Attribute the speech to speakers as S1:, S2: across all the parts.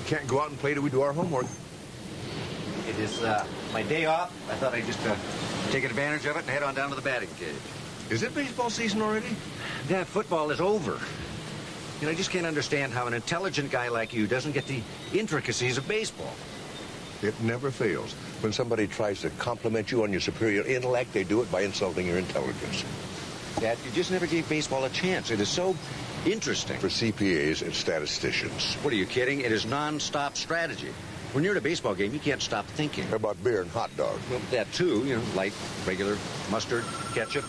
S1: Can't go out and play till we do our homework.
S2: It is my day off. I thought I'd just take advantage of it and head on down to the batting cage.
S1: Is it baseball season already?
S2: Dad, football is over. You know, I just can't understand how an intelligent guy like you doesn't get the intricacies of baseball.
S1: It never fails. When somebody tries to compliment you on your superior intellect, they do it by insulting your intelligence.
S2: Dad, you just never gave baseball a chance. It is so interesting.
S1: For CPAs and statisticians.
S2: What, are you kidding? It is non-stop strategy. When you're at a baseball game, you can't stop thinking.
S1: How about beer and hot dogs?
S2: Well, that too. You know, light, regular, mustard, ketchup.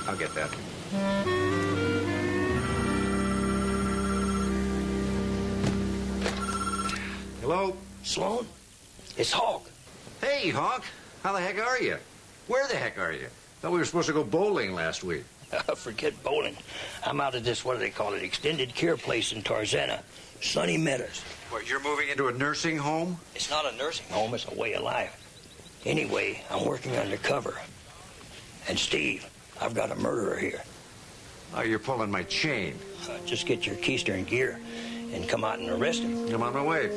S2: I'll get that. Hello?
S3: Sloan? It's Hawk.
S2: Hey, Hawk. How the heck are you? Where the heck are you? Thought we were supposed to go bowling last week.
S3: Forget bowling. I'm out at this, what do they call it, extended care place in Tarzana. Sunny Meadows.
S2: What, you're moving into a nursing home?
S3: It's not a nursing home, it's a way of life. Anyway, I'm working undercover. And Steve, I've got a murderer here.
S2: Oh, you're pulling my chain.
S3: Just get your keister in gear and come out and arrest him.
S2: I'm on my way.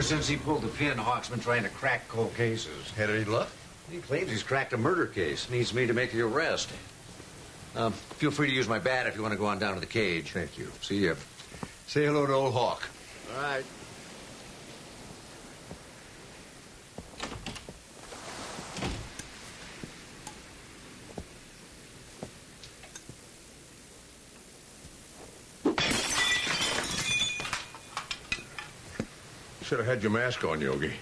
S2: Since he pulled the pin, Hawk's been trying to crack cold cases.
S1: Had any luck?
S2: He claims he's cracked a murder case. Needs me to make the arrest. Feel free to use my bat if you want to go on down to the cage.
S1: Thank you.
S2: See ya.
S1: Say hello to old Hawk.
S2: All right.
S1: Should have had your mask on, Yogi.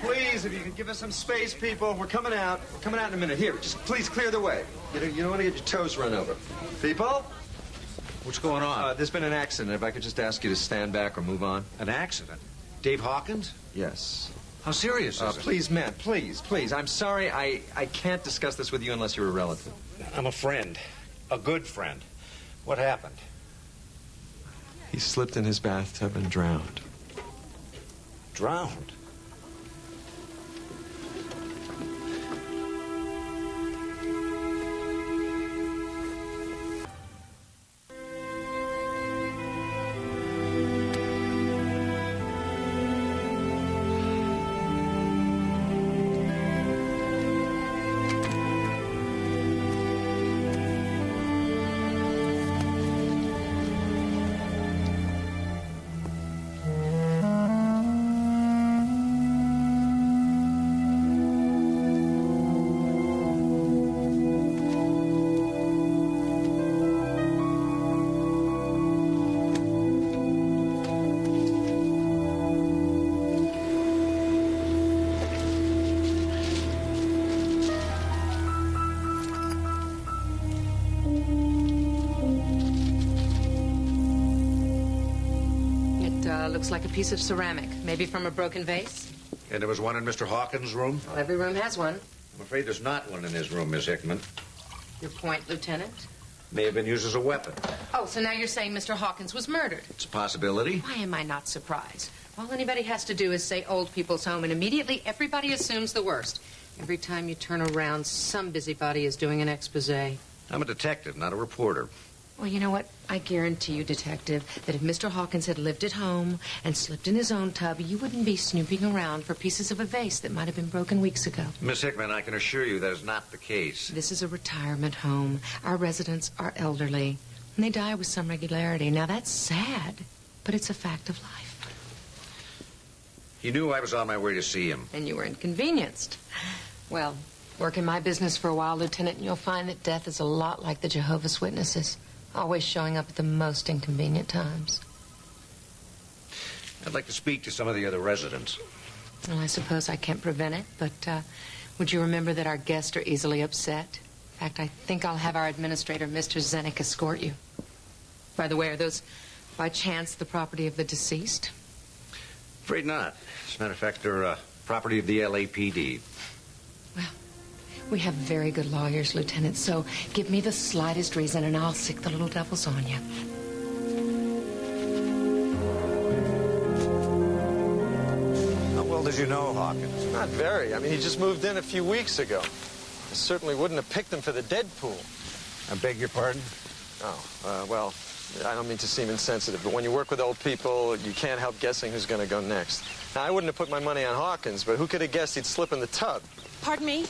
S4: Please, if you can give us some space, people. We're coming out. We're coming out in a minute. Here, just please clear the way. You don't want to get your toes run over. People?
S2: What's going on?
S4: There's been an accident. If I could just ask you to stand back or move on.
S2: An accident? Dave Hawkins?
S4: Yes.
S2: How serious is it?
S4: Please, man, please. I'm sorry. I can't discuss this with you unless you're a relative.
S2: I'm a friend. A good friend. What happened?
S4: He slipped in his bathtub and drowned.
S2: Drowned?
S5: Looks like a piece of ceramic, maybe from a broken vase.
S2: And there was one in Mr. Hawkins' room?
S5: Well, every room has one.
S2: I'm afraid there's not one in his room, Miss Hickman.
S5: Your point, Lieutenant?
S2: May have been used as a weapon.
S5: Oh, so now you're saying Mr. Hawkins was murdered?
S2: It's a possibility.
S5: Why am I not surprised? All anybody has to do is say old people's home, and immediately everybody assumes the worst. Every time you turn around, some busybody is doing an expose.
S2: I'm a detective, not a reporter.
S5: Well, you know what? I guarantee you, Detective, that if Mr. Hawkins had lived at home and slipped in his own tub, you wouldn't be snooping around for pieces of a vase that might have been broken weeks ago.
S2: Miss Hickman, I can assure you that is not the case.
S5: This is a retirement home. Our residents are elderly, and they die with some regularity. Now, that's sad, but it's a fact of life.
S2: He knew I was on my way to see him.
S5: And you were inconvenienced. Well, work in my business for a while, Lieutenant, and you'll find that death is a lot like the Jehovah's Witnesses, always showing up at the most inconvenient times.
S2: I'd like to speak to some of the other residents.
S5: Well, I suppose I can't prevent it, but would you remember that our guests are easily upset? In fact, I think I'll have our administrator, Mr. Zenick, escort you. By the way, are those, by chance, the property of the deceased?
S2: Afraid not. As a matter of fact, they're property of the LAPD.
S5: Well, we have very good lawyers, Lieutenant, so give me the slightest reason and I'll sick the little devils on you.
S2: How well did you know Hawkins?
S4: Not very. I mean, he just moved in a few weeks ago. I certainly wouldn't have picked him for the dead pool.
S2: I beg your pardon?
S4: Oh, well, I don't mean to seem insensitive, but when you work with old people, you can't help guessing who's going to go next. Now, I wouldn't have put my money on Hawkins, but who could have guessed he'd slip in the tub?
S6: Pardon me?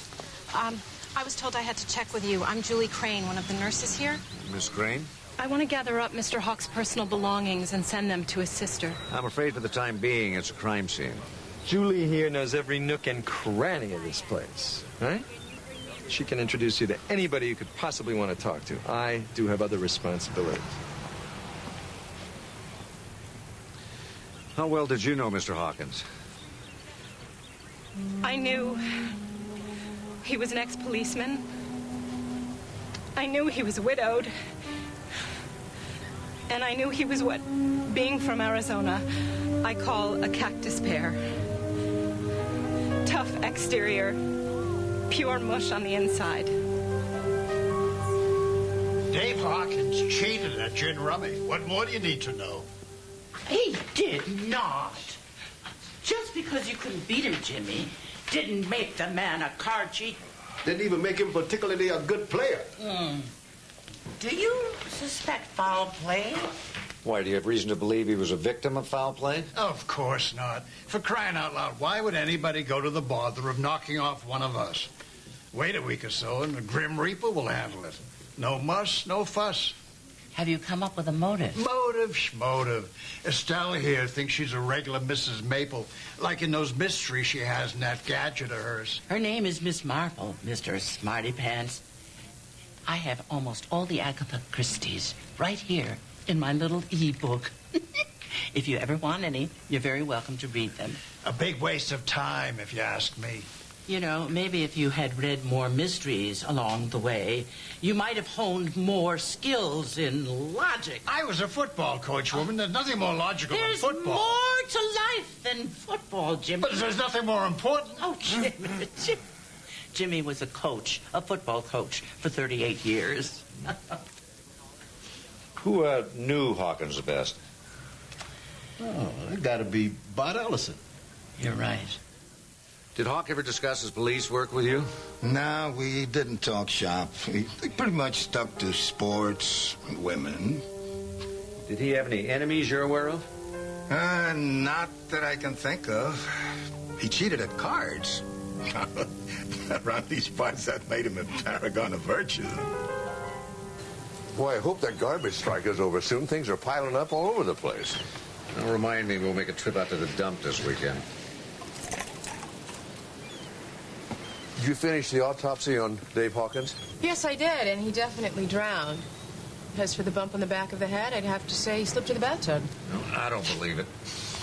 S6: I was told I had to check with you. I'm Julie Crane, one of the nurses here.
S2: Miss Crane?
S6: I want to gather up Mr. Hawk's personal belongings and send them to his sister.
S2: I'm afraid for the time being it's a crime scene.
S4: Julie here knows every nook and cranny of this place, right? She can introduce you to anybody you could possibly want to talk to. I do have other responsibilities.
S2: How well did you know Mr. Hawkins?
S6: I knew he was an ex-policeman. I knew he was widowed. And I knew he was what, being from Arizona, I call a cactus pear. Tough exterior, pure mush on the inside.
S7: Dave Hawkins cheated at gin rummy. What more do you need to know?
S8: He did not. Just because you couldn't beat him, Jimmy, didn't make the man a card cheat.
S7: Didn't even make him particularly a good player.
S8: Do you suspect foul play?
S2: Why, do you have reason to believe he was a victim of foul play?
S7: Of course not. For crying out loud, why would anybody go to the bother of knocking off one of us? Wait a week or so and the Grim Reaper will handle it. No muss, no fuss.
S8: Have you come up with a motive?
S7: Motive, schmotive. Estelle here thinks she's a regular Mrs. Maple, like in those mysteries she has in that gadget of hers.
S8: Her name is Miss Marple, Mr. Smarty Pants. I have almost all the Agatha Christies right here in my little e-book. If you ever want any, you're very welcome to read them.
S7: A big waste of time, if you ask me.
S8: You know, maybe if you had read more mysteries along the way, you might have honed more skills in logic.
S7: I was a football coach, woman. There's nothing more logical
S8: There's
S7: than football.
S8: more to life than football, Jimmy.
S7: But there's nothing more important.
S8: Oh, Jimmy. Jimmy was a coach, a football coach, for 38 years.
S2: Who knew Hawkins the best?
S7: Oh, it got to be Bud Ellison.
S8: You're right.
S2: Did Hawk ever discuss his police work with you?
S9: No, we didn't talk shop. We pretty much stuck to sports and women.
S2: Did he have any enemies you're aware of?
S9: Not that I can think of. He cheated at cards. Around these parts, that made him a paragon of virtue.
S1: Boy, I hope that garbage strike is over soon. Things are piling up all over the place.
S2: Don't remind me we'll make a trip out to the dump this weekend.
S1: Did you finish the autopsy on Dave Hawkins?
S5: Yes, I did, and he definitely drowned. As for the bump on the back of the head, I'd have to say he slipped in the bathtub.
S2: No, I don't believe it.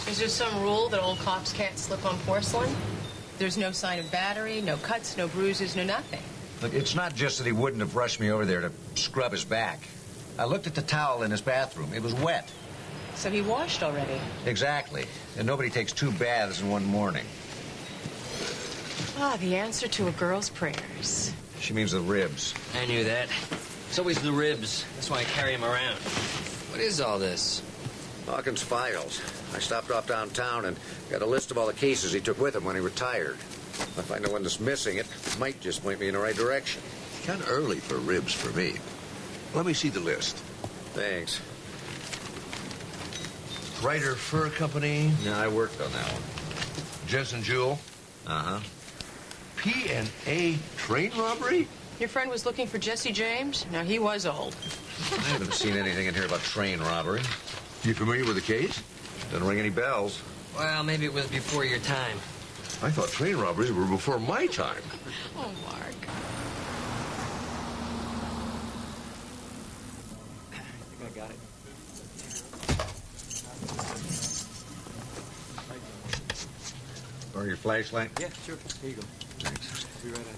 S5: Is there some rule that old cops can't slip on porcelain? There's no sign of battery, no cuts, no bruises, no nothing.
S2: Look, it's not just that he wouldn't have rushed me over there to scrub his back. I looked at the towel in his bathroom. It was wet.
S5: So he washed already.
S2: Exactly. And nobody takes 2 baths in one morning.
S5: Ah, the answer to a girl's prayers.
S2: She means the ribs.
S8: I knew that.
S10: It's always the ribs. That's why I carry him around. What is all this?
S2: Hawkins' files. I stopped off downtown and got a list of all the cases he took with him when he retired. If I know one that's missing, it might just point me in the right direction.
S1: Kind of early for ribs for me. Let me see the list.
S2: Thanks.
S1: Ryder Fur Company.
S2: Yeah, I worked on that one.
S1: Jensen Jewel.
S2: Uh-huh.
S1: P&A train robbery?
S5: Your friend was looking for Jesse James? Now, he was old.
S2: I haven't seen anything in here about train robbery.
S1: You familiar with the case?
S2: Doesn't ring any bells.
S10: Well, maybe it was before your time.
S1: I thought train robberies were before my time.
S5: Oh, Mark.
S10: I think I got it.
S2: Or your flashlight?
S10: Yeah, sure. Here you go.
S2: Thanks.
S10: Be right on here.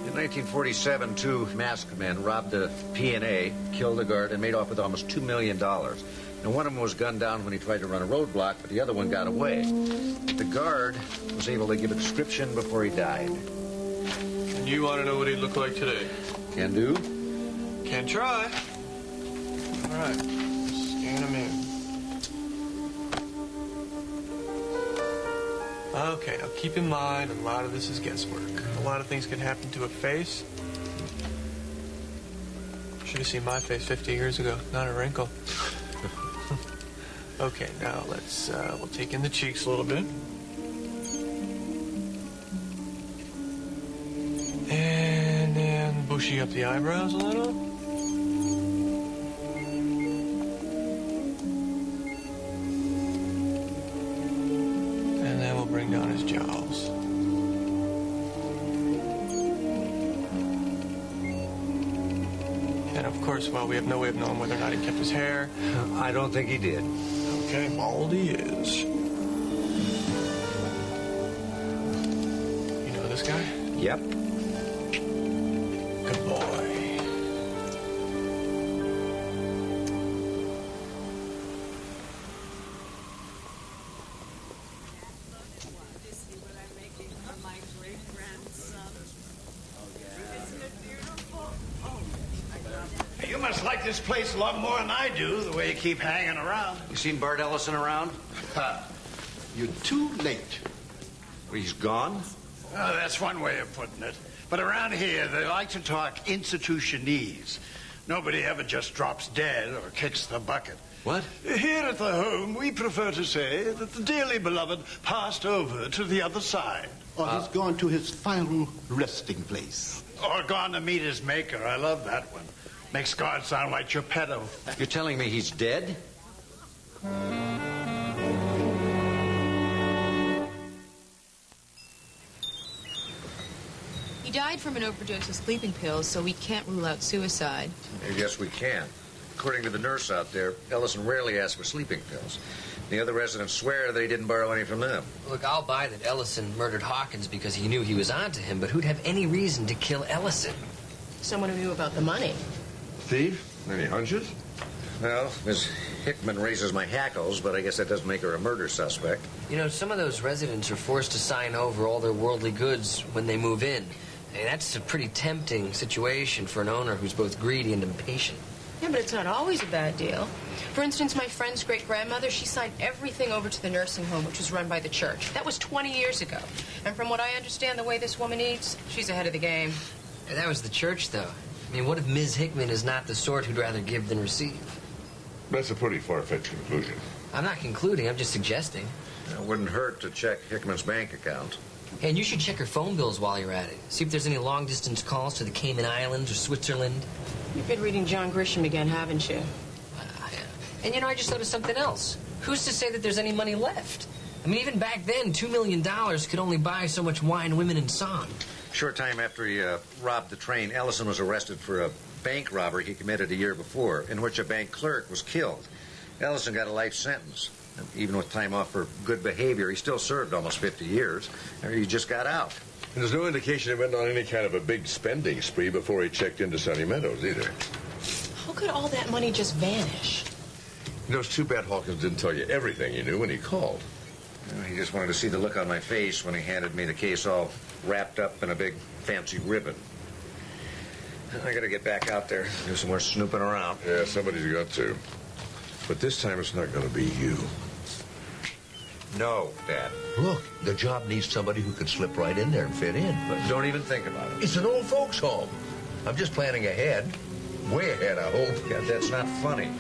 S2: In 1947, two masked men robbed a P&A, killed a guard, and made off with almost $2 million. Now, one of them was gunned down when he tried to run a roadblock, but the other one got away. The guard was able to give a description before he died.
S4: And you want to know what he looked like today?
S2: Can do?
S4: Can try. All right. Scan him in. Okay, now keep in mind, a lot of this is guesswork. A lot of things can happen to a face. Should have seen my face 50 years ago. Not a wrinkle. Okay, now we'll take in the cheeks a little bit. And then bushy up the eyebrows a little. Bring down his jowls. And of course, well, we have no way of knowing whether or not he kept his hair.
S2: I don't think he did.
S4: Okay, bald he is. You know this guy?
S2: Yep.
S4: Good boy.
S7: You must like this place a lot more than I do, the way you keep hanging around.
S2: You seen Bart Ellison around?
S7: You're too late.
S2: Well, he's gone?
S7: Oh, that's one way of putting it. But around here, they like to talk institutionese. Nobody ever just drops dead or kicks the bucket.
S2: What?
S7: Here at the home, we prefer to say that the dearly beloved passed over to the other side.
S11: Or he's gone to his final resting place.
S7: Or gone to meet his maker. I love that one. Makes God sound like Geppetto.
S2: You're telling me he's dead?
S12: He died from an overdose of sleeping pills, so we can't rule out suicide.
S2: Yes, we can. According to the nurse out there, Ellison rarely asked for sleeping pills. The other residents swear that he didn't borrow any from them.
S10: Look, I'll buy that Ellison murdered Hawkins because he knew he was onto him, but who'd have any reason to kill Ellison?
S5: Someone who knew about the money.
S1: Thief? Any hunches?
S2: Well, Miss Hickman raises my hackles, but I guess that doesn't make her a murder suspect.
S10: You know, some of those residents are forced to sign over all their worldly goods when they move in. And that's a pretty tempting situation for an owner who's both greedy and impatient.
S5: Yeah, but it's not always a bad deal. For instance, my friend's great-grandmother, she signed everything over to the nursing home, which was run by the church. That was 20 years ago. And from what I understand, the way this woman eats, she's ahead of the game.
S10: And that was the church, though. I mean, what if Ms. Hickman is not the sort who'd rather give than receive?
S1: That's a pretty far-fetched conclusion.
S10: I'm not concluding, I'm just suggesting.
S2: It wouldn't hurt to check Hickman's bank account.
S10: Hey, and you should check her phone bills while you're at it. See if there's any long-distance calls to the Cayman Islands or Switzerland.
S5: You've been reading John Grisham again, haven't you?
S10: Yeah. And, you know, I just thought of something else. Who's to say that there's any money left? I mean, even back then, $2 million could only buy so much wine, women, and song.
S2: Short time after he robbed the train, Ellison was arrested for a bank robbery he committed a year before, in which a bank clerk was killed. Ellison got a life sentence. And even with time off for good behavior, he still served almost 50 years. He just got out.
S1: And there's no indication he went on any kind of a big spending spree before he checked into Sunny Meadows, either.
S12: How could all that money just vanish?
S1: You know, it's too bad Hawkins didn't tell you everything he knew when he called.
S2: He just wanted to see the look on my face when he handed me the case all wrapped up in a big fancy ribbon. I gotta get back out there, do some more snooping around.
S1: Yeah, somebody's got to. But this time it's not going to be you.
S2: No, Dad.
S1: Look, the job needs somebody who can slip right in there and fit in.
S2: But don't even think about it.
S1: It's an old folks' home. I'm just planning ahead. Way ahead, I hope.
S2: God, that's not funny.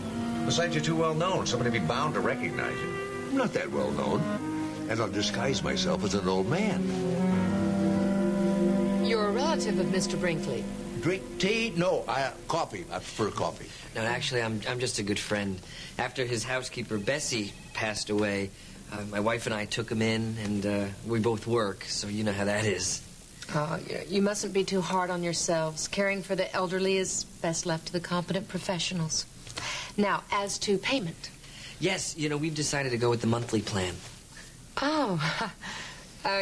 S2: Besides, you're too well known. Somebody would be bound to recognize you.
S1: I'm not that well known. And I'll disguise myself as an old man.
S5: You're a relative of Mr. Brinkley.
S1: Drink tea? No, coffee. I prefer coffee.
S10: No, actually, I'm just a good friend. After his housekeeper, Bessie, passed away, my wife and I took him in, and we both work, so you know how that is.
S5: Oh, you mustn't be too hard on yourselves. Caring for the elderly is best left to the competent professionals. Now, as to payment.
S10: Yes, we've decided to go with the monthly plan.
S5: Oh,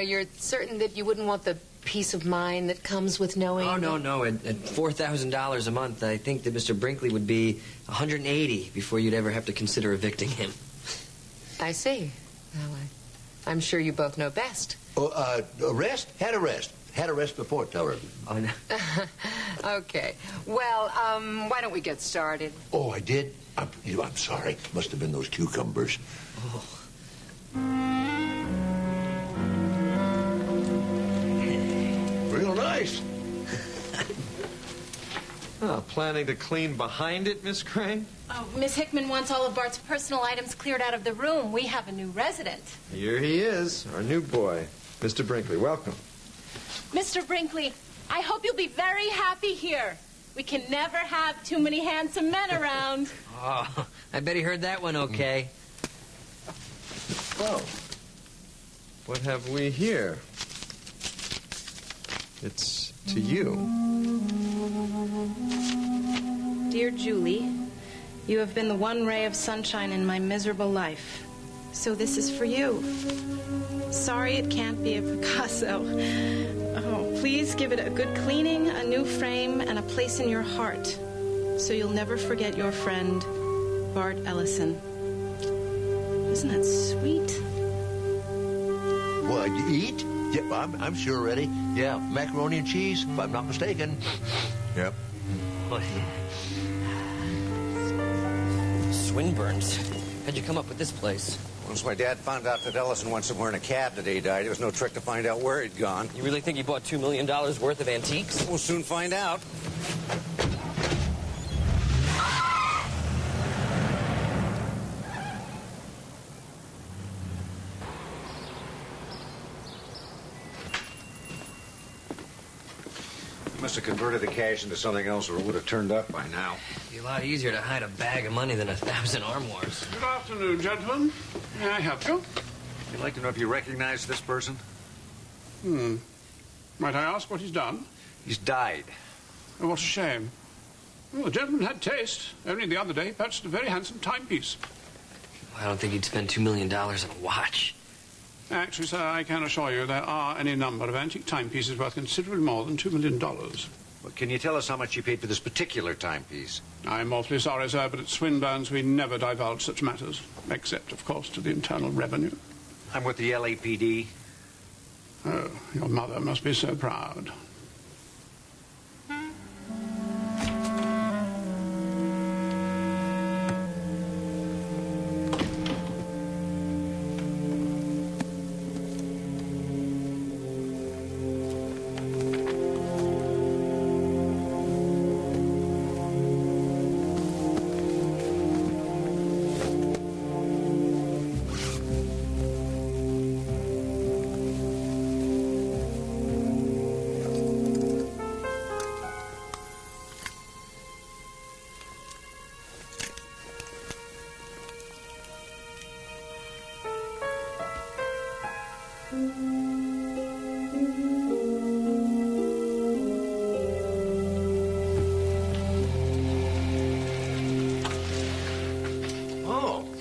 S5: you're certain that you wouldn't want the peace of mind that comes with knowing...
S10: Oh, no. At $4,000 a month, I think that Mr. Brinkley would be $180 before you'd ever have to consider evicting him.
S5: I see. Well, I'm sure you both know best.
S1: Oh, arrest? Had arrest. Had arrest before, tell her.
S10: Oh, no.
S5: Okay. Well, why don't we get started?
S1: Oh, I did? I'm sorry. Must have been those cucumbers.
S10: Oh.
S1: Real nice.
S4: Planning to clean behind it, Miss Crane?
S6: Oh, Miss Hickman wants all of Bart's personal items cleared out of the room. We have a new resident.
S4: Here he is, our new boy, Mr. Brinkley. Welcome.
S6: Mr. Brinkley, I hope you'll be very happy here. We can never have too many handsome men around.
S10: Oh, I bet he heard that one okay.
S4: Well, what have we here? It's to you.
S6: Dear Julie, you have been the one ray of sunshine in my miserable life. So this is for you. Sorry it can't be a Picasso. Oh, please give it a good cleaning, a new frame, and a place in your heart. So you'll never forget your friend, Bart Ellison. Isn't that sweet?
S1: What, you eat? Yeah, I'm sure ready. Yeah, macaroni and cheese, if I'm not mistaken. Yep.
S10: Swinburne's. How'd you come up with this place?
S2: Once my dad found out that Ellison went somewhere in a cab the day he died, it was no trick to find out where he'd gone.
S10: You really think he bought $2 million worth of antiques?
S2: We'll soon find out. He must have converted the cash into something else or it would have turned up by now.
S10: It'd be a lot easier to hide a bag of money than 1,000 armoires.
S7: Good afternoon, gentlemen. May I help you?
S2: You'd like to know if you recognize this person?
S7: Might I ask what he's done?
S2: He's died.
S7: Oh, what a shame. Well, the gentleman had taste. Only the other day he purchased a very handsome timepiece.
S10: I don't think he'd spend $2 million on a watch.
S7: Actually, sir, I can assure you there are any number of antique timepieces worth considerably more than $2 million.
S2: Well, can you tell us how much you paid for this particular timepiece?
S7: I'm awfully sorry, sir, but at Swinburne's we never divulge such matters, except, of course, to the Internal Revenue.
S2: I'm with the LAPD.
S7: Oh, your mother must be so proud.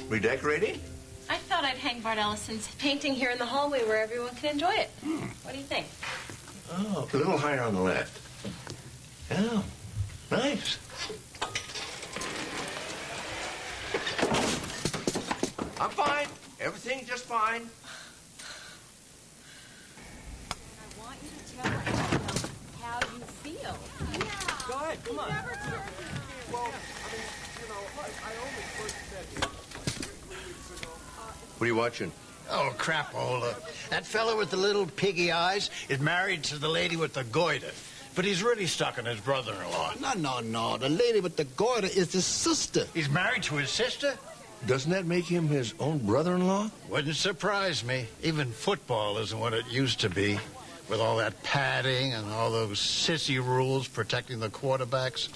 S1: Redecorating?
S6: I thought I'd hang Bart Ellison's painting here in the hallway where everyone can enjoy it. What do you think?
S1: Oh, a little higher on the left. Oh, nice. I'm fine. Everything's just fine.
S13: I want you to tell us how you feel. Yeah.
S4: Go ahead, come on.
S1: Well, I mean, you know, I only first met him 3 weeks ago. What are you watching?
S7: Oh, crapola. That fellow with the little piggy eyes is married to the lady with the goiter. But he's really stuck on his brother-in-law.
S11: No. The lady with the goiter is his sister.
S7: He's married to his sister?
S1: Doesn't that make him his own brother-in-law?
S7: Wouldn't surprise me. Even football isn't what it used to be, with all that padding and all those sissy rules protecting the quarterbacks.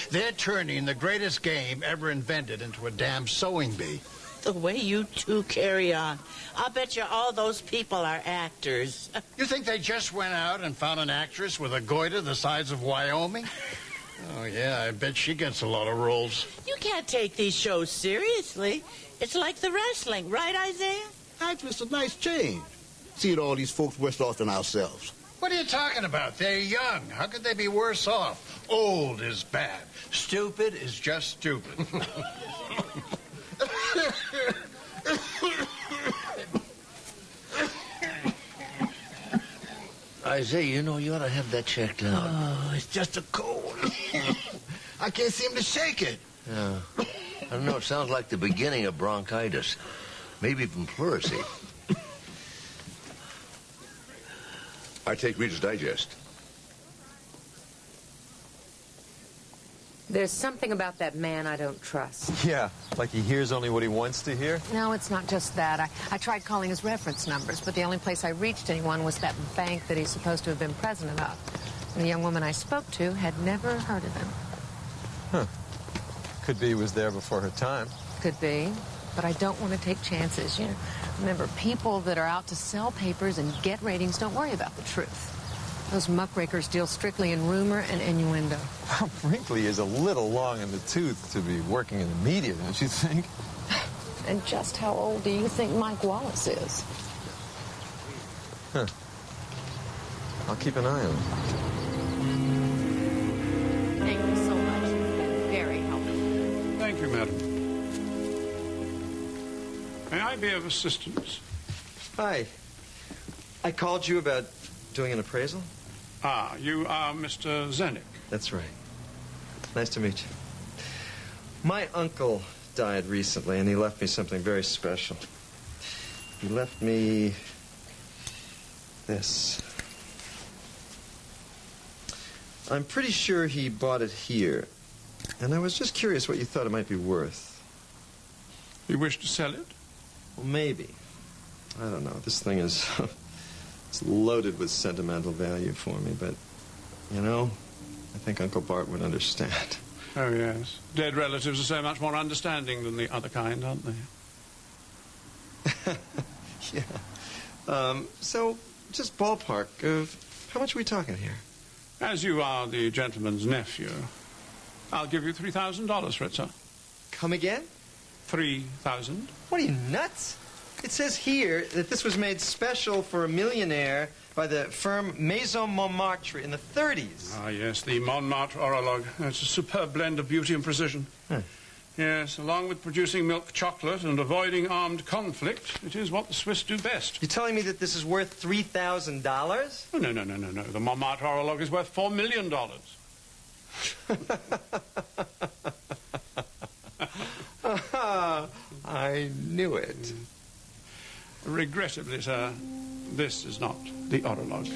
S7: They're turning the greatest game ever invented into a damn sewing bee.
S14: The way you two carry on. I'll bet you all those people are actors.
S7: You think they just went out and found an actress with a goiter the size of Wyoming? Oh, yeah, I bet she gets a lot of roles.
S14: You can't take these shows seriously. It's like the wrestling, right, Isaiah?
S11: Actually, it's a nice change. Seeing all these folks worse off than ourselves.
S7: What are you talking about? They're young. How could they be worse off? Old is bad. Stupid is just stupid.
S1: Isaiah, you know, you ought to have that checked out.
S11: Oh, it's just a cold. I can't seem to shake it.
S1: Yeah. I don't know, it sounds like the beginning of bronchitis. Maybe even pleurisy. I take Reader's Digest.
S5: There's something about that man I don't trust.
S4: Yeah, like he hears only what he wants to hear.
S5: No, it's not just that. I tried calling his reference numbers, but the only place I reached anyone was that bank that he's supposed to have been president of. And the young woman I spoke to had never heard of him.
S4: Huh. Could be he was there before her time.
S5: Could be, but I don't want to take chances. You know, remember, people that are out to sell papers and get ratings don't worry about the truth. Those muckrakers deal strictly in rumor and innuendo.
S4: Brinkley is a little long in the tooth to be working in the media, don't you think?
S5: And just how old do you think Mike Wallace is?
S4: Huh. I'll keep an eye on him.
S5: Thank you so much. It's been very helpful.
S15: Thank you, madam. May I be of assistance?
S4: Hi. I called you about doing an appraisal.
S15: Ah, you are Mr. Zenik.
S4: That's right. Nice to meet you. My uncle died recently, and he left me something very special. He left me this. I'm pretty sure he bought it here, and I was just curious what you thought it might be worth.
S15: You wish to sell it?
S4: Well, maybe. I don't know. This thing is it's loaded with sentimental value for me, but, you know, I think Uncle Bart would understand.
S15: Oh, yes. Dead relatives are so much more understanding than the other kind, aren't they?
S4: Yeah. So, just ballpark of how much are we talking here?
S15: As you are the gentleman's nephew, I'll give you $3,000 for it, sir.
S4: Come again?
S15: 3,000.
S4: What are you, nuts? It says here that this was made special for a millionaire by the firm Maison Montmartre in the 30s.
S15: Ah, yes, the Montmartre Orolog. It's a superb blend of beauty and precision.
S4: Huh.
S15: Yes, along with producing milk chocolate and avoiding armed conflict, it is what the Swiss do best.
S4: You're telling me that this is worth $3,000?
S15: Oh, no. The Montmartre Orolog is worth $4 million.
S4: I knew it.
S15: Regrettably, sir, this is not the Orolog.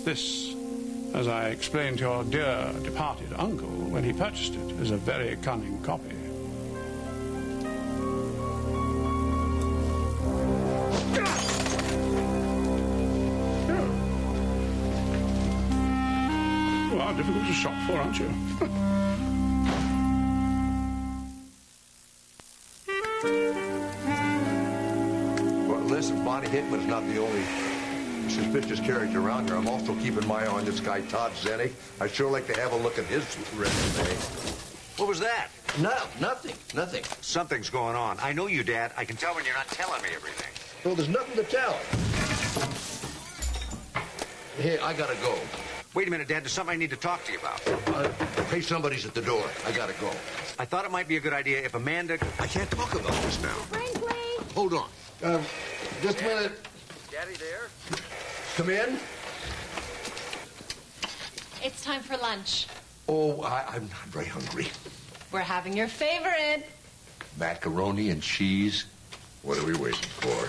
S15: This, as I explained to your dear departed uncle when he purchased it, is a very cunning copy. You are difficult to shop for, aren't you?
S1: Listen, Bonnie Hickman is not the only suspicious character around here. I'm also keeping my eye on this guy, Todd Zenik. I'd sure like to have a look at his resume.
S2: What was that? No, nothing. Something's going on. I know you, Dad. I can tell when you're not telling me everything.
S1: Well, there's nothing to tell. Hey, I gotta go.
S2: Wait a minute, Dad. There's something I need to talk to you about.
S1: Hey, somebody's at the door. I gotta go.
S2: I thought it might be a good idea if Amanda...
S1: I can't talk about this now.
S13: Brinkley!
S1: Hold on. Just a minute.
S2: Daddy there?
S1: Come in.
S12: It's time for lunch.
S1: Oh, I'm not very hungry.
S12: We're having your favorite.
S1: Macaroni and cheese. What are we waiting for?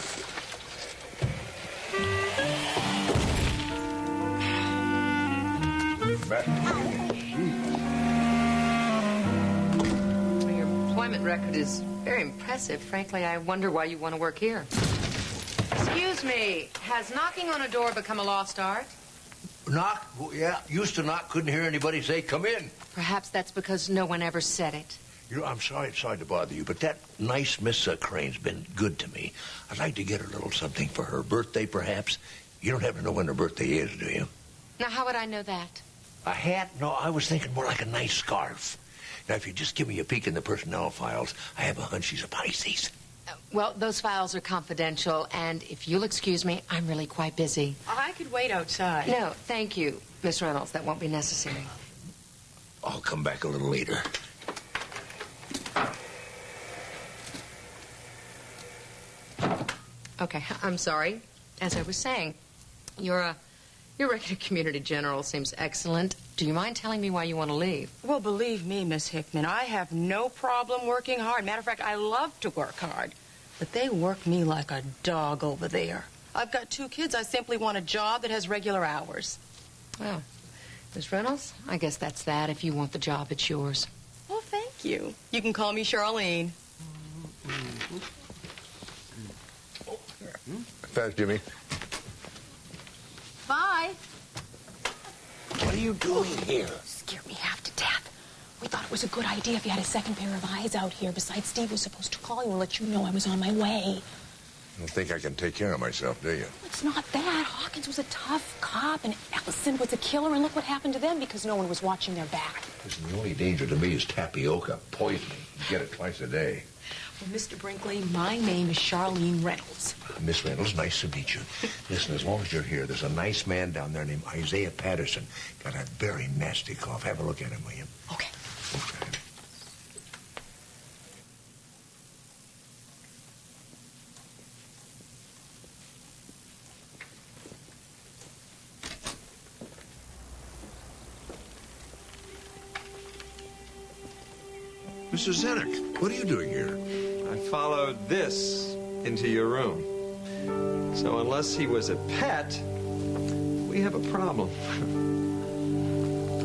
S1: Macaroni and cheese.
S5: Well, your employment record is very impressive. Frankly, I wonder why you want to work here. Excuse me, has knocking on a door become a lost art?
S1: Knock? Well, yeah, used to knock. Couldn't hear anybody say, come in.
S5: Perhaps that's because no one ever said it.
S1: You know, I'm sorry to bother you, but that nice Miss Crane's been good to me. I'd like to get her a little something for her birthday, perhaps. You don't happen to know when her birthday is, do you?
S5: Now, how would I know that?
S1: A hat? No, I was thinking more like a nice scarf. Now, if you just give me a peek in the personnel files, I have a hunch she's a Pisces.
S5: Well, those files are confidential, and if you'll excuse me, I'm really quite busy.
S6: I could wait outside.
S5: No, thank you, Miss Reynolds. That won't be necessary.
S1: I'll come back a little later.
S5: Okay, I'm sorry. As I was saying, your regular community general seems excellent. Do you mind telling me why you want to leave?
S6: Well, believe me, Miss Hickman, I have no problem working hard. Matter of fact, I love to work hard. But they work me like a dog over there. I've got 2 kids. I simply want a job that has regular hours.
S5: Well, Miss Reynolds, I guess that's that. If you want the job, it's yours.
S6: Well, thank you. You can call me Charlene.
S1: Thanks, Jimmy.
S13: Bye.
S1: What are you doing here?
S16: Scared me half to death. We thought it was a good idea if you had a second pair of eyes out here. Besides, Steve was supposed to call you and let you know I was on my way.
S1: You don't think I can take care of myself, do you?
S16: It's not that. Hawkins was a tough cop, and Ellison was a killer, and look what happened to them because no one was watching their back.
S1: Listen, the only danger to me is tapioca, poisoning. You get it twice a day.
S16: Well, Mr. Brinkley, my name is Charlene Reynolds.
S1: Miss Reynolds, nice to meet you. Listen, as long as you're here, there's a nice man down there named Isaiah Patterson. Got a very nasty cough. Have a look at him, will you?
S16: Okay.
S1: Okay. Mr. Zenek, what are you doing here?
S4: I followed this into your room. So unless he was a pet, we have a problem.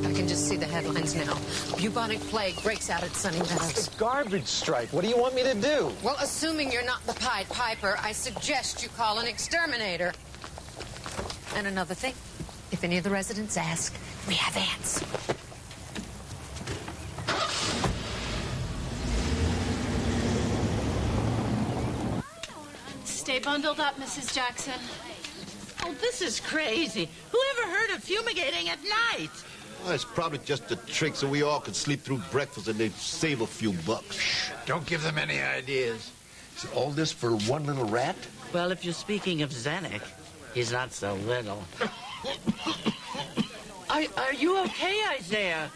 S5: I can just see the headlines now. Bubonic plague breaks out at Sunny Meadows.
S17: It's a garbage strike. What do you want me to do?
S5: Well, assuming you're not the Pied Piper, I suggest you call an exterminator. And another thing, if any of the residents ask, we have ants.
S12: Stay bundled up, Mrs. Jackson.
S14: Oh, this is crazy. Whoever heard of fumigating at night?
S11: Well, it's probably just a trick so we all could sleep through breakfast and they'd save a few bucks.
S7: Don't give them any ideas.
S1: Is all this for one little rat?
S8: Well, if you're speaking of Zenek, he's not so little. Are you okay, Isaiah?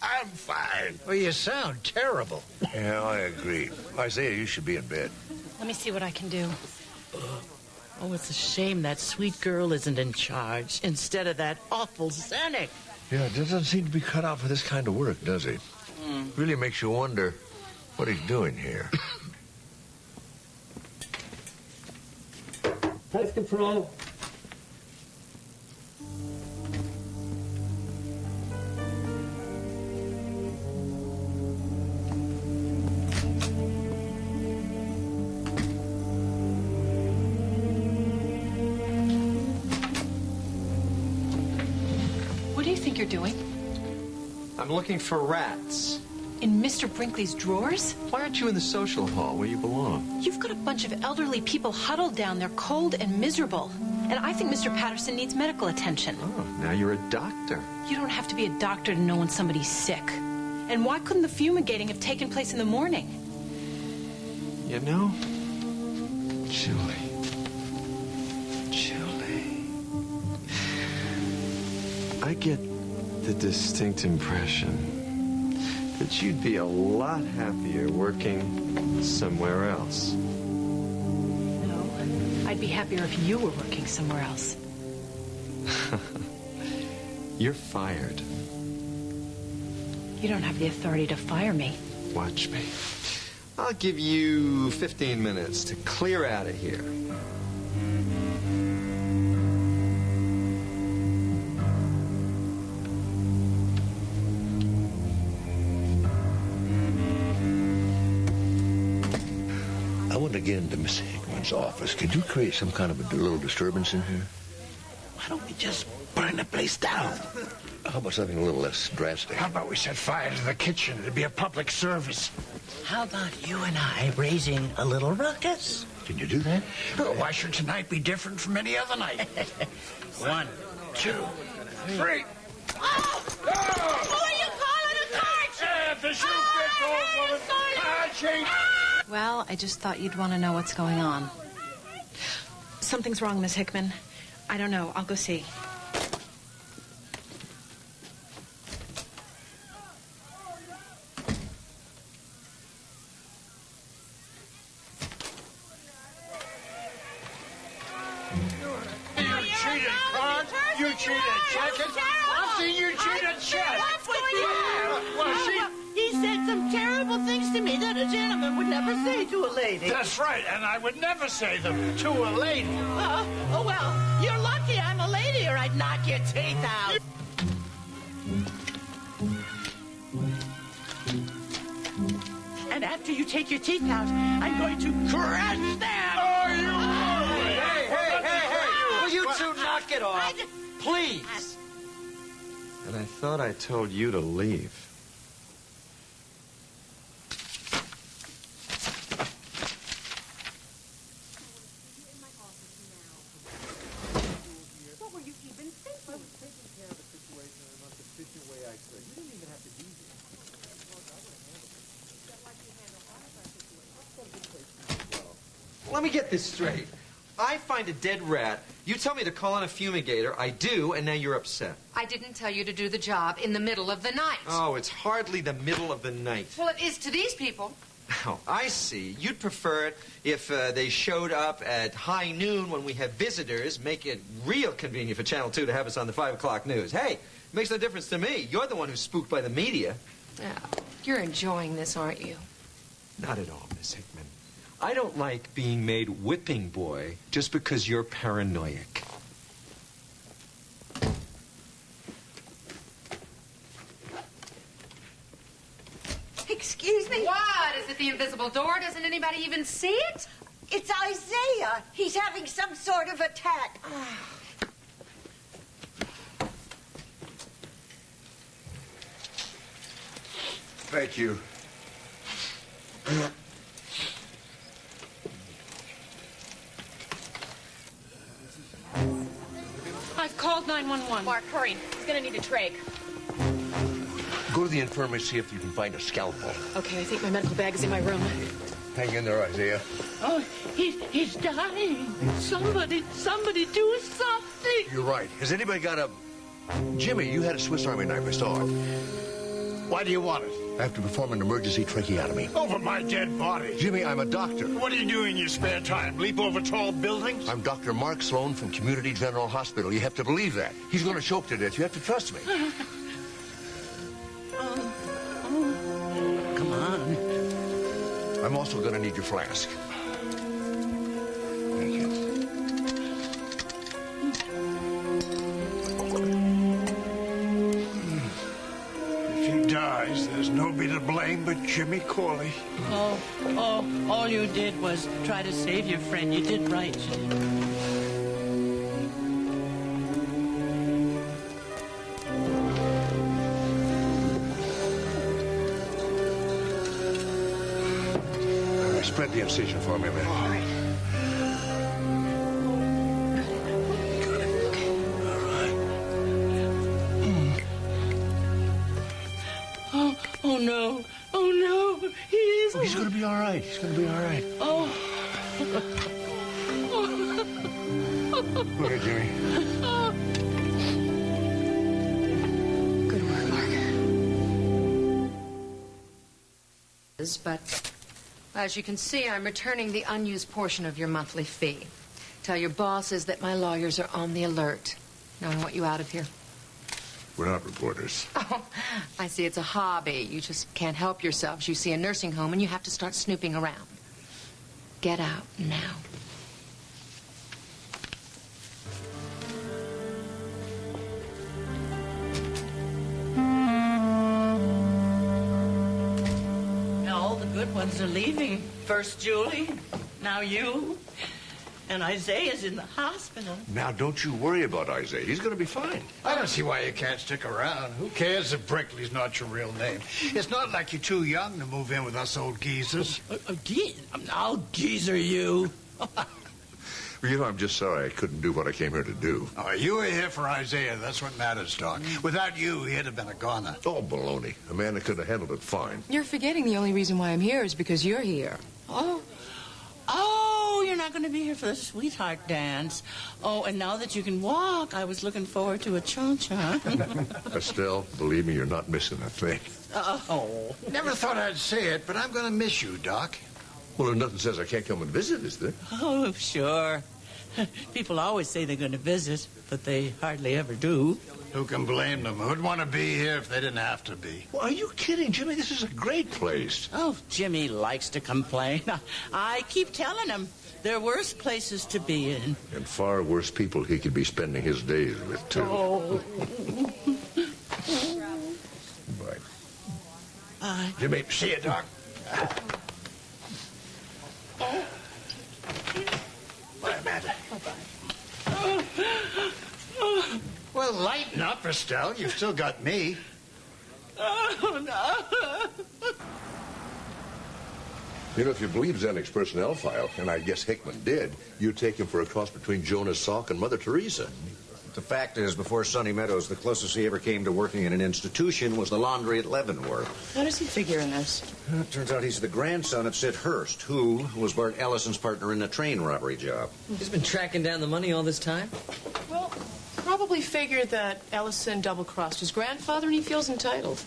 S7: I'm fine. Well, you sound terrible.
S1: Yeah, I agree. Isaiah, you should be in bed.
S12: Let me see what I can do.
S8: Oh, it's a shame that sweet girl isn't in charge instead of that awful Zenek.
S1: Yeah, doesn't seem to be cut out for this kind of work, does he? Really makes you wonder what he's doing here.
S18: Pest control.
S12: What do you think you're doing?
S4: I'm looking for rats.
S12: In Mr. Brinkley's drawers?
S4: Why aren't you in the social hall where you belong?
S12: You've got a bunch of elderly people huddled down there, cold and miserable. And I think Mr. Patterson needs medical attention.
S4: Oh, now you're a doctor.
S12: You don't have to be a doctor to know when somebody's sick. And why couldn't the fumigating have taken place in the morning?
S4: You know, Julie. I get the distinct impression that you'd be a lot happier working somewhere else.
S12: No, I'd be happier if you were working somewhere else.
S4: You're fired.
S12: You don't have the authority to fire me.
S4: Watch me. I'll give you 15 minutes to clear out of here.
S1: I want to get into Miss Hickman's office. Could you create some kind of a little disturbance in here?
S7: Why don't we just burn the place down?
S1: How about something a little less drastic?
S7: How about we set fire to the kitchen? It'd be a public service.
S14: How about you and I raising a little ruckus?
S1: Can you do that?
S7: Well, why should tonight be different from any other night? 1, 2, 3.
S14: Oh! Who are you calling a car chief?
S7: The shoe fits all woman. Car chief.
S6: Well, I just thought you'd want to know what's going on. Something's wrong, Miss Hickman. I don't know. I'll go see.
S7: You cheated cards. You cheated checkers. I've seen you cheat a check.
S14: What's going on?
S7: Well,
S14: He said some terrible things to me that a gentleman would never say to a lady.
S7: That's right, and I would never say them to a lady.
S14: Oh, well, you're lucky I'm a lady or I'd knock your teeth out. And after you take your teeth out, I'm going to crush them.
S7: Oh, you...
S4: Hey! Will you two knock it off? Please. And I thought I told you to leave. Let me get this straight. I find a dead rat. You tell me to call in a fumigator. I do, and now you're upset.
S5: I didn't tell you to do the job in the middle of the night.
S4: Oh, it's hardly the middle of the night.
S5: Well, it is to these people.
S4: Oh, I see. You'd prefer it if they showed up at high noon when we have visitors, make it real convenient for Channel 2 to have us on the 5 o'clock news. Hey, it makes no difference to me. You're the one who's spooked by the media.
S5: Yeah, you're enjoying this, aren't you?
S4: Not at all, Miss Hickman. I don't like being made whipping boy just because you're paranoid.
S16: Excuse me?
S5: What? Is it the invisible door? Doesn't anybody even see it?
S16: It's Isaiah. He's having some sort of attack.
S1: Thank you.
S12: I've called 911.
S13: Mark, hurry. He's gonna need a trach.
S1: Go to the infirmary, see if you can find a scalpel.
S12: Okay, I think my medical bag is in my room.
S1: Hang in there, Isaiah.
S14: Oh, he's dying. Somebody do something.
S1: You're right. Has anybody got a... Jimmy, you had a Swiss Army knife, I saw it.
S7: Why do you want it?
S1: I have to perform an emergency tracheotomy.
S7: Over my dead body.
S1: Jimmy, I'm a doctor.
S7: What do you do in your spare time? Leap over tall buildings?
S1: I'm Dr. Mark Sloan from Community General Hospital. You have to believe that. He's going to choke to death. You have to trust me.
S14: Come on.
S1: I'm also going to need your flask. Thank you.
S7: If he dies, there's nobody to blame but Jimmy Corley.
S14: Oh, all you did was try to save your friend. You did right.
S1: Spread the incision for me, man.
S12: All right.
S14: Oh
S1: Oh, he's going to be all right. He's going to be all right.
S8: Oh.
S1: Look at Jimmy.
S5: Good work, Mark. But as you can see, I'm returning the unused portion of your monthly fee. Tell your bosses that my lawyers are on the alert. Now I want you out of here.
S1: We're not reporters.
S5: Oh, I see it's a hobby. You just can't help yourselves. You see a nursing home and you have to start snooping around. Get out now.
S8: All the good ones are leaving. First Julie, now you. And Isaiah's in the hospital.
S1: Now, don't you worry about Isaiah. He's going to be fine.
S7: I don't see why you can't stick around. Who cares if Brinkley's not your real name? It's not like you're too young to move in with us old geezers.
S8: I'll geezer you.
S1: Well, you know, I'm just sorry I couldn't do what I came here to do.
S7: Oh, you were here for Isaiah. That's what matters, Doc. Without you, he'd have been a goner.
S1: Oh, baloney. A man that could have handled it fine.
S5: You're forgetting the only reason why I'm here is because you're here.
S8: Oh, you're not going to be here for the sweetheart dance. Oh, and now that you can walk, I was looking forward to a cha-cha.
S1: Estelle, believe me, you're not missing a thing.
S8: Oh.
S7: Never thought I'd say it, but I'm going to miss you, Doc.
S1: Well, there's nothing says I can't come and visit, is there?
S8: Oh, sure. People always say they're going to visit, but they hardly ever do.
S7: Who can blame them? Who'd want to be here if they didn't have to be?
S1: Well, are you kidding, Jimmy? This is a great place.
S8: Oh, Jimmy likes to complain. I keep telling him there are worse places to be in.
S1: And far worse people he could be spending his days with, too.
S8: Oh.
S1: Bye. Jimmy, see you, Doc.
S7: Bye, Amanda. Well, lighten up, Estelle. You've still got me.
S8: Oh, no.
S1: You know, if you believe Zenek's personnel file, and I guess Hickman did, you'd take him for a cross between Jonas Salk and Mother Teresa.
S2: The fact is, before Sonny Meadows, the closest he ever came to working in an institution was the laundry at Leavenworth.
S12: How does he figure in this?
S2: Well, it turns out he's the grandson of Sid Hurst, who was Bart Ellison's partner in a train robbery job.
S10: He's been tracking down the money all this time?
S12: Well, probably figured that Ellison double-crossed his grandfather and he feels entitled.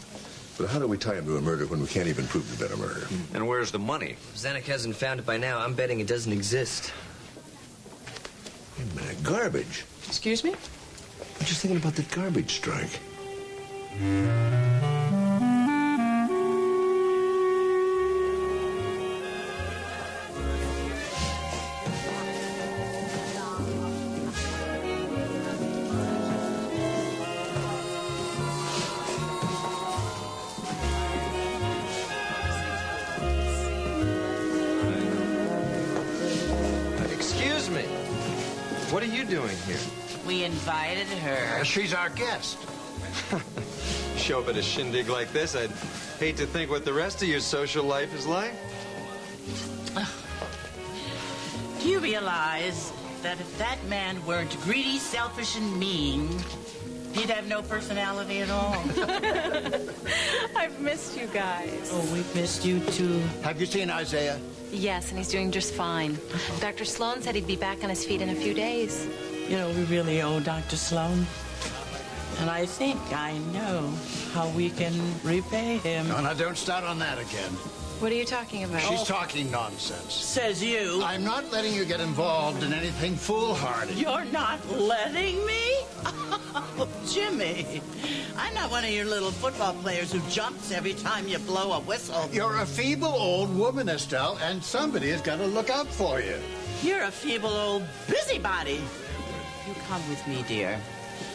S1: But how do we tie him to a murder when we can't even prove the been a murder?
S2: And where's the money?
S10: If Zenek hasn't found it by now, I'm betting it doesn't exist.
S1: Wait a minute, garbage.
S12: Excuse me?
S1: I'm just thinking about the garbage strike.
S4: Excuse me. What are you doing here?
S8: We invited her.
S7: She's our guest.
S4: Show up at a shindig like this, I'd hate to think what the rest of your social life is like.
S8: Do you realize that if that man weren't greedy, selfish, and mean, he'd have no personality at all?
S6: I've missed you guys.
S8: Oh, we've missed you, too.
S7: Have you seen Isaiah?
S16: Yes, and he's doing just fine. Dr. Sloan said he'd be back on his feet in a few days.
S8: You know, we really owe Dr. Sloan. And I think I know how we can repay him.
S7: No, now don't start on that again.
S6: What are you talking about?
S7: She's talking nonsense.
S8: Says you.
S7: I'm not letting you get involved in anything foolhardy.
S8: You're not letting me? Oh, Jimmy, I'm not one of your little football players who jumps every time you blow a whistle.
S7: You're a feeble old woman, Estelle, and somebody has got to look out for you.
S8: You're a feeble old busybody. You come with me, dear.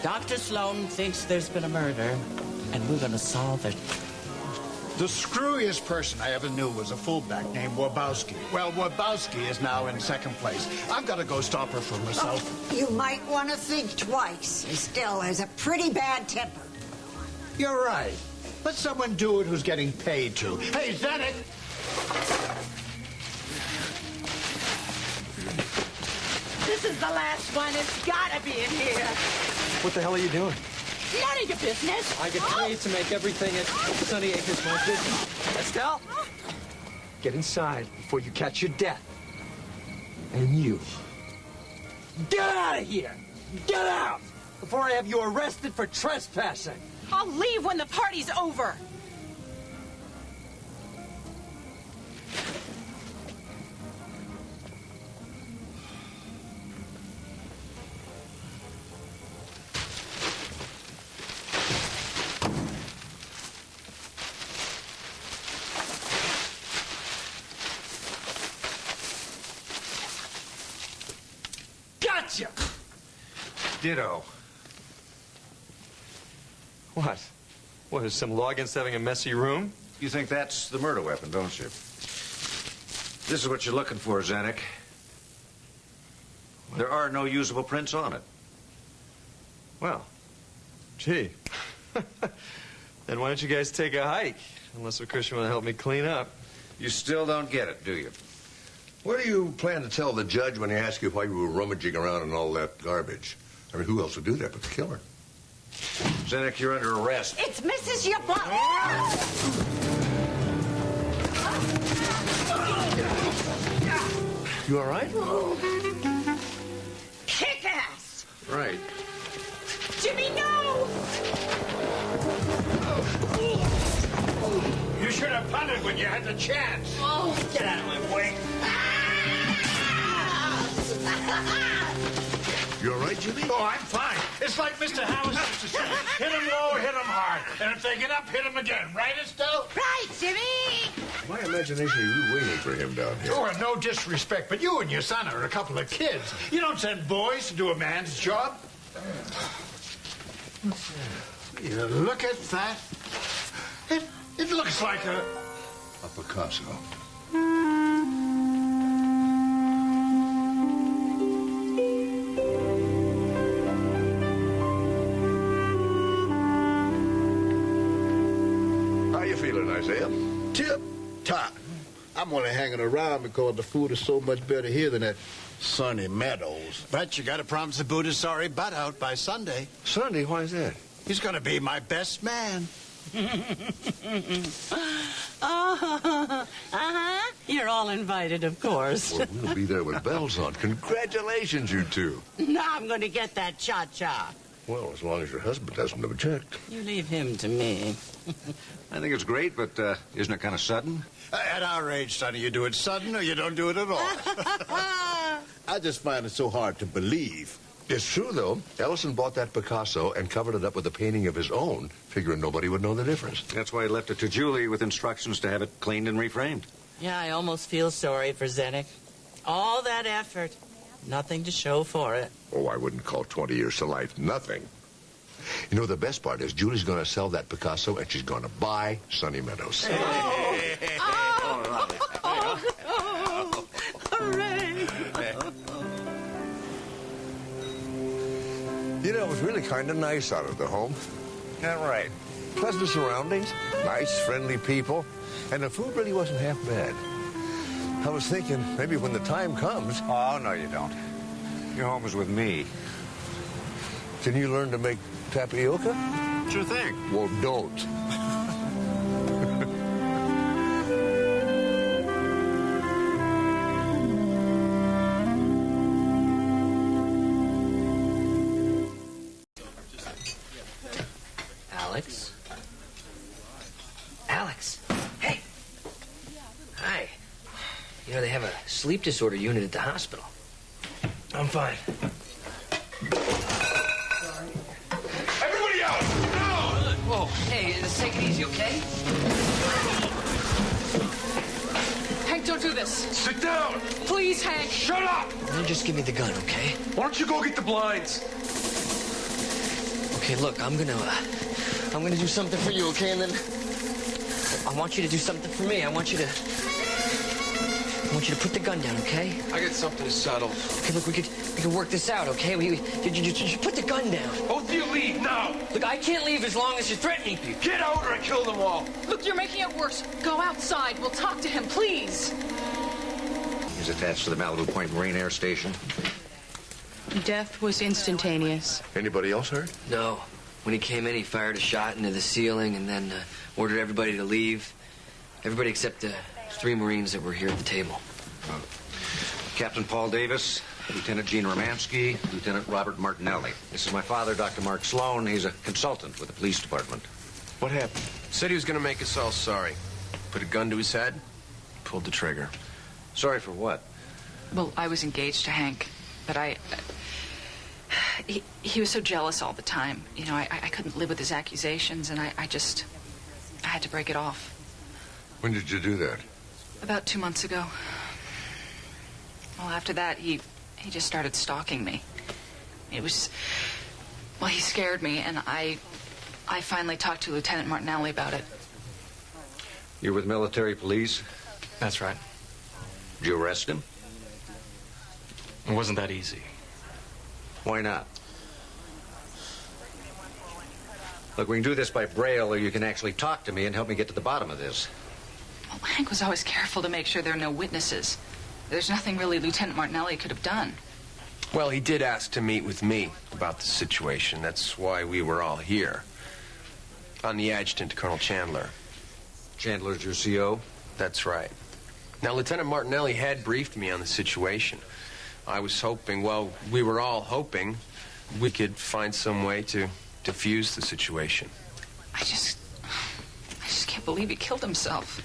S8: Dr. Sloan thinks there's been a murder, and we're going to solve it.
S7: The screwiest person I ever knew was a fullback named Wabowski. Well, Wabowski is now in second place. I've got to go stop her for myself.
S18: You might want to think twice. Estelle has a pretty bad temper.
S7: You're right. Let someone do it who's getting paid to. Hey, Zenek!
S8: This is the last one. It's got to be in here.
S4: What the hell are you doing?
S8: None of your business.
S10: I get paid to make everything at Sunny Acres my business.
S4: Estelle? Get inside before you catch your death. And you. Get out of here! Get out! Before I have you arrested for trespassing.
S12: I'll leave when the party's over.
S4: Gotcha! Ditto. What? What, is some law against having a messy room?
S2: You think that's the murder weapon, don't you? This is what you're looking for, Zenik. There are no usable prints on it.
S4: Well, gee. Then why don't you guys take a hike? Unless, of course, you want to help me clean up.
S2: You still don't get it, do you?
S1: What do you plan to tell the judge when he asks you why you were rummaging around in all that garbage? I mean, who else would do that but the killer?
S2: Zenik, you're under arrest.
S18: It's Mrs. Yabla.
S1: You all right?
S18: Kick ass!
S2: Right.
S12: Jimmy, no!
S7: You should have punted when you had the chance.
S18: Oh,
S7: Get out of my way.
S1: You all right, Jimmy?
S7: Oh, I'm fine. It's like Mr. Howard used to say. Hit him low, hit him hard. And if they get up, hit him again. Right, Estelle?
S18: Right, Jimmy!
S1: My imagination is you waiting for him down here.
S7: Oh, and no disrespect, but you and your son are a couple of kids. You don't send boys to do a man's job. You look at that. It looks like a
S1: Picasso. How you feeling, Isaiah?
S11: Tip-top. I'm only hanging around because the food is so much better here than at Sunny Meadows.
S7: But you got to promise the Buddha's sorry butt out by Sunday.
S1: Sunday? Why is that?
S7: He's going to be my best man.
S14: You're all invited, of course.
S1: Well, we'll be there with bells on. Congratulations, you two.
S14: Now I'm going to get that cha-cha.
S1: Well, as long as your husband doesn't object.
S14: You leave him to me.
S2: I think it's great, but isn't it kind of sudden?
S7: At our age, Sonny, you do it sudden or you don't do it at all.
S11: I just find it so hard to believe.
S1: It's true, though. Ellison bought that Picasso and covered it up with a painting of his own, figuring nobody would know the difference.
S2: That's why he left it to Julie with instructions to have it cleaned and reframed.
S14: Yeah, I almost feel sorry for Zenik. All that effort, nothing to show for it.
S1: Oh, I wouldn't call 20 years to life nothing. You know, the best part is Julie's going to sell that Picasso and she's going to buy Sunny Meadows.
S14: Hooray!
S1: You know, it was really kind of nice out of the home. Yeah, right. Pleasant surroundings, nice, friendly people, and the food really wasn't half bad. I was thinking maybe when the time comes...
S2: Oh, no, you don't. Your home is with me.
S1: Can you learn to make tapioca?
S2: Sure thing.
S1: Well, don't.
S10: Alex? Alex! Hey! Hi. You know, they have a sleep disorder unit at the hospital. I'm fine.
S1: Everybody out! No!
S10: Whoa, hey, let's take it easy, okay?
S5: Hank, don't do this.
S1: Sit down!
S5: Please, Hank.
S1: Shut up!
S10: Now just give me the gun, okay?
S1: Why don't you go get the blinds?
S10: Okay, look, I'm gonna do something for you, okay? And then I want you to do something for me. I want you to put the gun down, okay?
S19: I got something to settle.
S10: Okay, look, we can work this out, okay? You put the gun down.
S19: Both of you leave now.
S10: Look, I can't leave as long as you're threatening me.
S19: Get out or I kill them all.
S5: Look, you're making it worse. Go outside. We'll talk to him, please.
S2: He's attached to the Malibu Point Marine Air Station.
S6: Death was instantaneous.
S1: Anybody else hurt?
S10: No. When he came in, he fired a shot into the ceiling and then ordered everybody to leave. Everybody except Mr. 3 Marines that were here at the table.
S2: Captain Paul Davis, Lieutenant Gene Romansky, Lieutenant Robert Martinelli. This is my father, Dr. Mark Sloan. He's a consultant with the police department.
S20: What happened? Said he was going to make us all sorry. Put a gun to his head, pulled the trigger.
S2: Sorry for what?
S21: Well, I was engaged to Hank, but he was so jealous all the time. You know, I couldn't live with his accusations, and I had to break it off.
S1: When did you do that?
S21: About 2 months ago. Well, after that, he just started stalking me. It was... Well, he scared me, and I finally talked to Lieutenant Martinelli about it.
S2: You're with military police?
S22: That's right.
S2: Did you arrest him?
S22: It wasn't that easy.
S2: Why not? Look, we can do this by braille, or you can actually talk to me and help me get to the bottom of this.
S21: Well, Hank was always careful to make sure there are no witnesses. There's nothing really Lieutenant Martinelli could have done.
S20: Well, he did ask to meet with me about the situation. That's why we were all here. On the adjutant to Colonel Chandler.
S2: Chandler's your CO?
S20: That's right. Now, Lieutenant Martinelli had briefed me on the situation. I was hoping, well, we were all hoping we could find some way to defuse the situation.
S21: I just can't believe he killed himself.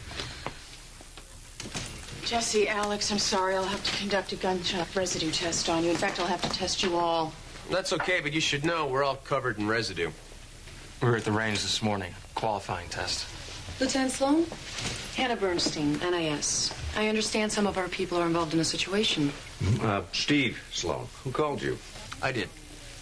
S23: Jesse, Alex, I'm sorry. I'll have to conduct a gunshot residue test on you. In fact, I'll have to test you all.
S20: That's okay, but you should know we're all covered in residue.
S22: We were at the range this morning. Qualifying test.
S24: Lieutenant Sloan? Hannah Bernstein, NIS. I understand some of our people are involved in a situation.
S2: Steve Sloan. Who called you?
S20: I did.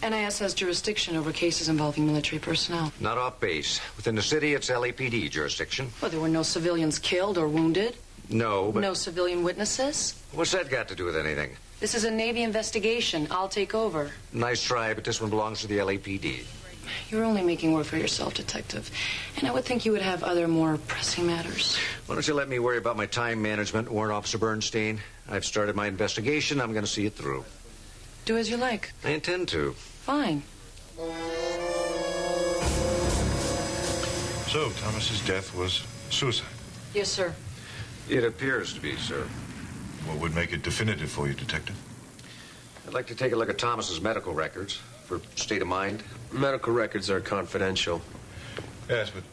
S24: NIS has jurisdiction over cases involving military personnel.
S2: Not off base. Within the city, it's LAPD jurisdiction.
S24: Well, there were no civilians killed or wounded.
S2: No, but...
S24: No civilian witnesses.
S2: What's that got to do with anything?
S24: This is a Navy investigation. I'll take over.
S2: Nice try, but this one belongs to the LAPD.
S24: You're only making work for yourself, Detective. And I would think you would have other more pressing matters.
S2: Why don't you let me worry about my time management, Warrant Officer Bernstein? I've started my investigation. I'm going to see it through.
S24: Do as you like.
S2: I intend to.
S24: Fine.
S9: So, Thomas's death was suicide?
S24: Yes, sir.
S2: It appears to be, sir.
S9: What would make it definitive for you, Detective?
S2: I'd like to take a look at Thomas's medical records for state of mind.
S20: Medical records are confidential.
S9: Yes, but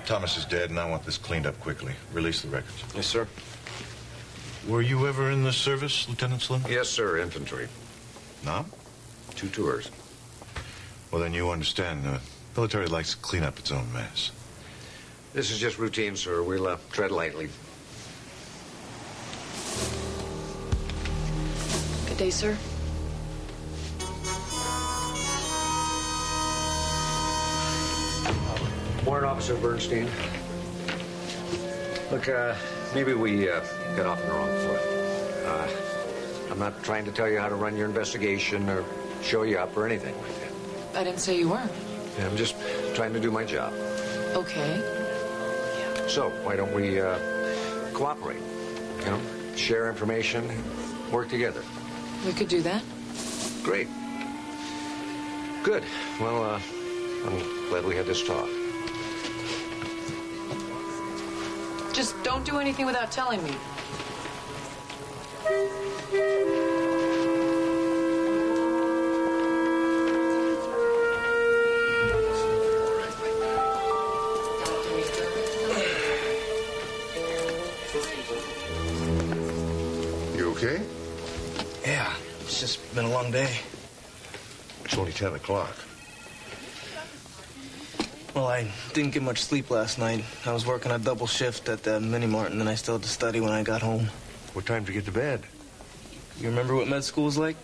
S9: Thomas is dead, and I want this cleaned up quickly. Release the records.
S20: Yes, sir.
S9: Were you ever in the service, Lieutenant Sloan?
S2: Yes, sir. Infantry.
S9: No?
S2: 2 tours.
S9: Well, then you understand. The military likes to clean up its own mess.
S2: This is just routine, sir. We'll tread lightly.
S24: Good day, sir.
S2: Warrant Officer Bernstein. Look, maybe we got off on the wrong foot. I'm not trying to tell you how to run your investigation or show you up or anything like that.
S24: I didn't say you were.
S2: Yeah, I'm just trying to do my job.
S24: Okay.
S2: So, why don't we cooperate? You know, share information, work together.
S24: We could do that.
S2: Great. Good. Well, I'm glad we had this talk.
S24: Just don't do anything without telling me.
S1: You okay?
S25: Yeah, it's just been a long day.
S1: It's only 10 o'clock.
S25: Well, I didn't get much sleep last night. I was working a double shift at the mini-mart, and then I still had to study when I got home.
S1: What time did you get to bed?
S25: You remember what med school was like?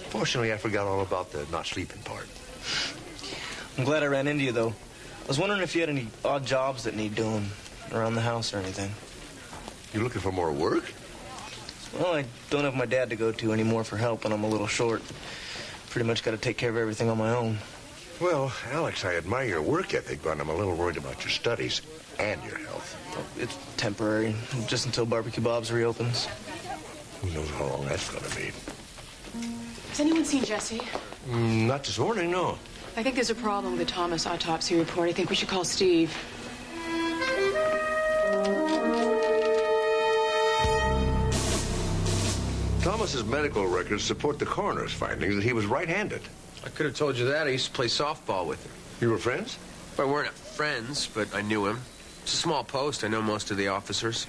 S1: Fortunately, I forgot all about the not sleeping part.
S25: I'm glad I ran into you, though. I was wondering if you had any odd jobs that need doing around the house or anything.
S1: You looking for more work?
S25: Well, I don't have my dad to go to anymore for help, and I'm a little short. Pretty much got to take care of everything on my own.
S1: Well, Alex, I admire your work ethic, but I'm a little worried about your studies and your health.
S25: It's temporary, just until Barbecue Bob's reopens.
S1: Who knows how long that's going to be?
S23: Has anyone seen Jesse?
S1: Not this morning, no.
S23: I think there's a problem with the Thomas autopsy report. I think we should call Steve.
S1: Thomas's medical records support the coroner's findings that he was right-handed.
S20: I could have told you that. I used to play softball with him.
S1: You were friends?
S20: We weren't friends, but I knew him. It's a small post. I know most of the officers.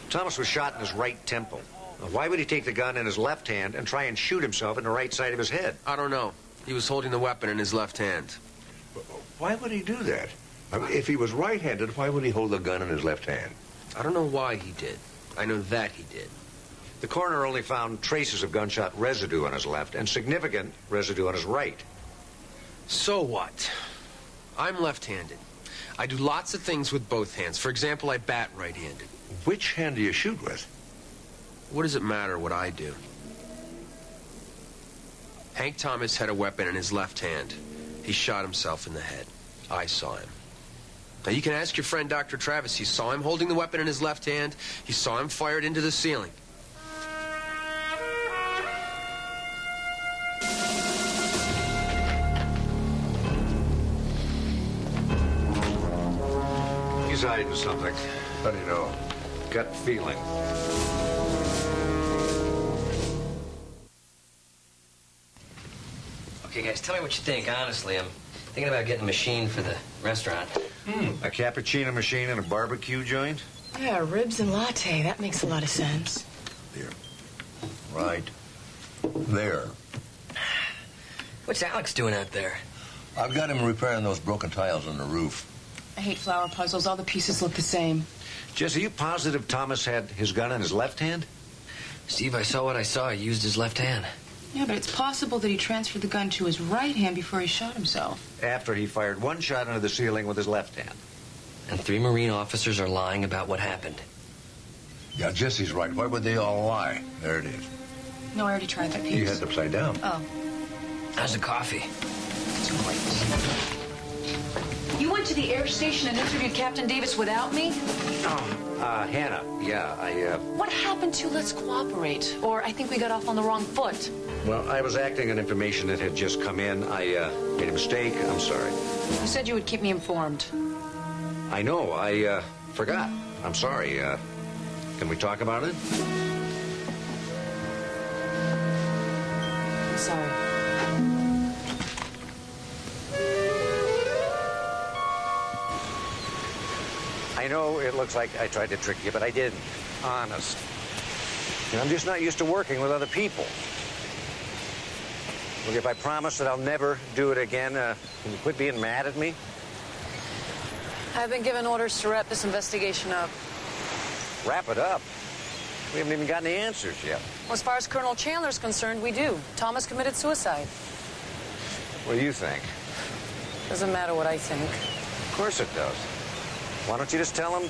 S2: Thomas was shot in his right temple. Now, why would he take the gun in his left hand and try and shoot himself in the right side of his head?
S20: I don't know. He was holding the weapon in his left hand.
S1: Why would he do that? I mean, if he was right-handed, why would he hold the gun in his left hand?
S20: I don't know why he did. I know that he did.
S2: The coroner only found traces of gunshot residue on his left and significant residue on his right.
S20: So what? I'm left-handed. I do lots of things with both hands. For example, I bat right-handed.
S1: Which hand do you shoot with?
S20: What does it matter what I do? Hank Thomas had a weapon in his left hand. He shot himself in the head. I saw him. Now, you can ask your friend Dr. Travis. He saw him holding the weapon in his left hand. He saw him fire it into the ceiling.
S2: He's hiding something.
S1: How do you know?
S2: Gut feeling.
S10: Okay, guys, tell me what you think, honestly. I'm thinking about getting a machine for the restaurant.
S2: A cappuccino machine and a barbecue joint?
S23: Yeah, ribs and latte. That makes a lot of sense.
S1: Here. Right. There.
S10: What's Alex doing out there?
S1: I've got him repairing those broken tiles on the roof.
S23: I hate flower puzzles. All the pieces look the same.
S2: Jess, are you positive Thomas had his gun in his left hand?
S10: Steve, I saw what I saw. He used his left hand.
S23: Yeah, but it's possible that he transferred the gun to his right hand before he shot himself.
S2: After he fired one shot into the ceiling with his left hand.
S10: And 3 Marine officers are lying about what happened.
S1: Yeah, Jesse's right. Why would they all lie? There it is.
S23: No, I already tried that piece.
S1: You had it upside down.
S23: Oh.
S10: How's the coffee?
S23: It's great.
S24: You went to the air station and interviewed Captain Davis without me?
S2: Hannah, yeah,
S24: What happened to let's cooperate? Or I think we got off on the wrong foot.
S2: Well, I was acting on information that had just come in. I made a mistake. I'm sorry.
S24: You said you would keep me informed.
S2: I know. I forgot. I'm sorry. Can we talk about it?
S24: I'm sorry.
S2: I know it looks like I tried to trick you, but I didn't. Honest. And I'm just not used to working with other people. Look, if I promise that I'll never do it again, can you quit being mad at me?
S24: I've been given orders to wrap this investigation up.
S2: Wrap it up. We haven't even gotten the answers yet.
S24: Well, as far as Colonel Chandler's concerned, we do. Thomas committed suicide.
S2: What do you think?
S24: Doesn't matter what I think.
S2: Of course it does. Why don't you just tell him?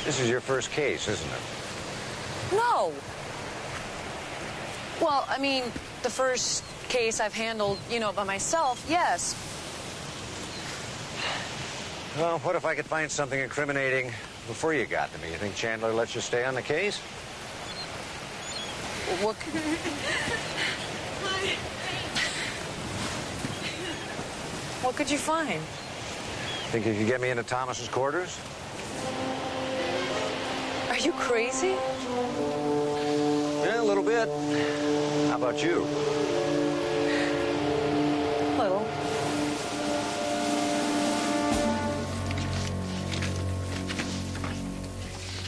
S2: This is your first case, isn't it?
S24: No. Well, I mean, the first case I've handled, by myself, yes.
S2: Well, what if I could find something incriminating before you got to me? You think Chandler lets you stay on the case?
S24: What? What could you find?
S2: Think you could get me into Thomas's quarters?
S24: Are you crazy?
S2: Yeah, a little bit. How about you?
S24: Little.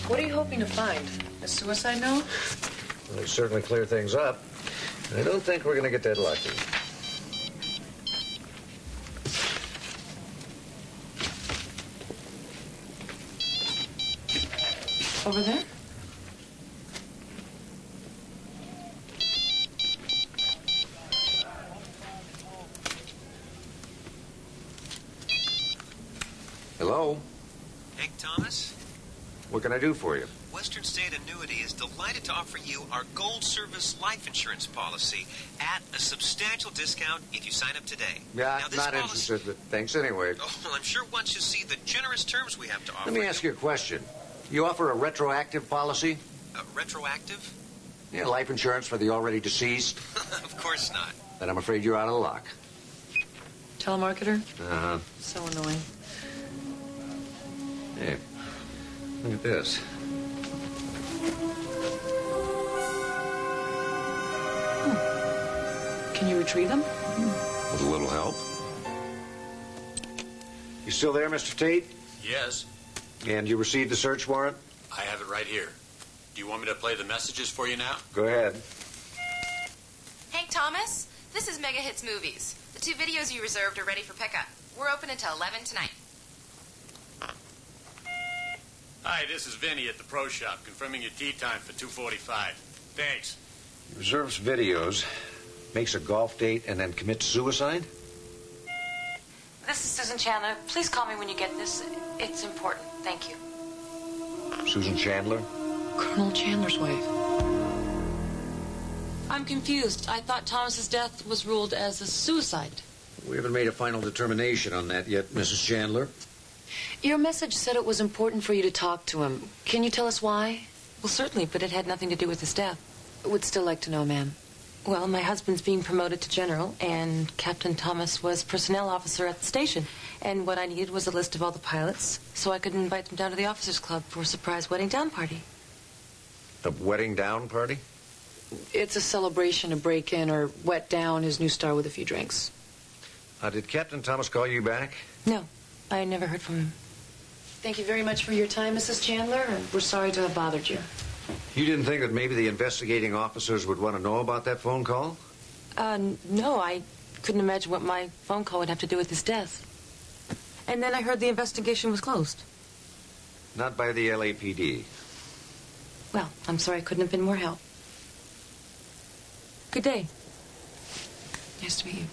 S24: What are you hoping to find? A suicide note?
S2: Well, it'd certainly clear things up. I don't think we're going to get that lucky.
S23: Over there?
S2: Hello?
S3: Hank Thomas?
S2: What can I do for you?
S3: Western State Annuity is delighted to offer you our Gold Service life insurance policy at a substantial discount if you sign up today.
S2: Yeah,
S3: now, this
S2: not
S3: policy...
S2: interested, but thanks anyway.
S3: Oh, well, I'm sure once you see the generous terms we have to offer...
S2: Let me ask you a question. You offer a retroactive policy?
S3: Retroactive?
S2: Yeah, life insurance for the already deceased?
S3: Of course not.
S2: Then I'm afraid you're out of luck.
S24: Telemarketer?
S2: Uh-huh.
S24: So annoying.
S2: Hey, look at this.
S24: Can you retrieve them?
S2: With a little help. You still there, Mr. Tate?
S8: Yes,
S2: And you received the search warrant?
S8: I have it right here. Do you want me to play the messages for you now?
S2: Go ahead.
S13: Hank Thomas, this is Mega Hits Movies. The 2 videos you reserved are ready for pickup. We're open until 11 tonight.
S8: Hi, this is Vinny at the Pro Shop, confirming your tea time for 2:45. Thanks.
S2: He reserves videos, makes a golf date, and then commits suicide?
S15: This is Susan Chandler. Please call me when you get this. It's important. Thank you.
S2: Susan Chandler?
S24: Colonel Chandler's wife.
S16: I'm confused. I thought Thomas's death was ruled as a suicide.
S2: We haven't made a final determination on that yet, Mrs. Chandler.
S24: Your message said it was important for you to talk to him. Can you tell us why?
S16: Well, certainly, but it had nothing to do with his death.
S24: Would still like to know, ma'am.
S16: Well, my husband's being promoted to general, and Captain Thomas was personnel officer at the station. And what I needed was a list of all the pilots, so I could invite them down to the officers' club for a surprise wedding down party.
S2: A wedding down party?
S24: It's a celebration, a break-in, or wet down his new star with a few drinks.
S2: Did Captain Thomas call you back?
S16: No, I never heard from him.
S24: Thank you very much for your time, Mrs. Chandler, and we're sorry to have bothered you.
S2: You didn't think that maybe the investigating officers would want to know about that phone call?
S16: No, I couldn't imagine what my phone call would have to do with his death. And then I heard the investigation was closed.
S2: Not by the LAPD.
S16: Well, I'm sorry I couldn't have been more help. Good day.
S24: Nice to meet you.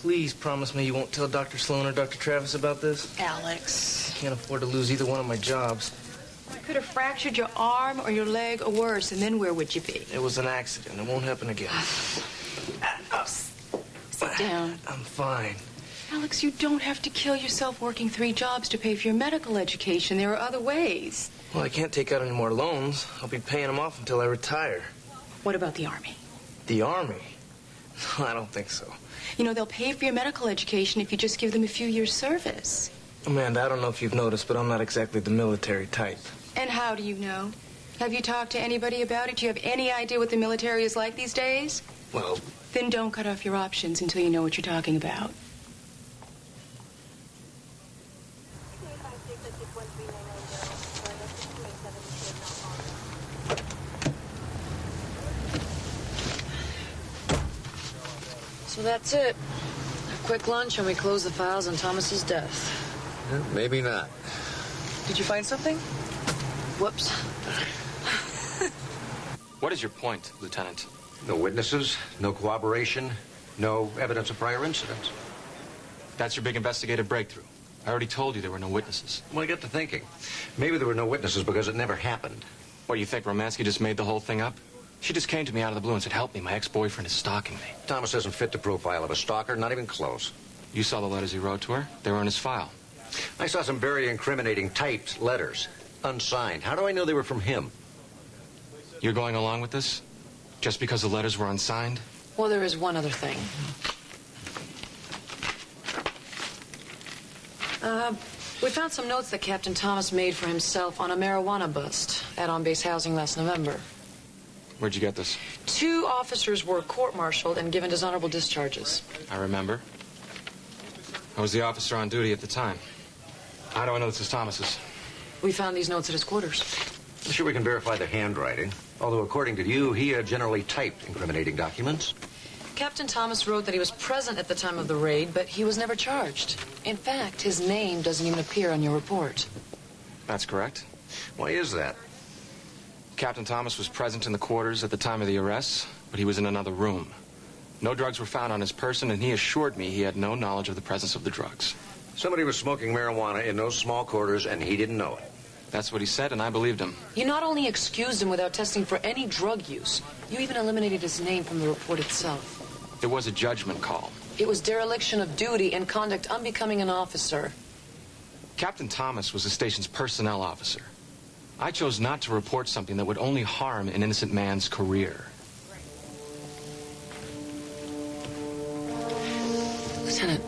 S25: Please promise me you won't tell Dr. Sloan or Dr. Travis about this.
S24: Alex.
S25: Can't afford to lose either one of my jobs.
S24: You could have fractured your arm or your leg or worse, and then where would you be?
S25: It was an accident. It won't happen again.
S24: Sit down.
S25: I'm fine.
S24: Alex, you don't have to kill yourself working 3 jobs to pay for your medical education. There are other ways.
S25: Well, I can't take out any more loans. I'll be paying them off until I retire.
S24: What about the Army?
S25: The Army? No, I don't think so.
S24: You know, they'll pay for your medical education if you just give them a few years' service.
S25: Amanda, I don't know if you've noticed, but I'm not exactly the military type.
S24: And how do you know? Have you talked to anybody about it? Do you have any idea what the military is like these days?
S25: Well...
S24: Then don't cut off your options until you know what you're talking about. So that's it. A quick lunch and we close the files on Thomas's death.
S2: Maybe not.
S24: Did you find something? Whoops.
S22: What is your point, Lieutenant?
S2: No witnesses, no corroboration, no evidence of prior incidents.
S22: That's your big investigative breakthrough. I already told you there were no witnesses.
S2: Well, I get to thinking. Maybe there were no witnesses because it never happened.
S22: What, you think Romansky just made the whole thing up? She just came to me out of the blue and said, help me, my ex-boyfriend is stalking me.
S2: Thomas doesn't fit the profile of a stalker, not even close.
S22: You saw the letters he wrote to her? They were in his file.
S2: I saw some very incriminating typed letters, unsigned. How do I know they were from him?
S22: You're going along with this? Just because the letters were unsigned?
S24: Well, there is one other thing. We found some notes that Captain Thomas made for himself on a marijuana bust at on-base housing last November.
S22: Where'd you get this?
S24: 2 officers were court-martialed and given dishonorable discharges.
S22: I remember. I was the officer on duty at the time. How do I know this is Thomas's?
S24: We found these notes at his quarters.
S2: I'm sure we can verify the handwriting. Although, according to you, he generally typed incriminating documents.
S24: Captain Thomas wrote that he was present at the time of the raid, but he was never charged. In fact, his name doesn't even appear on your report.
S22: That's correct.
S2: Why is that?
S22: Captain Thomas was present in the quarters at the time of the arrests, but he was in another room. No drugs were found on his person, and he assured me he had no knowledge of the presence of the drugs.
S2: Somebody was smoking marijuana in those small quarters, and he didn't know it.
S22: That's what he said, and I believed him.
S24: You not only excused him without testing for any drug use, you even eliminated his name from the report itself.
S22: It was a judgment call.
S24: It was dereliction of duty and conduct unbecoming an officer.
S22: Captain Thomas was the station's personnel officer. I chose not to report something that would only harm an innocent man's career.
S24: Lieutenant,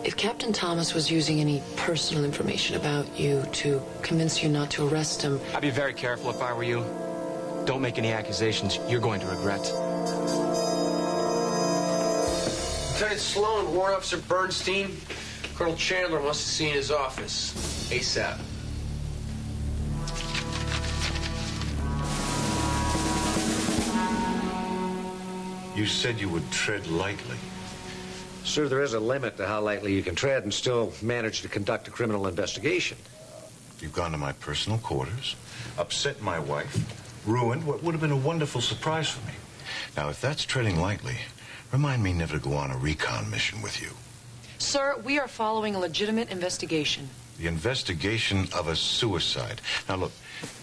S24: if Captain Thomas was using any personal information about you to convince you not to arrest him...
S22: I'd be very careful if I were you. Don't make any accusations you're going to regret.
S20: Lieutenant Sloan, Warrant Officer Bernstein. Colonel Chandler wants to see you in his office. ASAP.
S1: You said you would tread lightly.
S2: Sir, there is a limit to how lightly you can tread and still manage to conduct a criminal investigation.
S1: You've gone to my personal quarters, upset my wife, ruined what would have been a wonderful surprise for me. Now, if that's treading lightly, remind me never to go on a recon mission with you.
S24: Sir, we are following a legitimate investigation.
S1: The investigation of a suicide. Now, look,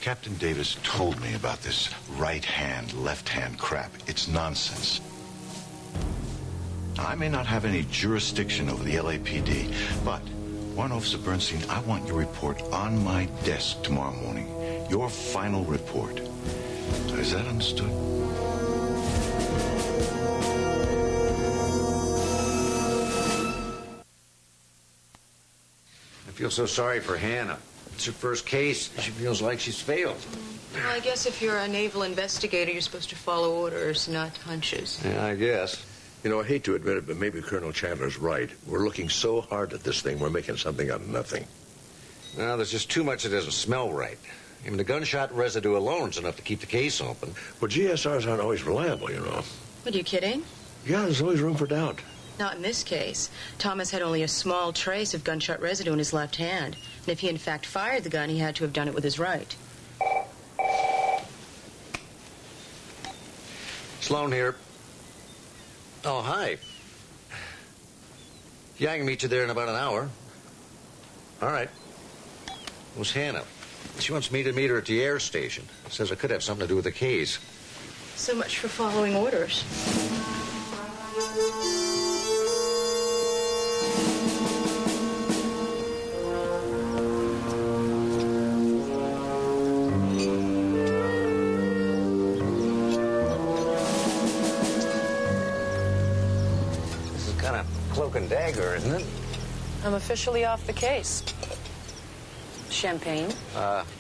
S1: Captain Davis told me about this right-hand, left-hand crap. It's nonsense. Now, I may not have any jurisdiction over the LAPD, but, Warrant Officer Bernstein, I want your report on my desk tomorrow morning. Your final report. Is that understood?
S2: I feel so sorry for Hannah. It's her first case. She feels like she's failed.
S24: Well, I guess if you're a naval investigator, you're supposed to follow orders, not hunches.
S2: Yeah, I guess.
S1: You know, I hate to admit it, but maybe Colonel Chandler's right. We're looking so hard at this thing, we're making something out of nothing.
S2: Well, there's just too much that doesn't smell right. Even the gunshot residue alone is enough to keep the case open.
S1: Well, GSRs aren't always reliable, you know.
S24: What, are you kidding?
S1: Yeah, there's always room for doubt.
S24: Not in this case. Thomas had only a small trace of gunshot residue in his left hand. And if he in fact fired the gun, he had to have done it with his right.
S2: Sloan here. Oh, hi. Yeah, I can meet you there in about an hour. All right. Who's Hannah? She wants me to meet her at the air station. Says I could have something to do with the case.
S24: So much for following orders.
S2: This is kind of cloak and dagger, isn't it?
S24: I'm officially off the case. Champagne?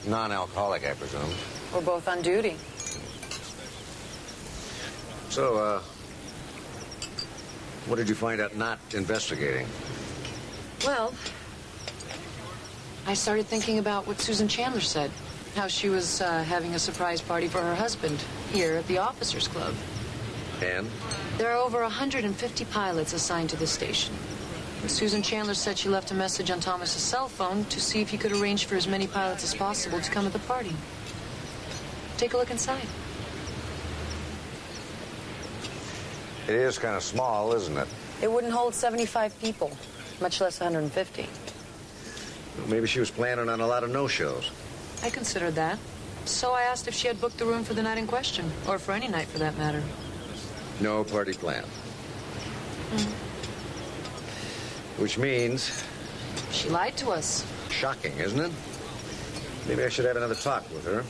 S2: Non-alcoholic, I presume.
S24: We're both on duty.
S2: So, what did you find out not investigating?
S24: Well, I started thinking about what Susan Chandler said. How she was having a surprise party for her husband here at the Officers Club.
S2: And?
S24: There are over 150 pilots assigned to the station. Susan Chandler said she left a message on Thomas's cell phone to see if he could arrange for as many pilots as possible to come at the party. Take a look inside.
S2: It is kind of small, isn't it?
S24: It wouldn't hold 75 people, much less 150.
S2: Well, maybe she was planning on a lot of no-shows.
S24: I considered that. So I asked if she had booked the room for the night in question, or for any night for that matter.
S2: No party plan. Which means...
S24: She lied to us.
S2: Shocking, isn't it? Maybe I should have another talk with her.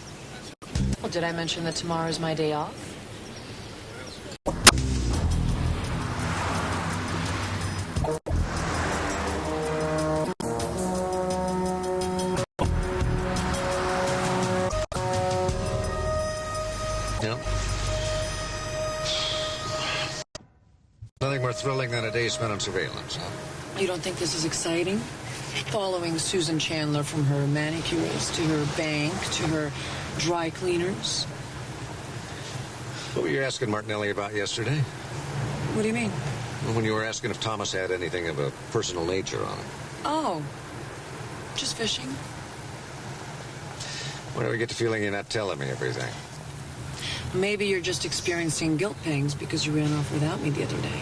S24: Well, did I mention that tomorrow is my day off?
S2: Yeah. Nothing more thrilling than a day spent on surveillance, huh?
S24: You don't think this is exciting? Following Susan Chandler from her manicurist to her bank to her dry cleaners.
S2: What were you asking Martinelli about yesterday?
S24: What do you mean?
S2: When you were asking if Thomas had anything of a personal nature on him.
S24: Oh, just fishing.
S2: Why do I get the feeling you're not telling me everything?
S24: Maybe you're just experiencing guilt pangs because you ran off without me the other day.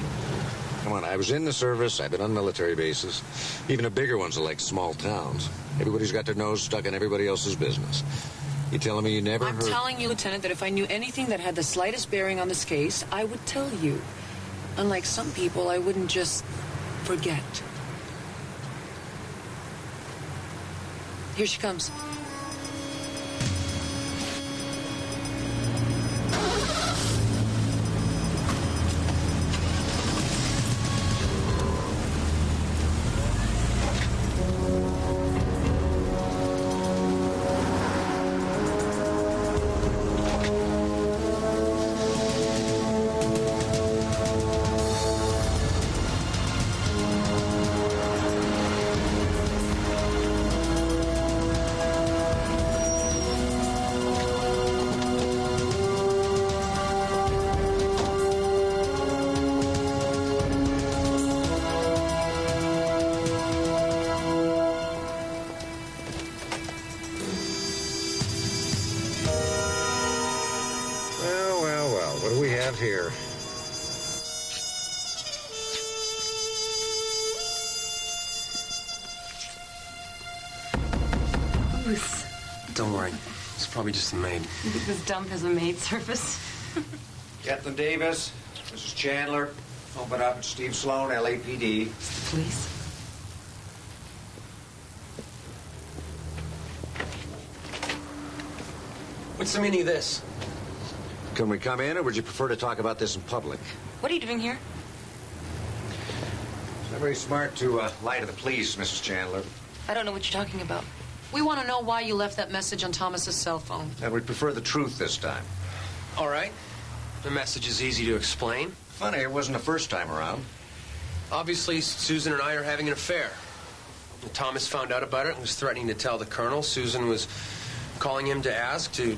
S2: Come on, I was in the service, I've been on military bases. Even the bigger ones are like small towns. Everybody's got their nose stuck in everybody else's business. You telling me you never
S24: I'm telling you, Lieutenant, that if I knew anything that had the slightest bearing on this case, I would tell you. Unlike some people, I wouldn't just forget. Here she comes.
S2: What do we have here?
S20: Don't worry. It's probably just a maid.
S16: You think this dump has a maid service?
S2: Captain Davis, Mrs. Chandler, open up. It's Steve Sloan, LAPD.
S16: Police.
S20: What's the meaning of this?
S2: Can we come in, or would you prefer to talk about this in public?
S16: What are you doing here?
S2: It's not very smart to lie to the police, Mrs. Chandler.
S16: I don't know what you're talking about.
S24: We want to know why you left that message on Thomas's cell phone.
S2: And we prefer the truth this time.
S20: All right. The message is easy to explain.
S2: Funny, it wasn't the first time around.
S20: Obviously, Susan and I are having an affair. When Thomas found out about it and was threatening to tell the colonel. Susan was calling him to ask, to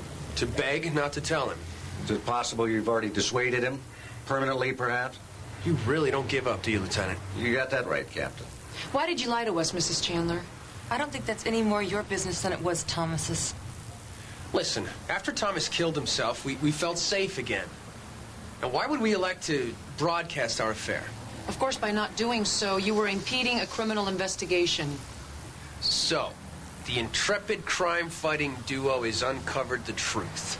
S20: beg not to tell him.
S2: Is it possible you've already dissuaded him? Permanently, perhaps?
S20: You really don't give up, do you, Lieutenant?
S2: You got that right, Captain.
S24: Why did you lie to us, Mrs. Chandler?
S16: I don't think that's any more your business than it was Thomas's.
S20: Listen, after Thomas killed himself, we felt safe again. Now, why would we elect to broadcast our affair?
S24: Of course, by not doing so, you were impeding a criminal investigation.
S20: So, the intrepid crime-fighting duo has uncovered the truth.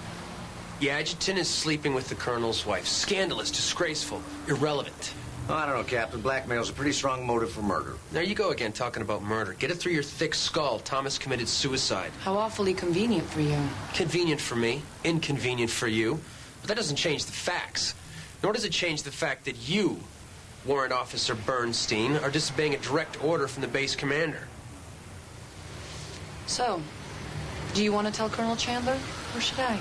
S20: The adjutant is sleeping with the colonel's wife. Scandalous, disgraceful, irrelevant.
S2: Oh, I don't know, Captain. Blackmail's a pretty strong motive for murder.
S20: There you go again, talking about murder. Get it through your thick skull. Thomas committed suicide.
S24: How awfully convenient for you.
S20: Convenient for me, inconvenient for you. But that doesn't change the facts. Nor does it change the fact that you, Warrant Officer Bernstein, are disobeying a direct order from the base commander.
S24: So, do you want to tell Colonel Chandler, or should I?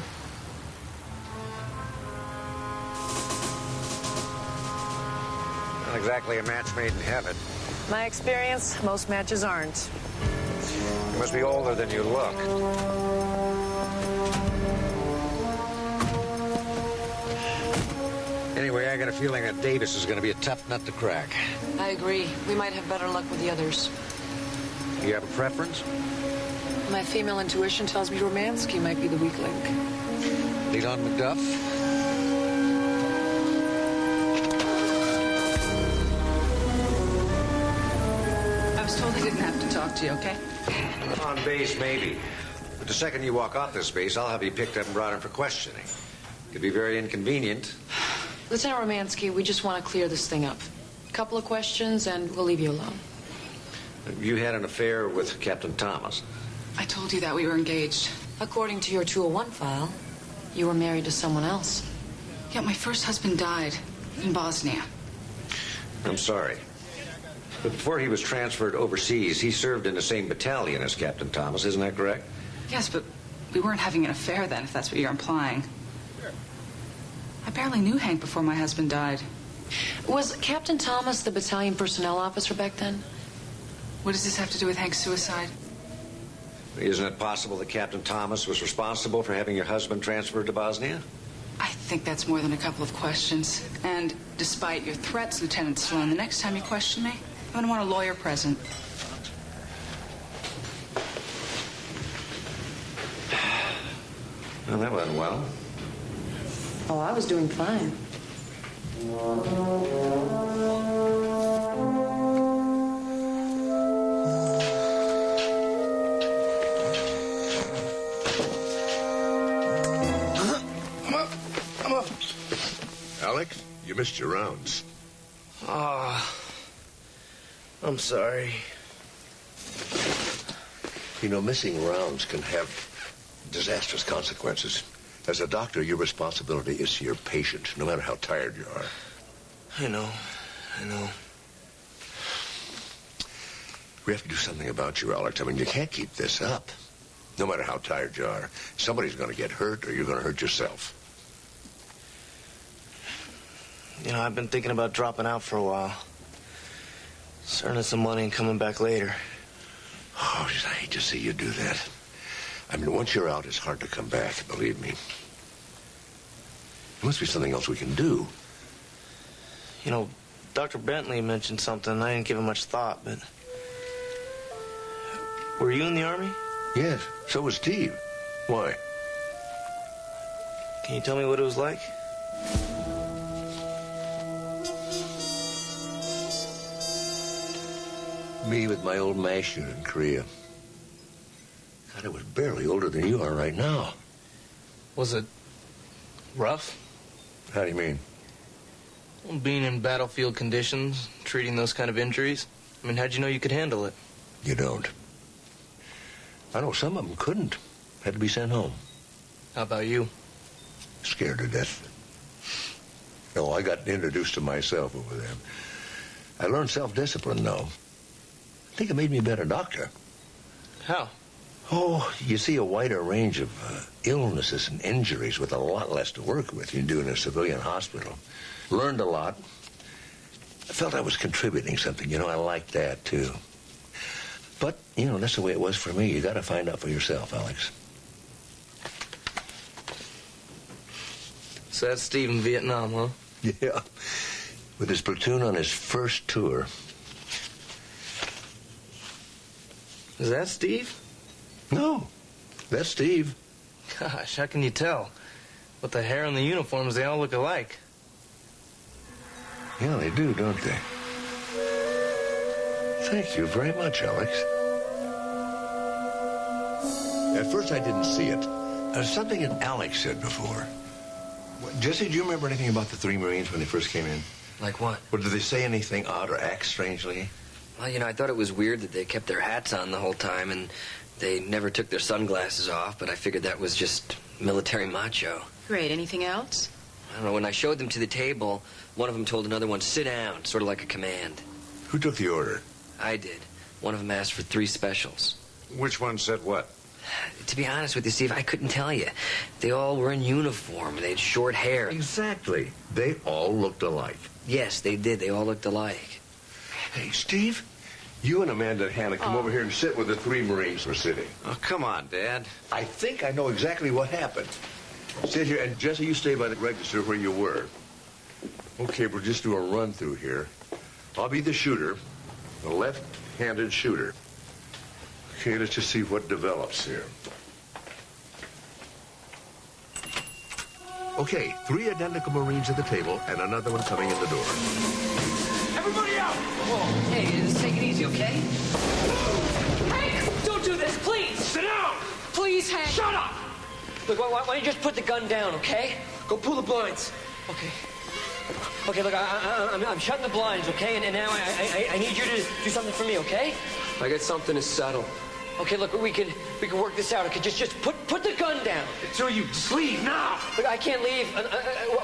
S2: Not exactly a match made in heaven.
S24: My experience, most matches aren't.
S2: You must be older than you look. Anyway, I got a feeling that Davis is going to be a tough nut to crack.
S24: I agree. We might have better luck with the others.
S2: You have a preference?
S24: My female intuition tells me Romansky might be the weak link.
S2: Lead on McDuff?
S23: I was told he didn't have to talk to you, okay?
S2: On base, maybe. But the second you walk off this base, I'll have you picked up and brought in for questioning. Could be very inconvenient.
S24: Lieutenant Romansky, we just want to clear this thing up. A couple of questions, and we'll leave you alone.
S2: You had an affair with Captain Thomas.
S23: I told you that we were engaged.
S24: According to your 201 file, you were married to someone else.
S23: Yeah, my first husband died in Bosnia.
S2: I'm sorry. But before he was transferred overseas, he served in the same battalion as Captain Thomas, isn't that correct?
S23: Yes, but we weren't having an affair then, if that's what you're implying. I barely knew Hank before my husband died.
S24: Was Captain Thomas the battalion personnel officer back then?
S23: What does this have to do with Hank's suicide?
S2: Isn't it possible that Captain Thomas was responsible for having your husband transferred to Bosnia?
S23: I think that's more than a couple of questions. And despite your threats, Lieutenant Sloan, the next time you question me, I'm going to want a lawyer present.
S2: Well, that went well.
S24: Oh, I was doing fine.
S1: I'm up. Alex, you missed your rounds.
S25: Oh, I'm sorry.
S1: You know, missing rounds can have disastrous consequences. As a doctor, your responsibility is to your patient, no matter how tired you are.
S25: I know.
S1: We have to do something about you, Alex. I mean, you can't keep this up. No matter how tired you are, somebody's going to get hurt or you're going to hurt yourself.
S25: You know, I've been thinking about dropping out for a while. Just earning some money and coming back later.
S1: Oh, I hate to see you do that. I mean, once you're out, it's hard to come back, believe me. There must be something else we can do.
S25: You know, Dr. Bentley mentioned something. I didn't give it much thought, but... Were you in the Army?
S1: Yes, so was Steve. Why?
S25: Can you tell me what it was like?
S1: Me with my old MASH unit in Korea. God, I was barely older than you are right now.
S25: Was it rough?
S1: How do you mean?
S25: Well, being in battlefield conditions, treating those kind of injuries. I mean, how'd you know you could handle it?
S1: You don't. I know some of them couldn't. Had to be sent home.
S25: How about you?
S1: Scared to death. No, I got introduced to myself over there. I learned self-discipline, though. I think it made me a better doctor.
S25: How?
S1: Oh, you see a wider range of illnesses and injuries with a lot less to work with than you do in a civilian hospital. Learned a lot. I felt I was contributing something. You know, I liked that, too. But, you know, that's the way it was for me. You got to find out for yourself, Alex.
S25: So that's Steve in Vietnam, huh?
S1: Yeah. With his platoon on his first tour.
S25: Is that Steve?
S1: No, that's Steve.
S25: Gosh, how can you tell? With the hair and the uniforms, they all look alike.
S1: Yeah, they do, don't they? Thank you very much, Alex. At first, I didn't see it. Something that Alex said before. Jesse, do you remember anything about the three Marines when they first came in?
S10: Like what?
S1: Or did they say anything odd or act strangely?
S10: Well, you know, I thought it was weird that they kept their hats on the whole time and they never took their sunglasses off, but I figured that was just military macho.
S6: Great. Anything else?
S10: I don't know, when I showed them to the table, one of them told another one, sit down, sort of like a command.
S1: Who took the order?
S10: I did. One of them asked for 3 specials.
S2: Which one said what?
S10: To be honest with you, Steve, I couldn't tell you. They all were in uniform, and they had short hair.
S1: Exactly. They all looked alike.
S10: Yes, they did. They all looked alike.
S1: Hey, Steve, you and Amanda and Hannah come over here and sit where the 3 Marines were sitting.
S2: Oh, come on, Dad.
S1: I think I know exactly what happened. Sit here, and Jesse, you stay by the register where you were. Okay, we'll just do a run through here. I'll be the shooter, the left-handed shooter. Okay, let's just see what develops here. Okay, 3 identical Marines at the table and another one coming in the door.
S19: Everybody out!
S10: Whoa, hey, just take it easy, okay?
S19: Hank! Don't do this, please! Sit down!
S6: Please, Hank.
S19: Shut up!
S10: Look, why don't you just put the gun down, okay?
S19: Go pull the blinds.
S10: Okay. Okay, look, I'm shutting the blinds, okay? And now I need you to do something for me, okay?
S20: I got something to settle.
S10: Okay, look, we can work this out. Okay, just put the gun down.
S19: Until you just leave now.
S10: Look, I can't leave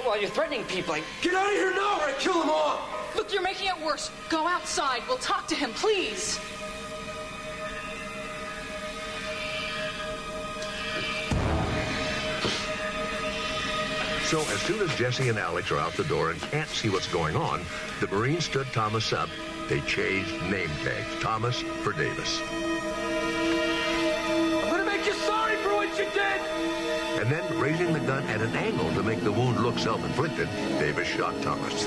S10: while you're threatening people.
S19: Get out of here now, or I kill them all.
S23: Look, you're making it worse. Go outside. We'll talk to him, please.
S1: So as soon as Jesse and Alex are out the door and can't see what's going on, the Marines stood Thomas up. They changed name tags. Thomas for Davis.
S19: I'm gonna make you sorry for what you did.
S1: And then, raising the gun at an angle to make the wound look self-inflicted, Davis shot Thomas.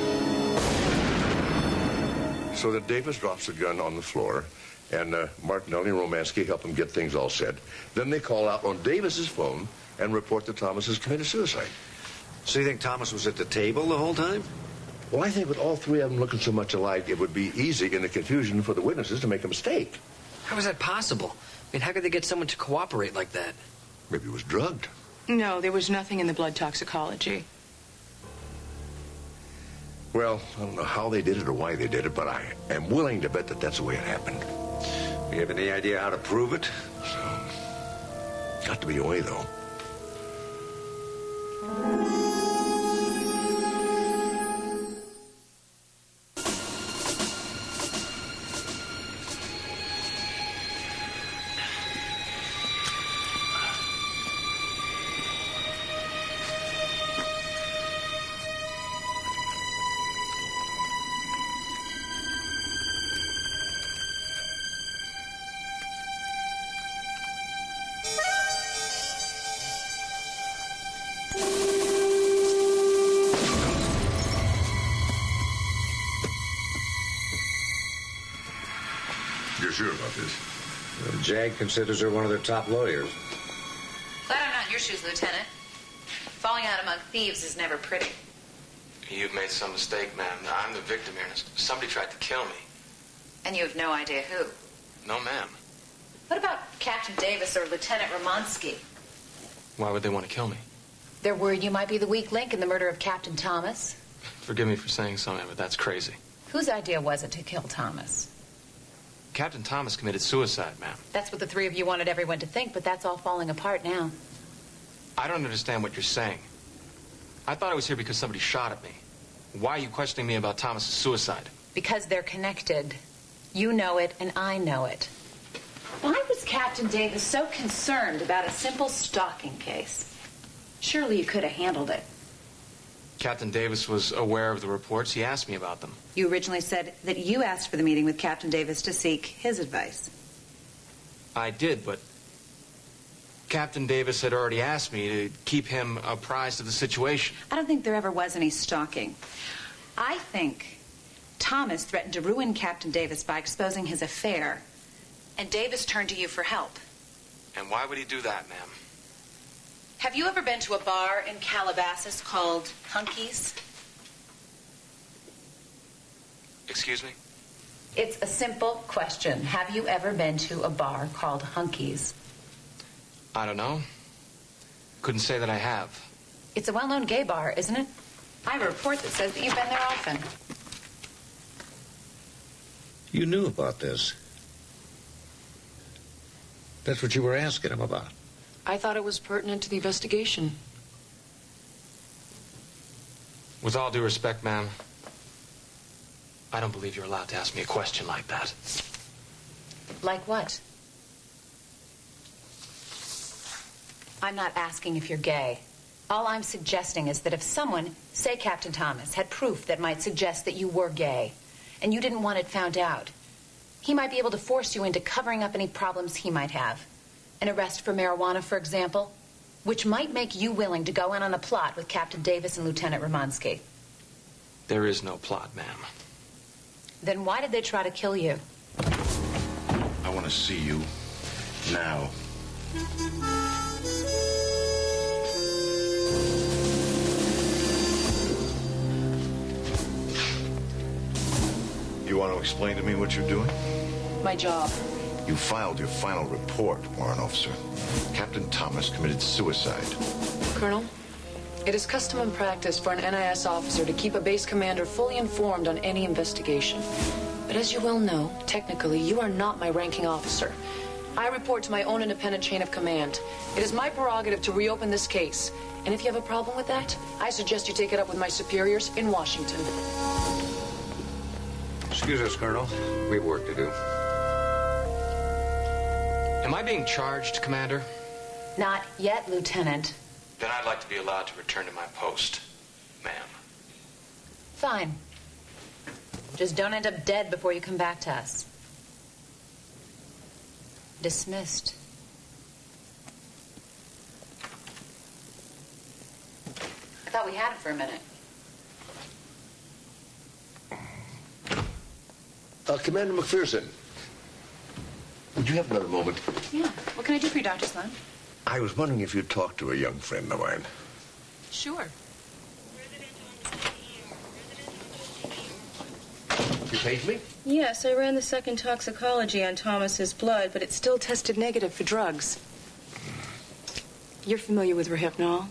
S1: So that Davis drops the gun on the floor, and Martinelli and Romansky help him get things all set. Then they call out on Davis's phone and report that Thomas has committed suicide.
S2: So you think Thomas was at the table the whole time?
S1: Well, I think with all 3 of them looking so much alike, it would be easy in the confusion for the witnesses to make a mistake.
S10: How is that possible? I mean, how could they get someone to cooperate like that?
S1: Maybe he was drugged.
S6: No, there was nothing in the blood toxicology.
S1: Well, I don't know how they did it or why they did it, but I am willing to bet that that's the way it happened.
S2: You have any idea how to prove it?
S1: Got to be a way, though.
S2: You're sure about this? Well, JAG considers her one of their top lawyers.
S13: Glad I'm not in your shoes, Lieutenant. Falling out among thieves is never pretty.
S22: You've made some mistake, ma'am. I'm the victim here. Somebody tried to kill me.
S13: And you have no idea who.
S22: No, ma'am.
S13: What about Captain Davis or Lieutenant Romansky?
S22: Why would they want to kill me?
S13: They're worried you might be the weak link in the murder of Captain Thomas.
S22: Forgive me for saying so, ma'am, but that's crazy.
S13: Whose idea was it to kill Thomas?
S22: Captain Thomas committed suicide, ma'am.
S13: That's what the three of you wanted everyone to think, but that's all falling apart now.
S22: I don't understand what you're saying. I thought I was here because somebody shot at me. Why are you questioning me about Thomas's suicide?
S13: Because they're connected. You know it, and I know it. Why was Captain Davis so concerned about a simple stalking case? Surely you could have handled it.
S22: Captain Davis was aware of the reports. He asked me about them.
S4: You originally said that you asked for the meeting with Captain Davis to seek his advice.
S22: I did, but Captain Davis had already asked me to keep him apprised of the situation.
S4: I don't think there ever was any stalking. I think Thomas threatened to ruin Captain Davis by exposing his affair, and Davis turned to you for help.
S22: And why would he do that, ma'am?
S4: Have you ever been to a bar in Calabasas called Hunky's?
S22: Excuse me?
S4: It's a simple question. Have you ever been to a bar called Hunky's?
S22: I don't know. Couldn't say that I have.
S4: It's a well-known gay bar, isn't it? I have a report that says that you've been there often.
S2: You knew about this. That's what you were asking him about.
S24: I thought it was pertinent to the investigation.
S22: With all due respect, ma'am, I don't believe you're allowed to ask me a question like that.
S4: Like what? I'm not asking if you're gay. All I'm suggesting is that if someone, say Captain Thomas, had proof that might suggest that you were gay, and you didn't want it found out, he might be able to force you into covering up any problems he might have. An arrest for marijuana, for example, which might make you willing to go in on a plot with Captain Davis and Lieutenant Romansky.
S22: There is no plot, ma'am.
S4: Then why did they try to kill you?
S9: I want to see you now. You want to explain to me what you're doing?
S24: My job.
S9: You filed your final report, Warrant Officer. Captain Thomas committed suicide.
S24: Colonel, it is custom and practice for an NIS officer to keep a base commander fully informed on any investigation. But as you well know, technically, you are not my ranking officer. I report to my own independent chain of command. It is my prerogative to reopen this case. And if you have a problem with that, I suggest you take it up with my superiors in Washington.
S2: Excuse us, Colonel. We have work to do.
S22: Am I being charged, Commander?
S4: Not yet, Lieutenant.
S22: Then I'd like to be allowed to return to my post, ma'am.
S4: Fine. Just don't end up dead before you come back to us. Dismissed. I thought we had it for a minute.
S1: Commander McPherson, would you have another moment?
S4: Yeah. What can I do for you, Dr. Sloan?
S1: I was wondering if you'd talk to a young friend of mine.
S4: Sure.
S1: You paged me?
S6: Yes, I ran the second toxicology on Thomas's blood, but it still tested negative for drugs. You're familiar with Rohypnol?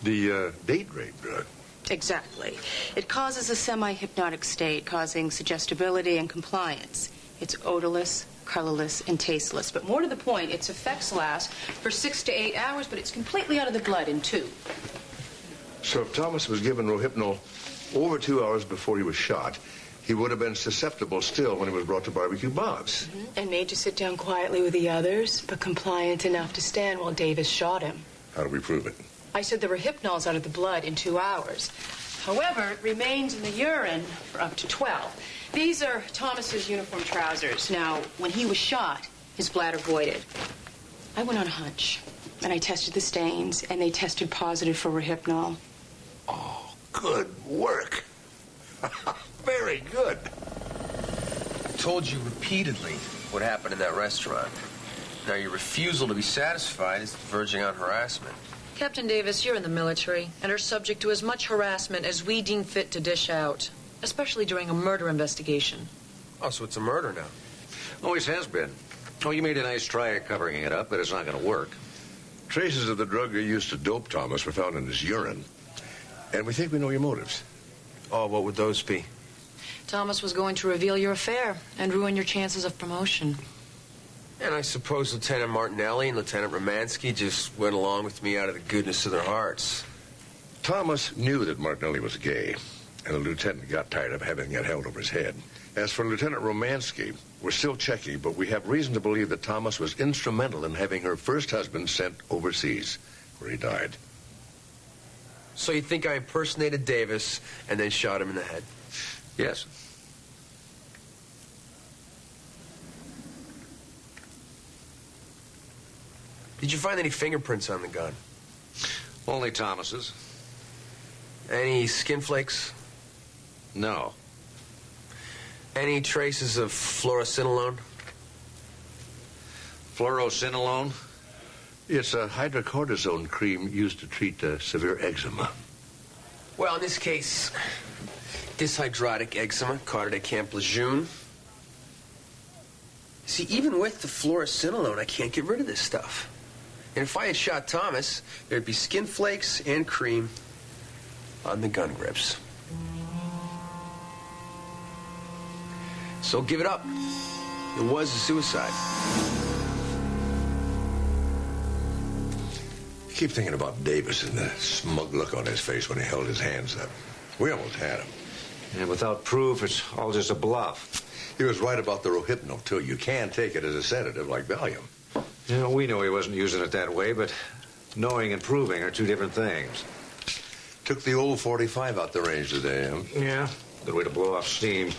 S1: The date rape drug.
S6: Exactly. It causes a semi-hypnotic state, causing suggestibility and compliance. It's odorless, colorless, and tasteless. But more to the point, its effects last for 6 to 8 hours, but it's completely out of the blood in 2.
S1: So if Thomas was given Rohypnol over 2 hours before he was shot, he would have been susceptible still when he was brought to Barbecue Bob's.
S6: And made to sit down quietly with the others, but compliant enough to stand while Davis shot him.
S1: How do we prove it?
S6: I said the Rohypnol's out of the blood in 2 hours. However, it remains in the urine for up to 12. These are Thomas's uniform trousers. Now, when he was shot, his bladder voided. I went on a hunch, and I tested the stains, and they tested positive for Rohypnol.
S1: Oh, good work. Very good.
S20: I told you repeatedly what happened in that restaurant. Now, your refusal to be satisfied is verging on harassment.
S24: Captain Davis, you're in the military and are subject to as much harassment as we deem fit to dish out, especially during a murder investigation.
S20: Oh, so it's a murder now?
S2: Always has been. Oh, you made a nice try at covering it up, but it's not going to work.
S1: Traces of the drug you used to dope Thomas were found in his urine. And we think we know your motives.
S20: Oh, what would those be?
S24: Thomas was going to reveal your affair and ruin your chances of promotion.
S20: And I suppose Lieutenant Martinelli and Lieutenant Romansky just went along with me out of the goodness of their hearts.
S1: Thomas knew that Martinelli was gay, and the lieutenant got tired of having it held over his head. As for Lieutenant Romansky, we're still checking, but we have reason to believe that Thomas was instrumental in having her first husband sent overseas, where he died.
S20: So you think I impersonated Davis and then shot him in the head?
S2: Yes.
S20: Did you find any fingerprints on the gun?
S2: Only Thomas's.
S20: Any skin flakes?
S2: No.
S20: Any traces of fluoroquinolone?
S2: Fluoroquinolone?
S1: It's a hydrocortisone cream used to treat severe eczema.
S20: Well, in this case, dyshydrotic eczema, caught it at Camp Lejeune. See, even with the fluoroquinolone, I can't get rid of this stuff. And if I had shot Thomas, there'd be skin flakes and cream on the gun grips. So give it up. It was a suicide.
S1: I keep thinking about Davis and the smug look on his face when he held his hands up. We almost had him.
S2: And without proof, it's all just a bluff.
S1: He was right about the Rohypnol, too. You can take it as a sedative like Valium.
S2: You know, we know he wasn't using it that way, but knowing and proving are two different things.
S1: Took the old 45 out the range today, huh?
S2: Yeah, good way to blow off steam.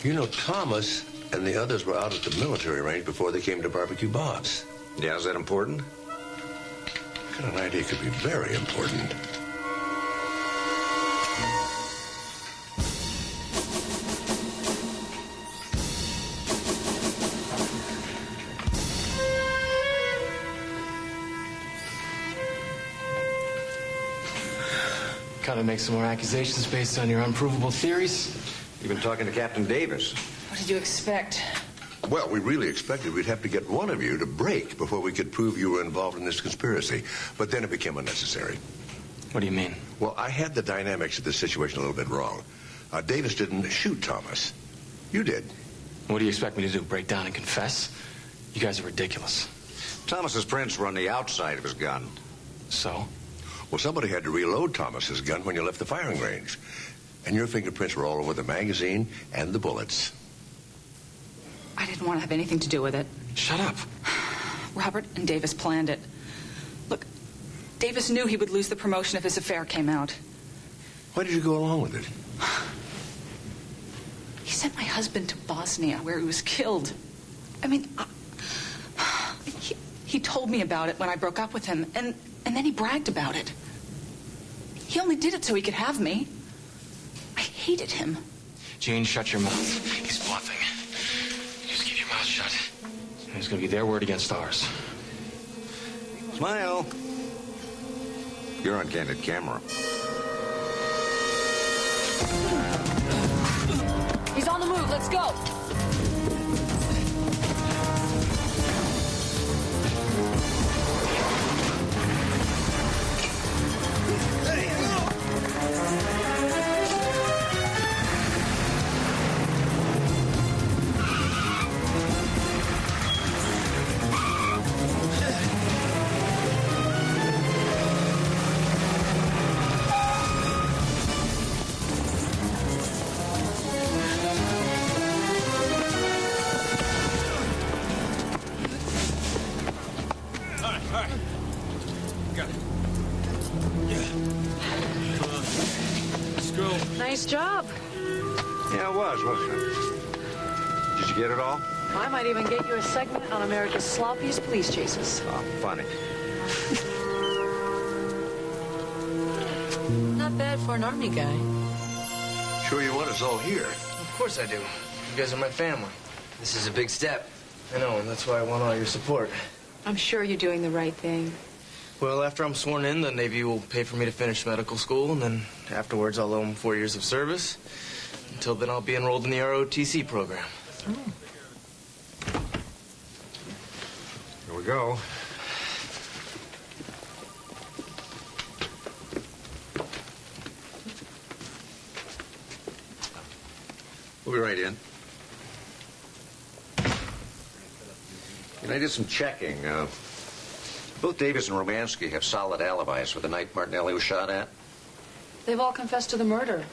S1: You know, Thomas and the others were out at the military range before they came to Barbecue Bob's.
S2: Yeah, is that important?
S1: I got an idea it could be very important.
S22: Gotta make some more accusations based on your unprovable theories.
S2: You've been talking to Captain Davis.
S23: What did you expect?
S1: Well, we really expected we'd have to get one of you to break before we could prove you were involved in this conspiracy. But then it became unnecessary.
S22: What do you mean?
S1: Well, I had the dynamics of this situation a little bit wrong. Davis didn't shoot Thomas. You did.
S22: What do you expect me to do, break down and confess? You guys are ridiculous.
S2: Thomas's prints were on the outside of his gun.
S22: So?
S1: Well, somebody had to reload Thomas's gun when you left the firing range. And your fingerprints were all over the magazine and the bullets.
S23: I didn't want to have anything to do with it.
S22: Shut up.
S23: Robert and Davis planned it. Look, Davis knew he would lose the promotion if his affair came out.
S1: Why did you go along with it?
S23: He sent my husband to Bosnia, where he was killed. I mean, he told me about it when I broke up with him, and then he bragged about it. He only did it so he could have me. I hated him.
S22: Jean, shut your mouth. He's bluffing. Just keep your mouth shut. It's gonna be their word against ours.
S2: Smile. You're on candid camera.
S24: He's on the move. Let's go.
S1: Hey!
S24: Nice job.
S2: Yeah, it was, wasn't it? Did you get it all?
S24: I might even get you a segment on America's sloppiest police chases.
S2: Oh, funny.
S24: Not bad for an Army guy.
S1: Sure you want us all here?
S25: Of course I do. You guys are my family. This is a big step. I know, and that's why I want all your support.
S6: I'm sure you're doing the right thing.
S25: Well, after I'm sworn in, the Navy will pay for me to finish medical school, and then afterwards I'll owe them 4 years of service. Until then, I'll be enrolled in the ROTC program.
S2: Here we go. We'll be right in. You know, I did some checking. Both Davis and Romansky have solid alibis for the night Martinelli was shot at.
S24: They've all confessed to the murder.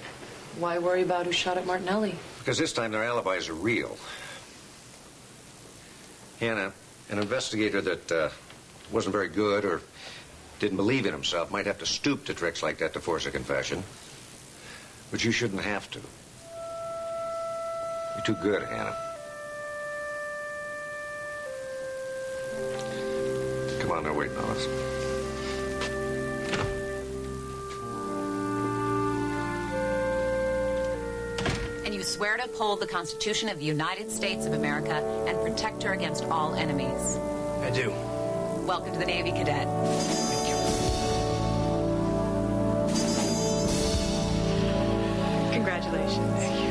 S24: Why worry about who shot at Martinelli?
S2: Because this time their alibis are real. Hannah, an investigator that wasn't very good or didn't believe in himself might have to stoop to tricks like that to force a confession. But you shouldn't have to. You're too good, Hannah. Come on, they're waiting on us.
S4: And you swear to uphold the Constitution of the United States of America and protect her against all enemies.
S25: I do.
S4: Welcome to the Navy, Cadet.
S6: Congratulations.
S25: Thank you.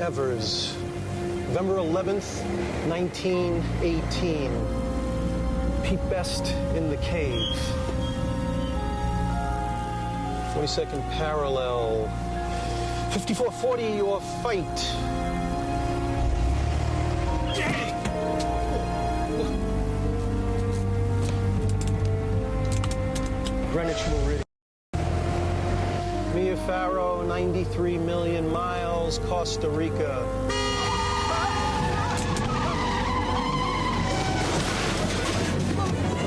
S7: Evers, November 11th, 1918. Pete Best in the cave. 42nd parallel. 5440, your fight. Greenwich Meridian. Mia Farrow, 93 million miles, Costa Rica.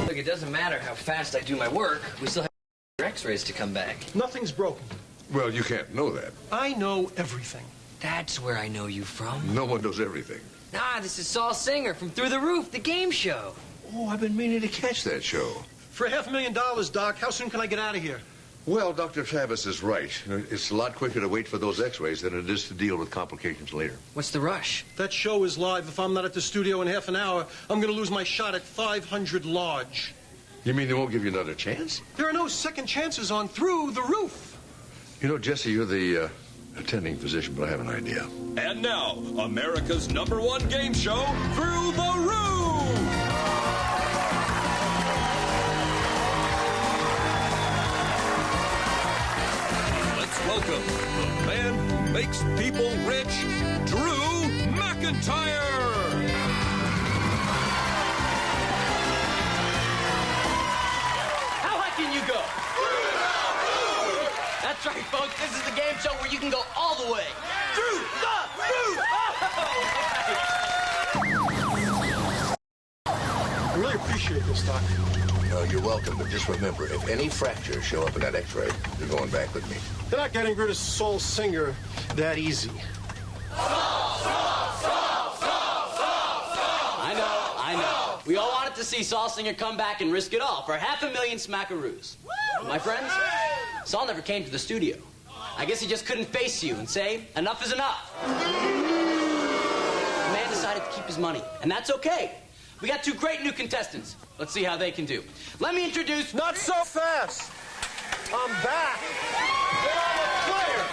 S10: Look, it doesn't matter how fast I do my work. We still have X-rays to come back.
S7: Nothing's broken.
S1: Well, you can't know that.
S7: I know everything.
S10: That's where I know you from.
S1: No one knows everything.
S10: Nah, this is Saul Singer from Through the Roof, the game show.
S1: Oh, I've been meaning to catch that show.
S7: For $500,000, Doc, how soon can I get out of here?
S1: Well, Dr. Travis is right. It's a lot quicker to wait for those X-rays than it is to deal with complications later.
S10: What's the rush?
S7: That show is live. If I'm not at the studio in half an hour, I'm going to lose my shot at 500 large.
S1: You mean they won't give you another chance?
S7: There are no second chances on Through the Roof.
S1: You know, Jesse, you're the attending physician, but I have an idea.
S11: And now, America's #1 game show, Through the Roof! Welcome, the man who makes people rich, Drew McIntyre.
S12: How high can you go? That's right, folks. This is the game show where you can go all the way. Through the roof!
S7: I really appreciate this, Doc.
S1: You're welcome, but just remember, if any fractures show up in that X-ray, you're going back with me.
S7: They're not getting rid of Saul Singer that easy.
S12: I know. We all wanted to see Saul Singer come back and risk it all for $500,000 smackaroos. But my friends, Saul never came to the studio. I guess he just couldn't face you and say, enough is enough. The man decided to keep his money, and that's okay. We got 2 great new contestants. Let's see how they can do. Let me introduce...
S7: Not so fast. I'm back. And I'm a player.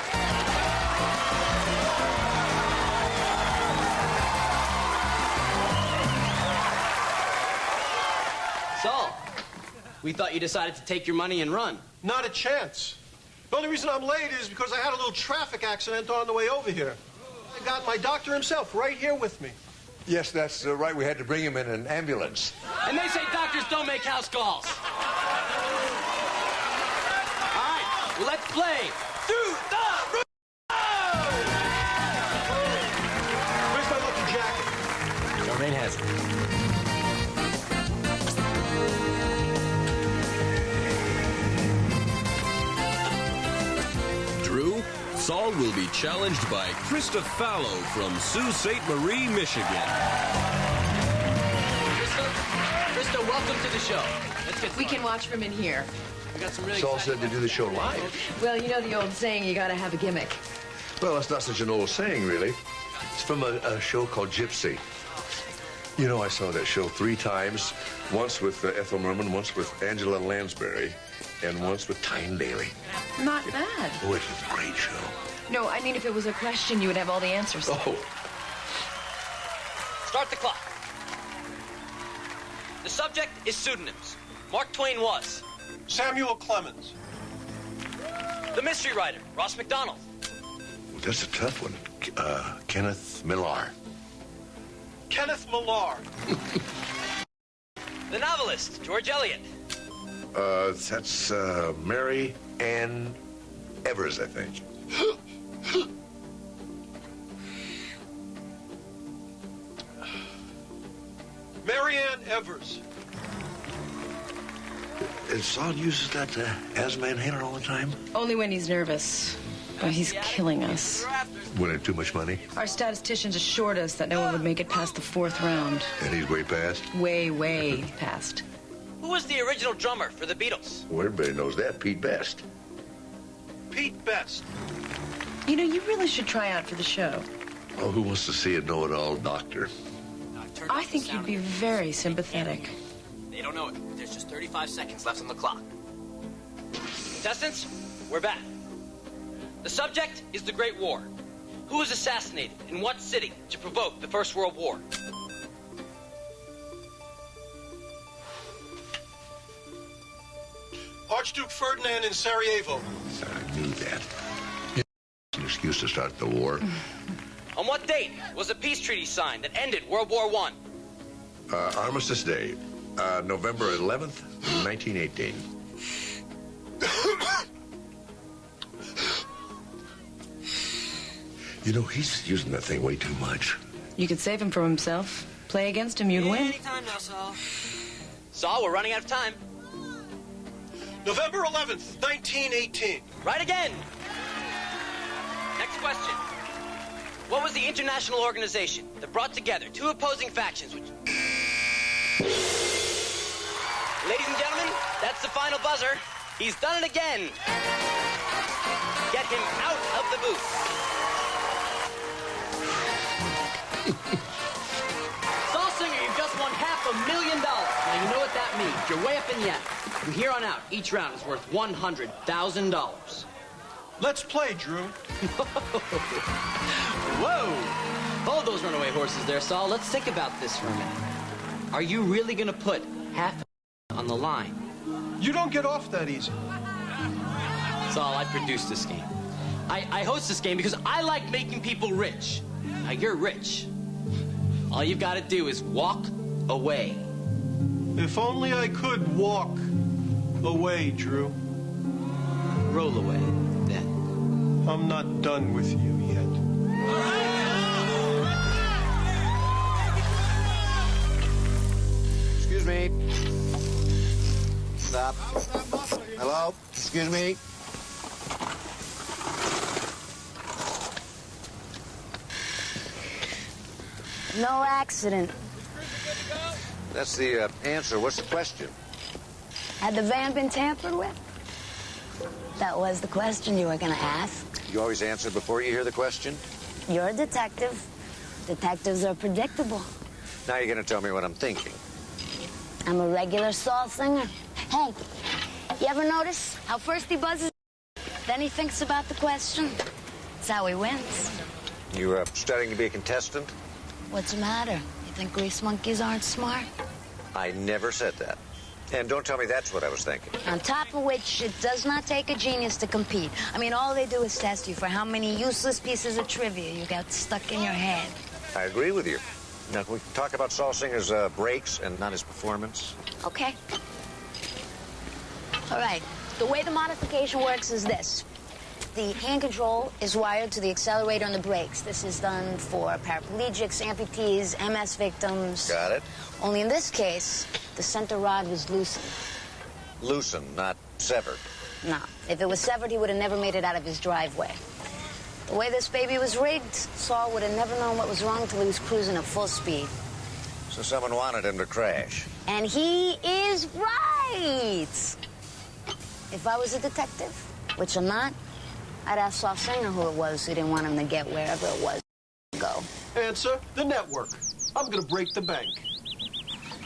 S12: We thought you decided to take your money and run.
S7: Not a chance. The only reason I'm late is because I had a little traffic accident on the way over here. I got my doctor himself right here with me.
S1: Yes, that's right. We had to bring him in an ambulance.
S12: And they say doctors don't make house calls. All right, well, let's play Through the Roof.
S7: Where's my lucky jacket?
S12: Charmaine has it.
S11: Drew, Saul will be challenged by Krista Fallow from Sault Ste. Marie, Michigan.
S12: Krista, welcome to the show. Let's get
S5: We can watch from in here.
S12: We got some really
S1: Saul said to do the show live.
S5: Well, you know the old saying, you gotta have a gimmick.
S1: Well, that's not such an old saying, really. It's from a show called Gypsy. You know, I saw that show 3 times. Once with Ethel Merman, once with Angela Lansbury, and once with Tyne Daly.
S5: Not bad.
S1: Oh, it was a great show.
S5: No, I mean, if it was a question, you would have all the answers.
S1: Oh.
S12: Start the clock. The subject is pseudonyms. Mark Twain was
S7: Samuel Clemens.
S12: the mystery writer, Ross MacDonald.
S1: Well, that's a tough one. Kenneth Millar.
S7: Kenneth Millar.
S12: The novelist, George Eliot.
S1: That's Mary Ann Evers, I think.
S7: Mary Ann Evers.
S1: And Saul uses that asthma inhaler all the time?
S5: Only when he's nervous. But he's killing us.
S1: Winning too much money?
S5: Our statisticians assured us that no one would make it past the 4th round.
S1: And he's way past?
S5: Way, way past.
S12: Who was the original drummer for the Beatles?
S1: Well, everybody knows that. Pete Best.
S7: Pete Best.
S5: You know, you really should try out for the show.
S1: Oh, who wants to see a know-it-all doctor?
S5: I think you'd be very sympathetic.
S12: They don't know it. There's just 35 seconds left on the clock. Contestants, we're back. The subject is the Great War. Who was assassinated in what city to provoke the First World War?
S7: Archduke Ferdinand in Sarajevo.
S1: I knew that. An excuse to start the war.
S12: On what date was a peace treaty signed that ended World War I?
S1: Armistice Day, November 11th, 1918. You know, he's using that thing way too much.
S5: You could save him from himself. Play against him, you'd win.
S12: Anytime now, Saul. Saul, we're running out of time.
S7: November 11th, 1918.
S12: Right again. Next question. What was the international organization that brought together 2 opposing factions which... Ladies and gentlemen, that's the final buzzer. He's done it again. Get him out of the booth. Saul Singer, you've just won $500,000. Now, you know what that means. You're way up in the act. From here on out, each round is worth $100,000.
S7: Let's play, Drew.
S12: Whoa! Hold those runaway horses there, Saul. Let's think about this for a minute. Are you really going to put half on the line?
S7: You don't get off that easy.
S12: Saul, I produced this game. I host this game because I like making people rich. Now, you're rich. All you've got to do is walk away.
S7: If only I could walk away, Drew.
S12: Roll away, then.
S7: I'm not done with you yet.
S2: Excuse me. Stop. Hello? Excuse me.
S14: No accident.
S2: That's the answer. What's the question?
S14: Had the van been tampered with? That was the question you were going to ask.
S2: You always answer before you hear the question?
S14: You're a detective. Detectives are predictable.
S2: Now you're going to tell me what I'm thinking.
S14: I'm a regular Saul Singer. Hey, you ever notice how first he buzzes, then he thinks about the question? That's how he wins.
S2: You studying to be a contestant?
S14: What's the matter? You think grease monkeys aren't smart?
S2: I never said that. And don't tell me that's what I was thinking.
S14: On top of which, it does not take a genius to compete. I mean, all they do is test you for how many useless pieces of trivia you got stuck in your head.
S2: I agree with you. Now, can we talk about Saul Singer's breaks and not his performance?
S14: Okay. All right. The way the modification works is this. The hand control is wired to the accelerator and the brakes. This is done for paraplegics, amputees, MS victims.
S2: Got it.
S14: Only in this case, the center rod was loosened.
S2: Loosened, not severed.
S14: No. If it was severed, he would have never made it out of his driveway. The way this baby was rigged, Saul would have never known what was wrong till he was cruising at full speed.
S2: So someone wanted him to crash.
S14: And he is right! If I was a detective, which I'm not, I'd ask Saul Singer who it was who didn't want him to get wherever it was to go.
S7: Answer, the network. I'm gonna break the bank.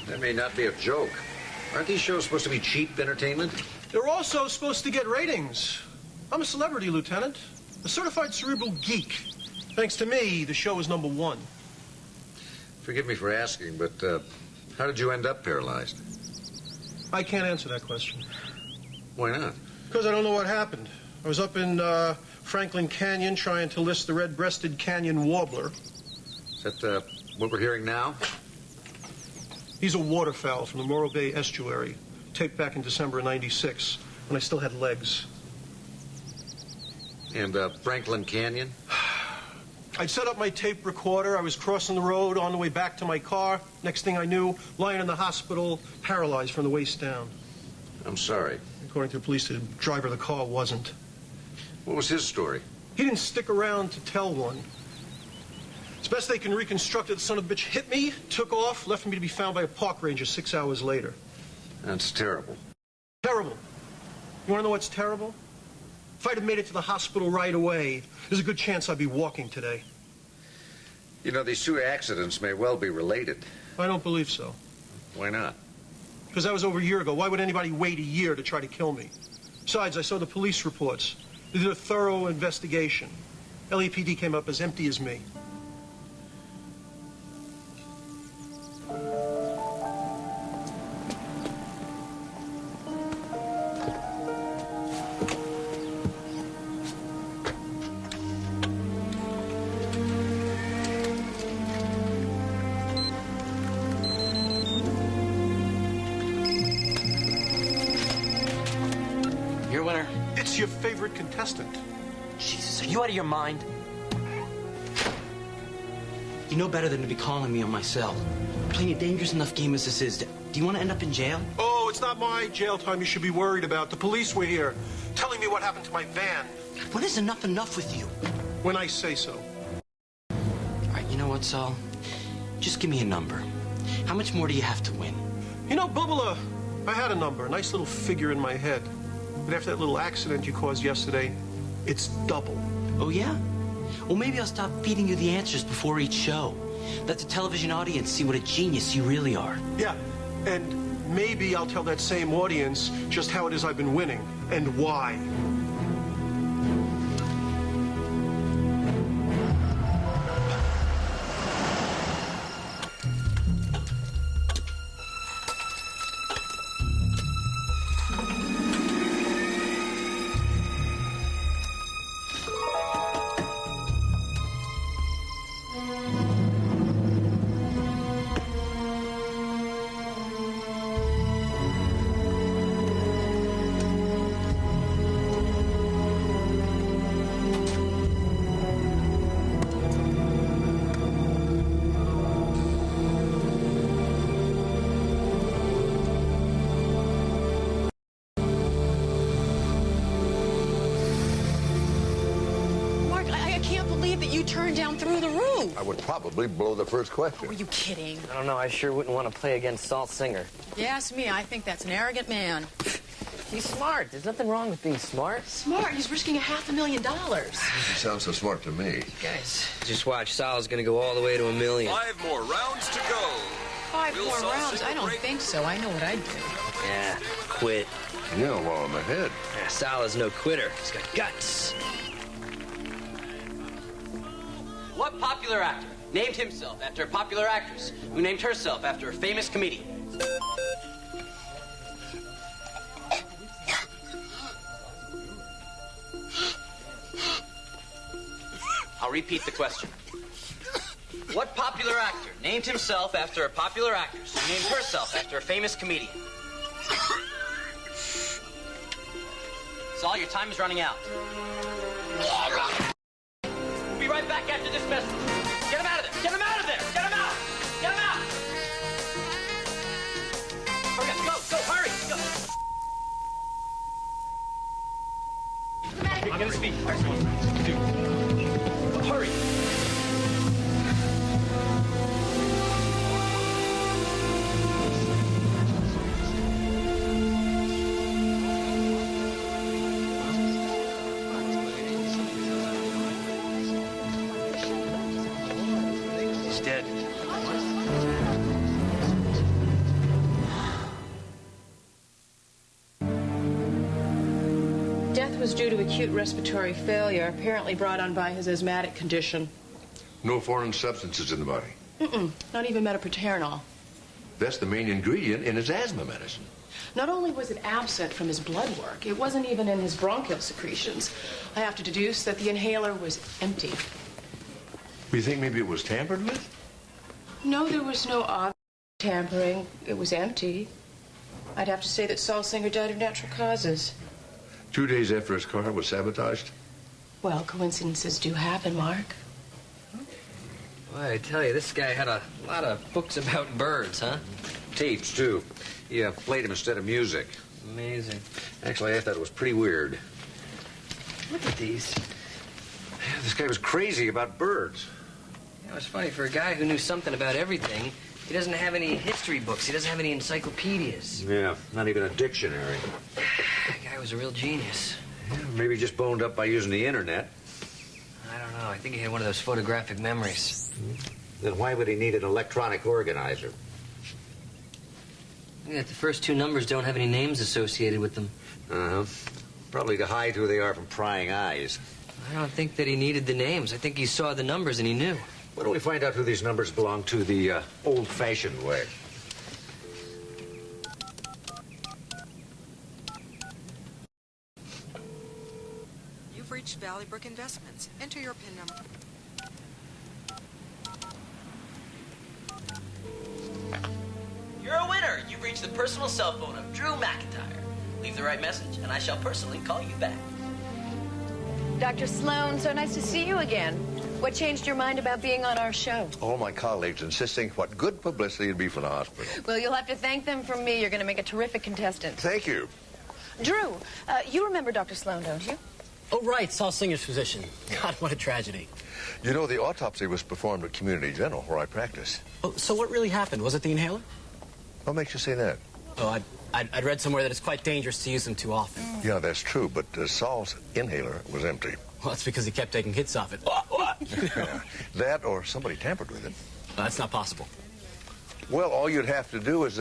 S2: That may not be a joke. Aren't these shows supposed to be cheap entertainment?
S7: They're also supposed to get ratings. I'm a celebrity, Lieutenant. A certified cerebral geek. Thanks to me, the show is #1.
S2: Forgive me for asking, but how did you end up paralyzed?
S7: I can't answer that question.
S2: Why not?
S7: Because I don't know what happened. I was up in Franklin Canyon trying to list the red-breasted canyon warbler.
S2: Is that what we're hearing now?
S7: He's a waterfowl from the Morro Bay estuary, taped back in December of '96, when I still had legs.
S2: And Franklin Canyon?
S7: I'd set up my tape recorder. I was crossing the road on the way back to my car. Next thing I knew, lying in the hospital, paralyzed from the waist down.
S2: I'm sorry.
S7: According to the police, the driver of the car wasn't.
S2: What was his story?
S7: He didn't stick around to tell one. As best they can reconstruct it, the son of a bitch hit me, took off, left me to be found by a park ranger 6 hours later.
S2: That's terrible.
S7: Terrible. You want to know what's terrible? If I'd have made it to the hospital right away, there's a good chance I'd be walking today.
S2: You know, these two accidents may well be related.
S7: I don't believe so.
S2: Why not?
S7: Because that was over a year ago. Why would anybody wait a year to try to kill me? Besides, I saw the police reports. They did a thorough investigation. LAPD came up as empty as me.
S12: Winner.
S7: It's your favorite contestant.
S12: Jesus, are you out of your mind? You know better than to be calling me on my cell. Playing a dangerous enough game as this is. Do you want to end up in jail?
S7: Oh, it's not my jail time you should be worried about. The police were here, telling me what happened to my van.
S12: When is enough with you?
S7: When I say so.
S12: All right, you know what, Saul? Just give me a number. How much more do you have to win?
S7: You know, Bubala, I had a number, a nice little figure in my head. But after that little accident you caused yesterday, it's double.
S12: Oh, yeah? Well, maybe I'll stop feeding you the answers before each show. Let the television audience see what a genius you really are.
S7: Yeah, and maybe I'll tell that same audience just how it is I've been winning and why.
S1: I would probably blow the first question.
S23: Were you kidding?
S10: I don't know. I sure wouldn't want to play against Saul Singer.
S23: You ask me, I think that's an arrogant man.
S10: He's smart. There's nothing wrong with being smart.
S23: Smart? He's risking $500,000.
S1: He sounds so smart to me.
S10: Guys, just watch. Sal's going to go all the way to $1 million.
S11: 5 more rounds to go.
S23: 5
S11: Will
S23: more
S11: Saul
S23: rounds?
S11: Singer
S23: I don't
S11: break?
S23: think so. I know what I'd do.
S10: Yeah, quit.
S1: Yeah, well, I'm ahead.
S10: Yeah, Sal is no quitter. He's got guts.
S12: What popular actor named himself after a popular actress who named herself after a famous comedian? I'll repeat the question. What popular actor named himself after a popular actress who named herself after a famous comedian? Saul, your time is running out. We'll be right back after this message. Get him out of there! Get him out of there! Get him out! Get him out! Hurry up, go, hurry, go! I'm gonna speak. Hurry!
S20: He's dead.
S6: Death was due to acute respiratory failure, apparently brought on by his asthmatic condition.
S1: No foreign substances in the body.
S6: Not even metaproterenol.
S1: That's the main ingredient in his asthma medicine.
S6: Not only was it absent from his blood work, it wasn't even in his bronchial secretions. I have to deduce that the inhaler was empty.
S1: You think maybe it was tampered with?
S6: No, there was no obvious tampering. It was empty. I'd have to say that Saul Singer died of natural causes.
S1: 2 days after his car was sabotaged?
S6: Well, coincidences do happen, Mark.
S10: Well, I tell you, this guy had a lot of books about birds, huh?
S2: Tapes, too. He played them instead of music.
S10: Amazing.
S2: Actually, I thought it was pretty weird.
S10: Look at these.
S2: This guy was crazy about birds.
S10: You know, it's funny, for a guy who knew something about everything, he doesn't have any history books. He doesn't have any encyclopedias.
S2: Yeah, not even a dictionary.
S10: That guy was a real genius.
S2: Yeah, maybe just boned up by using the internet.
S10: I don't know. I think he had one of those photographic memories.
S2: Then why would he need an electronic organizer?
S10: Yeah, the first two numbers don't have any names associated with them.
S2: Uh-huh. Probably to hide who they are from prying eyes.
S10: I don't think that he needed the names. I think he saw the numbers and he knew.
S2: Why don't we find out who these numbers belong to the old-fashioned way?
S3: You've reached Valleybrook Investments. Enter your PIN number.
S12: You're a winner. You've reached the personal cell phone of Drew McIntyre. Leave the right message, and I shall personally call you back.
S4: Dr. Sloan, so nice to see you again. What changed your mind about being on our show?
S1: All my colleagues insisting what good publicity it'd be for the hospital.
S4: Well, you'll have to thank them from me. You're going to make a terrific contestant.
S1: Thank you.
S4: Drew, you remember Dr. Sloan, don't you?
S12: Oh, right. Saul Singer's physician. God, what a tragedy.
S1: You know, the autopsy was performed at Community General, where I practice.
S12: Oh, so what really happened? Was it the inhaler?
S1: What makes you say that?
S12: Oh, I'd read somewhere that it's quite dangerous to use them too often.
S1: Yeah, that's true, but Saul's inhaler was empty.
S12: Well, that's because he kept taking hits off it. What?
S1: Yeah, that or somebody tampered with it.
S12: Well, that's not possible.
S1: Well, all you'd have to do is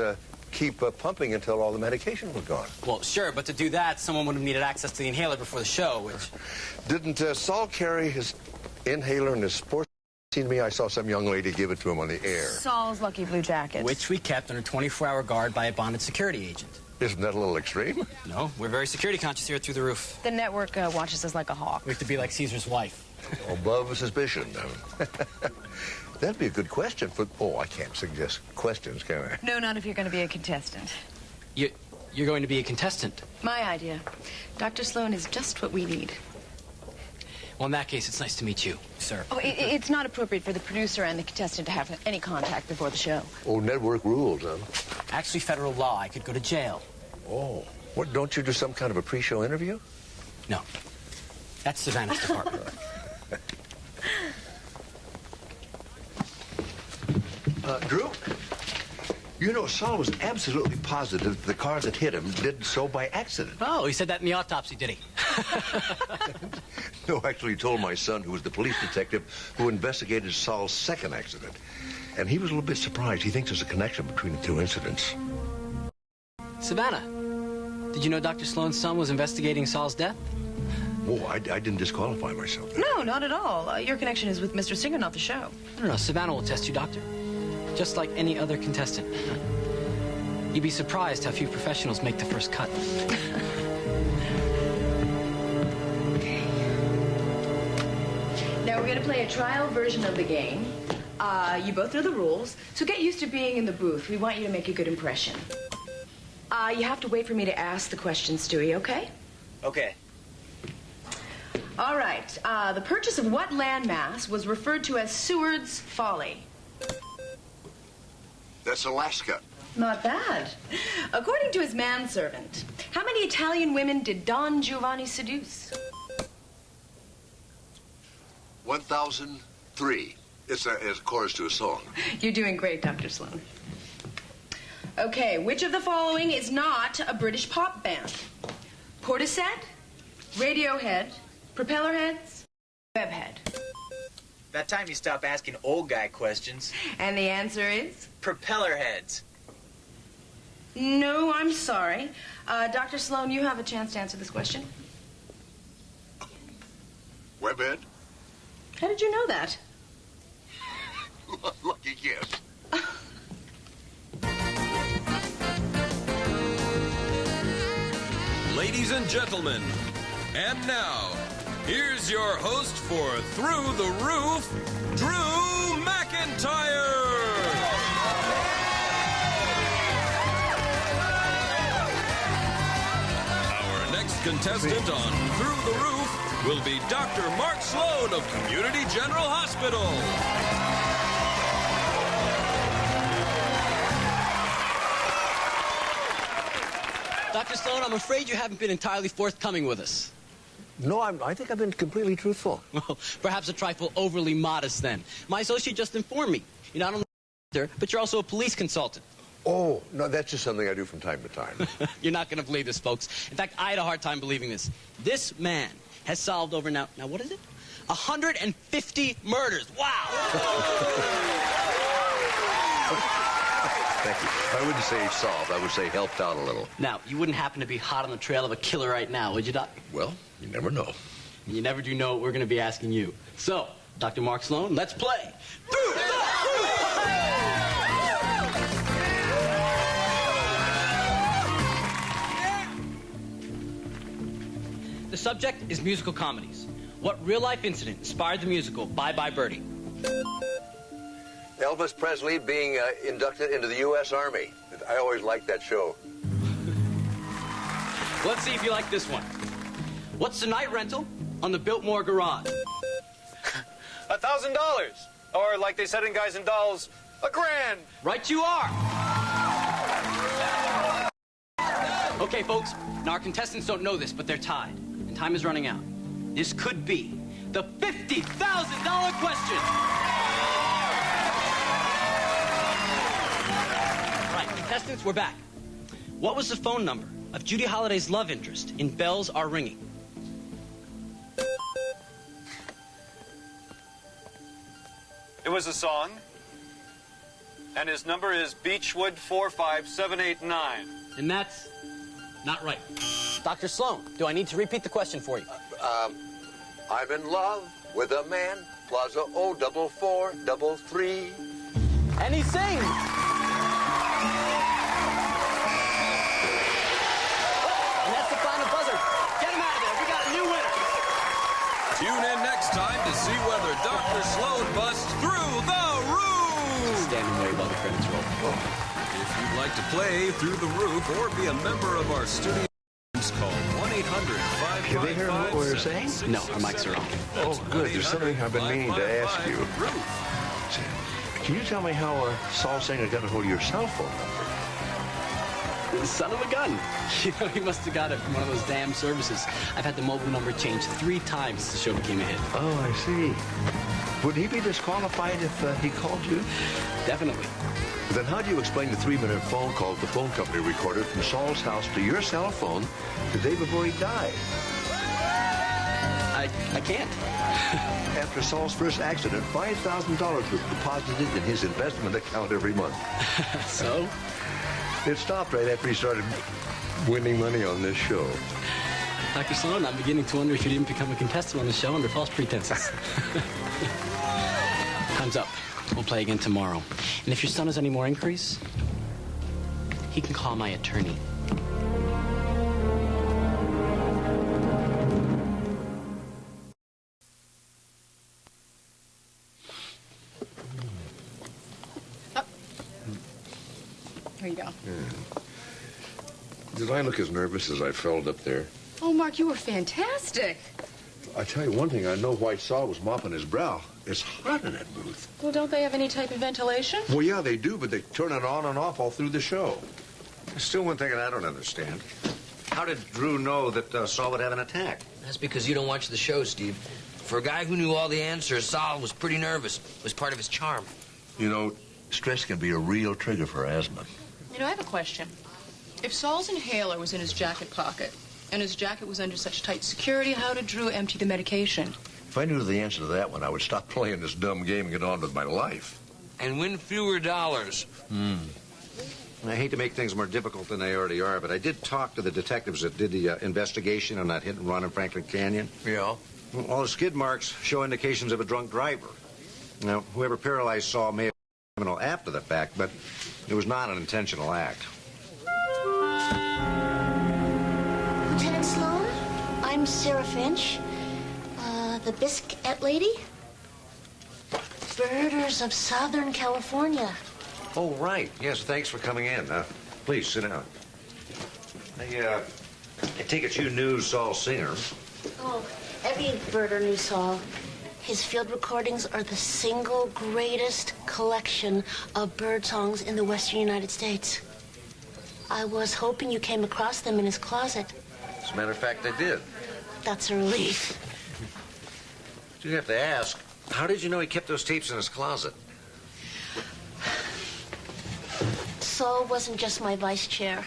S1: keep pumping until all the medication was gone.
S12: Well, sure, but to do that, someone would have needed access to the inhaler before the show, which...
S1: Didn't Saul carry his inhaler in his sports? To me, I saw some young lady give it to him on the air.
S4: Saul's lucky blue jacket.
S12: Which we kept under 24-hour guard by a bonded security agent.
S1: Isn't that a little extreme?
S12: No, we're very security conscious here at Through the Roof.
S4: The network watches us like a hawk.
S12: We have to be like Caesar's wife.
S1: Above suspicion. That'd be a good question for... Oh, I can't suggest questions, can I?
S4: No, not if you're going to be a contestant.
S12: You're going to be a contestant?
S4: My idea. Dr. Sloan is just what we need.
S12: Well, in that case, it's nice to meet you, sir.
S4: Oh, it's not appropriate for the producer and the contestant to have any contact before the show.
S1: Oh, network rules, huh?
S12: Actually, federal law. I could go to jail.
S1: Oh. What, don't you do some kind of a pre-show interview?
S12: No. That's Savannah's department.
S1: Drew? You know, Saul was absolutely positive the car that hit him did so by accident.
S12: Oh, he said that in the autopsy, did he?
S1: No, actually, he told my son, who was the police detective who investigated Saul's second accident. And he was a little bit surprised. He thinks there's a connection between the two incidents.
S12: Savannah, did you know Dr. Sloan's son was investigating Saul's death?
S1: Oh, I didn't disqualify myself.
S4: No, not at all. Your connection is with Mr. Singer, not the show.
S12: No, Savannah will test you, Doctor. Just like any other contestant. You'd be surprised how few professionals make the first cut.
S4: Now,
S5: we're going to play a trial version of the game. You both know the rules, so get used to being in the booth. We want you to make a good impression. You have to wait for me to ask the question, Stewie, okay?
S12: Okay.
S5: All right. The purchase of what landmass was referred to as Seward's Folly?
S1: That's Alaska.
S5: Not bad. According to his manservant, how many Italian women did Don Giovanni seduce?
S1: 1,003. It's a chorus to a song.
S5: You're doing great, Dr. Sloan. Okay, which of the following is not a British pop band? Portishead, Radiohead, Propellerheads, Webhead.
S8: About time you stop asking old guy questions.
S5: And the answer is?
S8: Propellerheads.
S5: No, I'm sorry. Dr. Sloan, you have a chance to answer this question.
S1: Webhead?
S5: How did you know that?
S1: Lucky guess.
S11: Ladies and gentlemen, and now, here's your host for Through the Roof, Drew McIntyre! Our next contestant on Through the Roof will be Dr. Mark Sloan of Community General Hospital.
S12: Dr. Sloan, I'm afraid you haven't been entirely forthcoming with us.
S1: No, I think I've been completely truthful.
S12: Well, perhaps a trifle overly modest then. My associate just informed me. You're not only a doctor, but you're also a police consultant.
S1: Oh, no, that's just something I do from time to time.
S12: You're not going to believe this, folks. In fact, I had a hard time believing this. This man has solved over now what is it? 150 murders. Wow!
S1: Thank you. I wouldn't say solved. I would say helped out a little.
S12: Now, you wouldn't happen to be hot on the trail of a killer right now, would you, Doc?
S1: Well, you never know.
S12: And you never do know what we're going to be asking you. So, Dr. Mark Sloan, let's play. Through the Roof! The subject is musical comedies. What real-life incident inspired the musical Bye Bye Birdie?
S1: Elvis Presley being inducted into the U.S. Army. I always liked that show.
S12: Let's see if you like this one. What's the night rental on the Biltmore Garage?
S15: $1,000. Or, like they said in Guys and Dolls, $1,000.
S12: Right you are. Okay, folks. Now, our contestants don't know this, but they're tied. And time is running out. This could be the $50,000 question. Contestants, we're back. What was the phone number of Judy Holliday's love interest in Bells Are Ringing?
S15: It was a song, and his number is Beechwood 45789.
S12: And that's not right. Dr. Sloan, do I need to repeat the question for you?
S1: I'm in love with a man, Plaza O4433.
S12: And he sings.
S11: Tune in next time to see whether Dr. Sloan busts through the roof!
S12: Standing way above the credits roll.
S11: If you'd like to play Through the Roof or be a member of our studio, call 1-800-555-7666.
S1: Can they hear what we're saying?
S12: No, our mics are on.
S1: Oh, good. There's something I've been meaning to ask you. Can you tell me how Saul Singer got a hold of your cell phone number?
S12: Son of a gun. You know, he must have got it from one of those damn services. I've had the mobile number changed 3 times since the show became a hit.
S1: Oh, I see. Would he be disqualified if he called you?
S12: Definitely.
S1: Then how do you explain the 3-minute phone call the phone company recorded from Saul's house to your cell phone the day before he died?
S12: I can't.
S1: After Saul's first accident, $5,000 was deposited in his investment account every month.
S12: So?
S1: It stopped right after he started winning money on this show.
S12: Dr. Sloan, I'm beginning to wonder if you didn't become a contestant on the show under false pretenses. Time's up. We'll play again tomorrow. And if your son has any more inquiries, he can call my attorney.
S5: Here you go.
S1: Yeah. Did I look as nervous as I felt up there?
S5: Oh, Mark, you were fantastic.
S1: I tell you one thing, I know White Saul was mopping his brow. It's hot in that booth.
S5: Well, don't they have any type of ventilation?
S1: Well, yeah, they do, but they turn it on and off all through the show.
S2: There's still one thing that I don't understand. How did Drew know that Saul would have an attack?
S10: That's because you don't watch the show, Steve. For a guy who knew all the answers, Saul was pretty nervous. It was part of his charm.
S1: You know, stress can be a real trigger for asthma.
S5: You know, I have a question. If Saul's inhaler was in his jacket pocket, and his jacket was under such tight security, how did Drew empty the medication?
S1: If I knew the answer to that one, I would stop playing this dumb game and get on with my life.
S10: And win fewer dollars.
S2: I hate to make things more difficult than they already are, but I did talk to the detectives that did the investigation on that hit and run in Franklin Canyon.
S10: Yeah?
S2: Well, all the skid marks show indications of a drunk driver. Now, whoever paralyzed Saul may have been a criminal after the fact, but it was not an intentional act.
S14: Lieutenant Sloan, I'm Sarah Finch, the Biscuit lady. Birders of Southern California.
S2: Oh, right. Yes, thanks for coming in. Please, sit down. I take it you knew Saul Singer.
S14: Oh, every birder knew Saul. His field recordings are the single greatest collection of bird songs in the western United States. I was hoping you came across them in his closet.
S2: As a matter of fact, I did.
S14: That's a relief.
S2: You have to ask, how did you know he kept those tapes in his closet?
S14: Saul wasn't just my vice chair.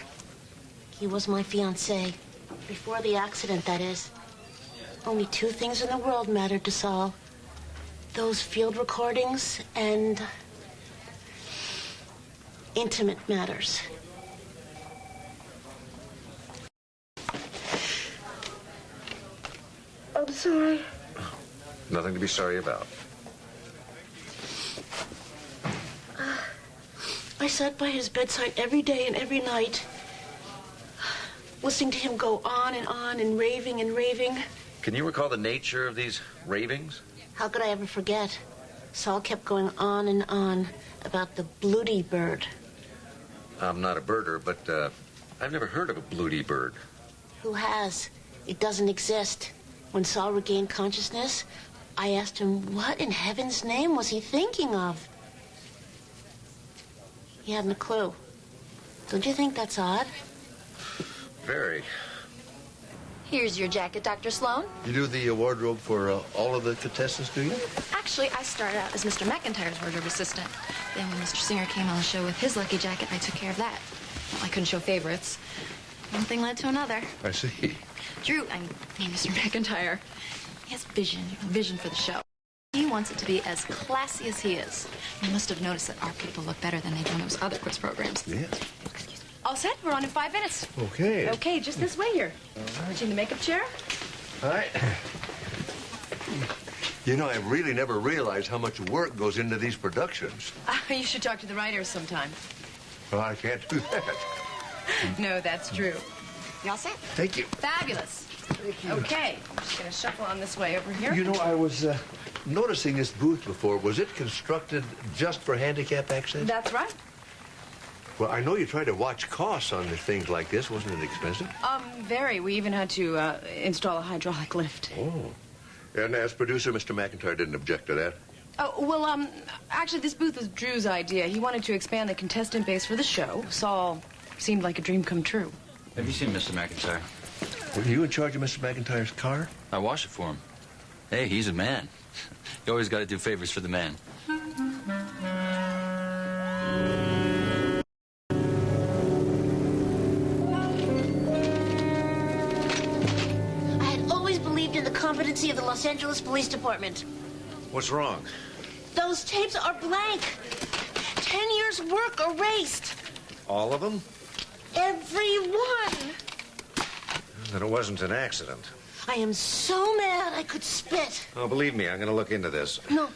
S14: He was my fiancé. Before the accident, that is. Only two things in the world mattered to Saul. Those field recordings and intimate matters. I'm sorry.
S2: Nothing to be sorry about.
S14: I sat by his bedside every day and every night, listening to him go on and raving and raving.
S2: Can you recall the nature of these ravings?
S14: How could I ever forget? Saul kept going on and on about the Bluety bird.
S2: I'm not a birder, but I've never heard of a Bluety bird.
S14: Who has? It doesn't exist. When Saul regained consciousness, I asked him what in heaven's name was he thinking of? He hadn't a clue. Don't you think that's odd?
S2: Very.
S16: Here's your jacket, Dr. Sloan.
S1: You do the wardrobe for all of the contestants, do you?
S16: Actually, I started out as Mr. McIntyre's wardrobe assistant. Then when Mr. Singer came on the show with his lucky jacket, I took care of that. Well, I couldn't show favorites. One thing led to another.
S1: I see.
S16: Drew, Mr. McIntyre, he has vision for the show. He wants it to be as classy as he is. You must have noticed that our people look better than they do in those other quiz programs.
S1: Yeah.
S5: All set. We're on in 5 minutes.
S1: Okay.
S5: Okay, just this way here. Put you in the makeup chair.
S1: All right. You know, I really never realized how much work goes into these productions.
S5: You should talk to the writers sometime.
S1: Well, I can't do that.
S5: No, that's true. You all set?
S1: Thank you.
S5: Fabulous. Thank you. Okay, I'm just going to shuffle on this way over here.
S1: You know, I was noticing this booth before. Was it constructed just for handicap access?
S5: That's right.
S1: Well, I know you try to watch costs on things like this. Wasn't it expensive?
S5: Very. We even had to install a hydraulic lift.
S1: Oh. And as producer, Mr. McIntyre didn't object to that?
S5: Oh, well, actually, this booth was Drew's idea. He wanted to expand the contestant base for the show. Saul seemed like a dream come true.
S17: Have you seen Mr. McIntyre?
S1: Were you in charge of Mr. McIntyre's car?
S17: I wash it for him. Hey, he's a man. You always got to do favors for the man.
S14: I had always believed in the competency of the Los Angeles Police Department.
S2: What's wrong?
S14: Those tapes are blank. 10 years' work erased.
S2: All of them?
S14: Every one.
S2: Then it wasn't an accident.
S14: I am so mad I could spit.
S2: Oh, believe me, I'm going to look into this.
S14: No,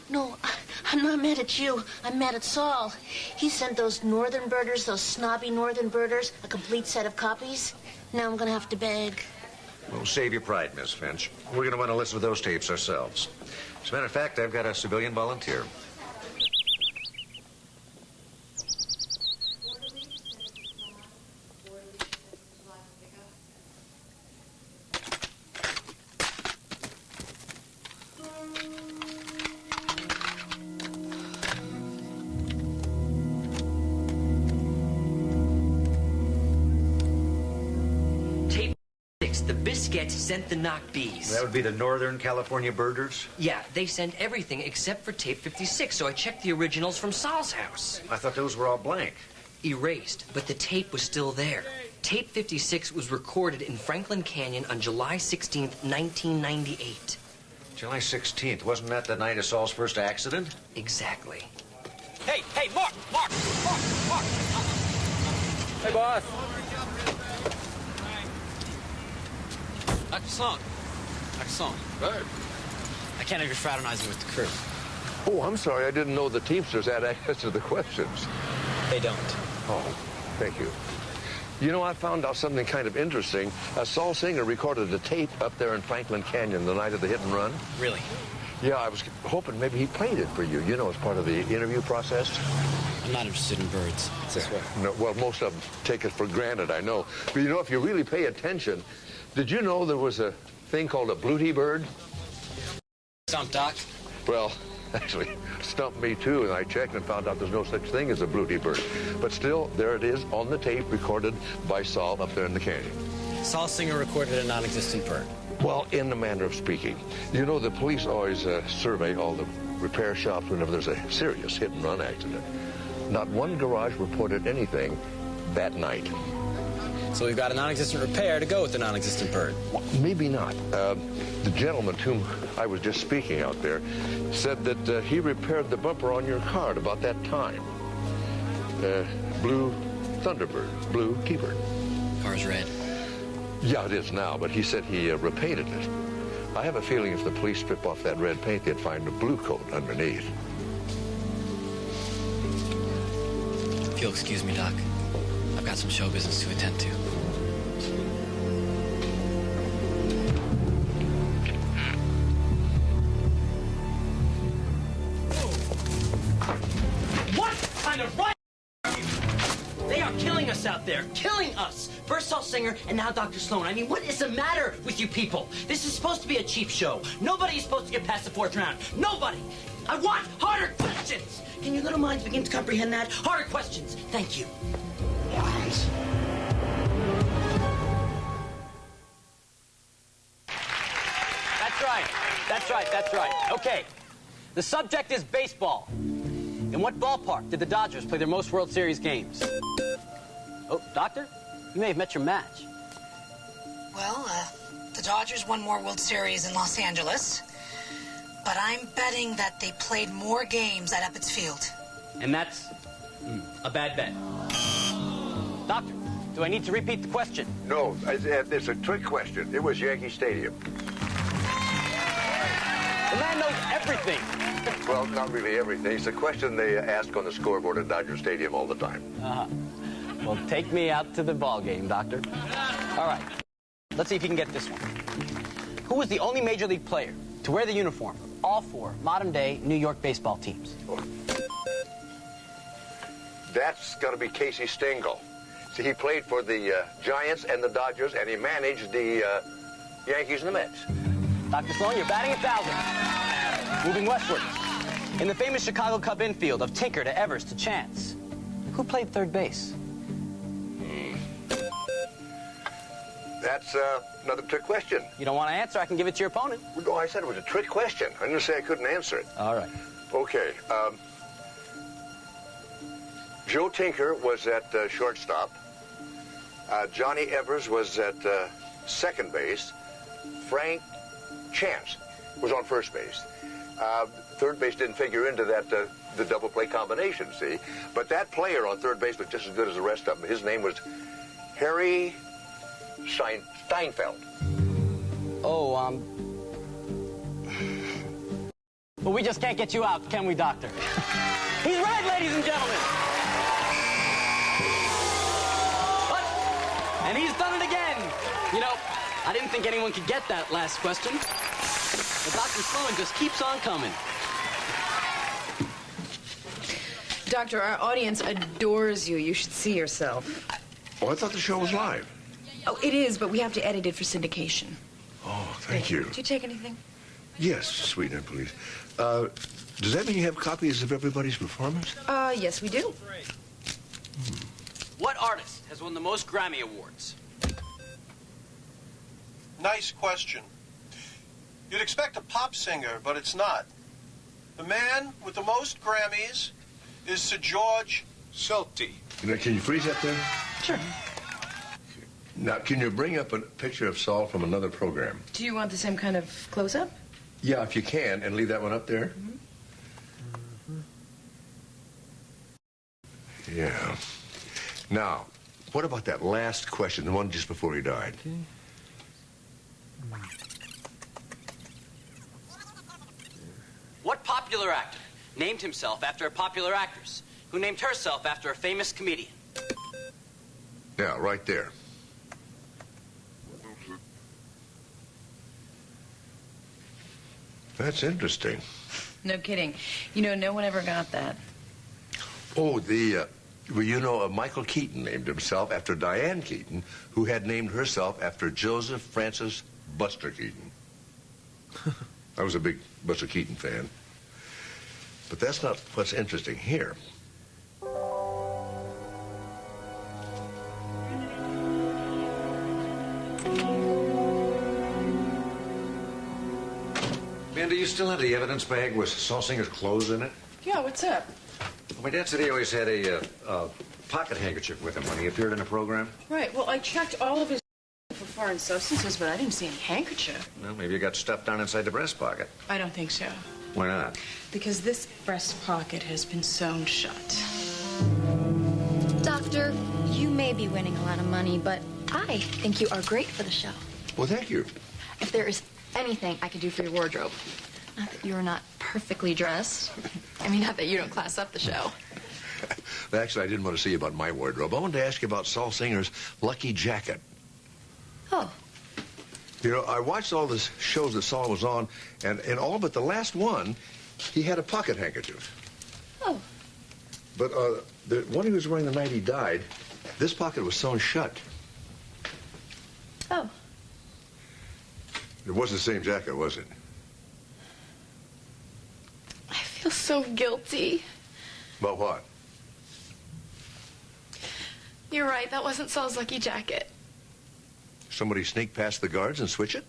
S14: I'm not mad at you. I'm mad at Saul. He sent those northern birders, those snobby northern birders, a complete set of copies. Now I'm going to have to beg.
S2: Well, save your pride, Miss Finch. We're going to want to listen to those tapes ourselves. As a matter of fact, I've got a civilian volunteer.
S10: Feds sent the knock bees.
S2: That would be the Northern California birders?
S10: Yeah, they sent everything except for tape 56, so I checked the originals from Sol's house.
S2: I thought those were all blank.
S10: Erased, but the tape was still there. Tape 56 was recorded in Franklin Canyon on July 16th, 1998.
S2: July 16th. Wasn't that the night of Saul's first accident?
S10: Exactly.
S9: Hey, Mark! Hey, boss. Dr. Sloan.
S1: Right.
S9: I can't have you fraternizing with the crew.
S1: Oh, I'm sorry. I didn't know the Teamsters had access to the questions.
S9: They don't.
S1: Oh, thank you. You know, I found out something kind of interesting. Saul Singer recorded a tape up there in Franklin Canyon the night of the hit and run.
S9: Really?
S1: Yeah, I was hoping maybe he played it for you, as part of the interview process.
S9: I'm not interested in birds. It's this way.
S1: No, well, most of them take it for granted, I know. But, if you really pay attention, did you know there was a thing called a bluety bird?
S9: Stump, Doc.
S1: Well, actually, stumped me, too, and I checked and found out there's no such thing as a bluety bird. But still, there it is on the tape recorded by Saul up there in the canyon.
S9: Saul Singer recorded a non-existent bird.
S1: Well, in the manner of speaking. The police always survey all the repair shops whenever there's a serious hit-and-run accident. Not one garage reported anything that night.
S9: So we've got a non-existent repair to go with the non-existent bird.
S1: Well, maybe not. The gentleman to whom I was just speaking out there said that he repaired the bumper on your car at about that time. Blue Thunderbird, blue T-bird.
S9: Car's red.
S1: Yeah, it is now, but he said he repainted it. I have a feeling if the police strip off that red paint, they'd find a blue coat underneath.
S9: If you'll excuse me, Doc, I've got some show business to attend to.
S10: What kind of right are you? They are killing us out there. Killing us. First Saul Singer and now Dr. Sloan. I mean, what is the matter with you people? This is supposed to be a cheap show. Nobody is supposed to get past the 4th round. Nobody. I want harder questions. Can your little minds begin to comprehend that? Harder questions. Thank you. Morons.
S12: That's right. Okay. The subject is baseball. In what ballpark did the Dodgers play their most World Series games? Oh, Doctor? You may have met your match.
S13: Well, the Dodgers won more World Series in Los Angeles, but I'm betting that they played more games at Ebbets Field.
S12: And that's a bad bet. Doctor, do I need to repeat the question?
S1: No, it's a trick question. It was Yankee Stadium.
S12: The man knows everything.
S1: Well, not really everything. It's a question they ask on the scoreboard at Dodger Stadium all the time.
S12: Uh-huh. Well, take me out to the ball game, Doctor. All right. Let's see if you can get this one. Who was the only Major League player to wear the uniform of all 4 modern-day New York baseball teams?
S1: That's got to be Casey Stengel. See, he played for the Giants and the Dodgers, and he managed the Yankees and the Mets.
S12: Dr. Sloan, you're batting 1,000. Moving westward. In the famous Chicago Cub infield of Tinker to Evers to Chance, who played third base?
S1: That's another trick question.
S12: You don't want to answer? I can give it to your opponent.
S1: No, I said it was a trick question. I didn't say I couldn't answer it.
S12: All right.
S1: Okay. Joe Tinker was at shortstop. Johnny Evers was at second base. Frank Chance was on first base. Third base didn't figure into that the double play combination, see? But that player on third base was just as good as the rest of them. His name was Harry Steinfeld.
S12: Oh, Well, we just can't get you out, can we, Doctor? He's right, ladies and gentlemen. What? And he's done it again. I didn't think anyone could get that last question. But Dr. Sloan just keeps on coming.
S5: Doctor, our audience adores you. You should see yourself.
S1: Oh, I thought the show was live.
S5: Oh, it is, but we have to edit it for syndication.
S1: Oh, thank you.
S5: Did you take anything?
S1: Yes, sweetheart, please. Does that mean you have copies of everybody's performance?
S5: Yes, we do.
S12: What artist has won the most Grammy Awards?
S7: Nice question. You'd expect a pop singer, but it's not. The man with the most Grammys is Sir George Solti.
S1: Can you freeze that there?
S5: Sure.
S1: Now, can you bring up a picture of Saul from another program?
S5: Do you want the same kind of close-up?
S1: Yeah, if you can, and leave that one up there. Yeah. Now, what about that last question, the one just before he died?
S12: What popular actor named himself after a popular actress who named herself after a famous comedian?
S1: Yeah, right there. That's interesting.
S5: No kidding. You know, no one ever got that.
S1: Oh, well, you know, Michael Keaton named himself after Diane Keaton, who had named herself after Joseph Francis Buster Keaton. I was a big Buster Keaton fan. But that's not what's interesting here.
S2: Man, do you still have the evidence bag with Saul Singer's clothes in it?
S5: Yeah, what's up?
S2: My dad said he always had a pocket handkerchief with him when he appeared in a program.
S5: Right, well, I checked all of his for foreign substances, but I didn't see any handkerchief.
S2: Well, maybe it got stuffed down inside the breast pocket.
S5: I don't think so.
S2: Why not?
S5: Because this breast pocket has been sewn shut.
S16: Doctor, you may be winning a lot of money, but I think you are great for the show.
S1: Well, thank you.
S16: If there is anything I could do for your wardrobe, not that you're not perfectly dressed. I mean, not that you don't class up the show.
S1: Actually, I didn't want to see about my wardrobe. I wanted to ask you about Saul Singer's lucky jacket.
S16: Oh.
S1: You know, I watched all the shows that Saul was on, and in all but the last one, he had a pocket handkerchief.
S16: Oh.
S1: But the one he was wearing the night he died, this pocket was sewn shut.
S16: Oh.
S1: It wasn't the same jacket, was it?
S16: I feel so guilty.
S1: About what?
S16: You're right, that wasn't Saul's lucky jacket.
S1: Somebody sneak past the guards and switch it?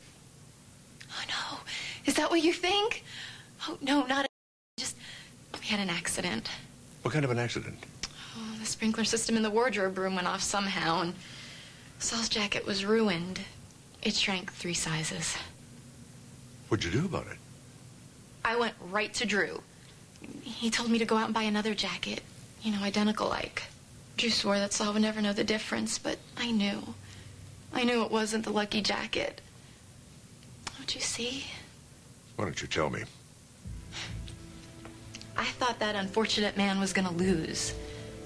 S16: Oh, no. Is that what you think? Oh, no, not just... We had an accident.
S1: What kind of an accident?
S16: Oh, the sprinkler system in the wardrobe room went off somehow, and Saul's jacket was ruined. It shrank 3 sizes.
S1: What'd you do about it?
S16: I went right to Drew. He told me to go out and buy another jacket, you know, identical like. Drew swore that Saul would never know the difference, but I knew. I knew it wasn't the lucky jacket. Don't you see?
S1: Why don't you tell me?
S16: I thought that unfortunate man was gonna lose.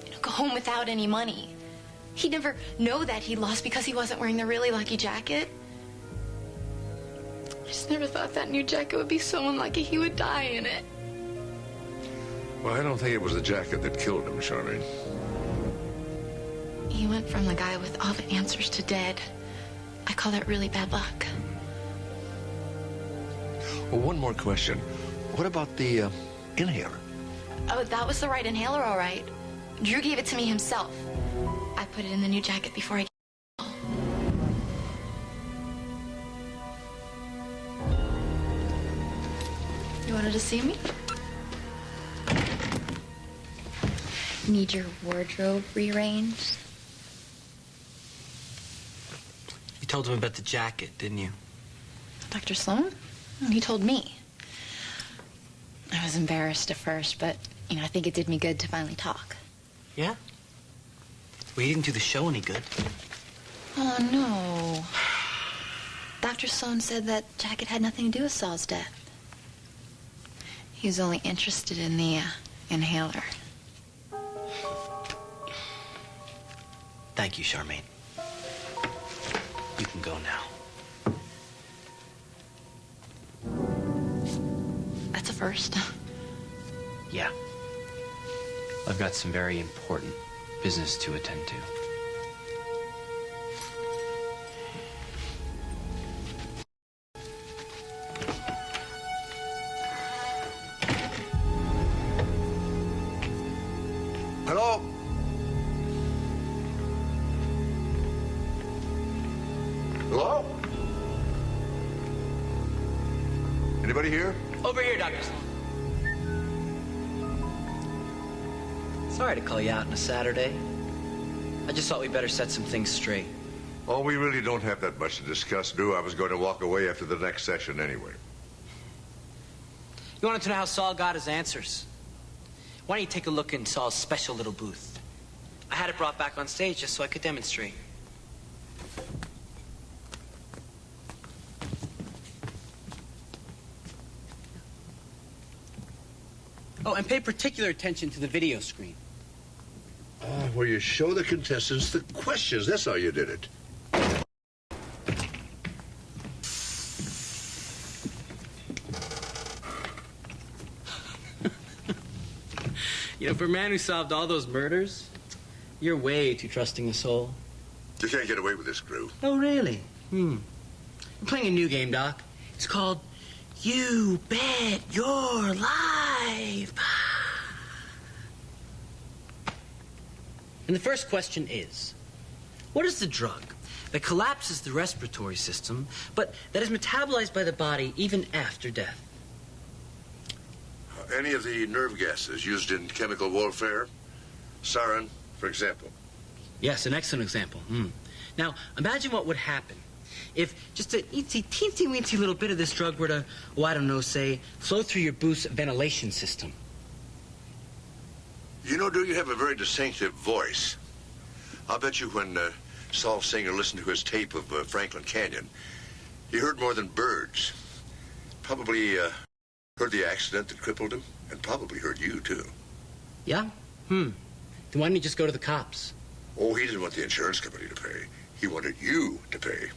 S16: You know, go home without any money. He'd never know that he lost because he wasn't wearing the really lucky jacket. I just never thought that new jacket would be so unlucky he would die in it.
S1: Well, I don't think it was the jacket that killed him, Charmaine.
S16: He went from the guy with all the answers to dead. I call that really bad luck.
S1: Well, one more question. What about the inhaler?
S16: Oh, that was the right inhaler, all right. Drew gave it to me himself. I put it in the new jacket before I... You wanted to see me? Need your wardrobe rearranged?
S10: You told him about the jacket, didn't you?
S16: Dr. Sloan? Oh, he told me. I was embarrassed at first, but, you know, I think it did me good to finally talk.
S10: Yeah? Well, you didn't do the show any good.
S16: Oh, no. Dr. Sloan said that jacket had nothing to do with Saul's death. He was only interested in the inhaler.
S10: Thank you, Charmaine. You can go now.
S16: That's a first.
S10: Yeah. I've got some very important business to attend to.
S1: Hello? Hello? Anybody here?
S12: Over here, Dr. Sloan. Sorry to call you out on a Saturday. I just thought we better set some things straight.
S1: Oh, we really don't have that much to discuss, Drew. I was going to walk away after the next session anyway.
S10: You wanted to know how Saul got his answers? Why don't you take a look in Saul's special little booth? I had it brought back on stage just so I could demonstrate. Oh, and pay particular attention to the video screen.
S1: Where you show the contestants the questions. That's how you did it.
S10: You know, for a man who solved all those murders, you're way too trusting a soul.
S1: You can't get away with this, Drew.
S10: Oh, really? We're playing a new game, Doc. It's called You Bet Your Life. And the first question is, what is the drug that collapses the respiratory system, but that is metabolized by the body even after death?
S1: Any of the nerve gases used in chemical warfare? Sarin, for example.
S10: Yes, an excellent example. Now, imagine what would happen if just a teensy-weensy little bit of this drug were to, oh, I don't know, say, flow through your booth's ventilation system.
S1: You know, Drew, you have a very distinctive voice. I'll bet you when Saul Singer listened to his tape of Franklin Canyon, he heard more than birds. Probably heard the accident that crippled him, and probably heard you, too.
S10: Yeah? Then why didn't you just go to the cops?
S1: Oh, he didn't want the insurance company to pay. He wanted you to pay.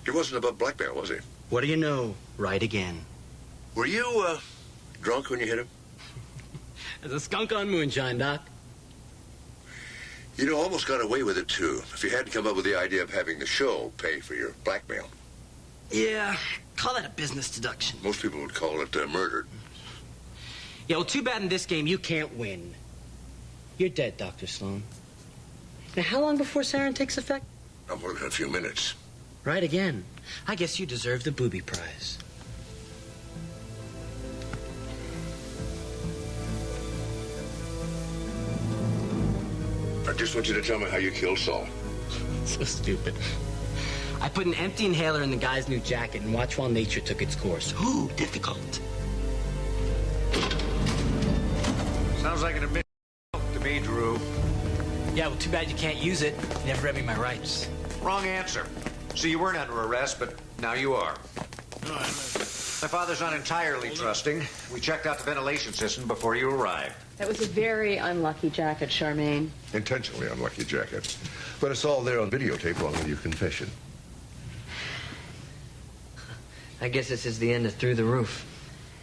S1: He wasn't above blackmail, was he?
S10: What do you know? Right again.
S1: Were you drunk when you hit him?
S10: As a skunk on moonshine, Doc.
S1: You know, almost got away with it, too, if you hadn't come up with the idea of having the show pay for your blackmail.
S10: Yeah, call that a business deduction.
S1: Most people would call it murder.
S10: Yeah, well, too bad in this game you can't win. You're dead, Dr. Sloan. Now, how long before sarin takes effect?
S1: Not more than a few minutes.
S10: Right again. I guess you deserve the booby prize.
S1: I just want you to tell me how you killed Saul.
S10: So stupid. I put an empty inhaler in the guy's new jacket and watched while nature took its course. Ooh, difficult.
S2: Sounds like an admission to me, Drew.
S10: Yeah, well, too bad you can't use it. You never read me my rights.
S2: Wrong answer. See, you weren't under arrest, but now you are. My father's not entirely trusting. We checked out the ventilation system before you arrived.
S5: That was a very unlucky jacket, Charmaine.
S1: Intentionally unlucky jacket. But it's all there on videotape along with your confession.
S10: I guess this is the end of Through the Roof.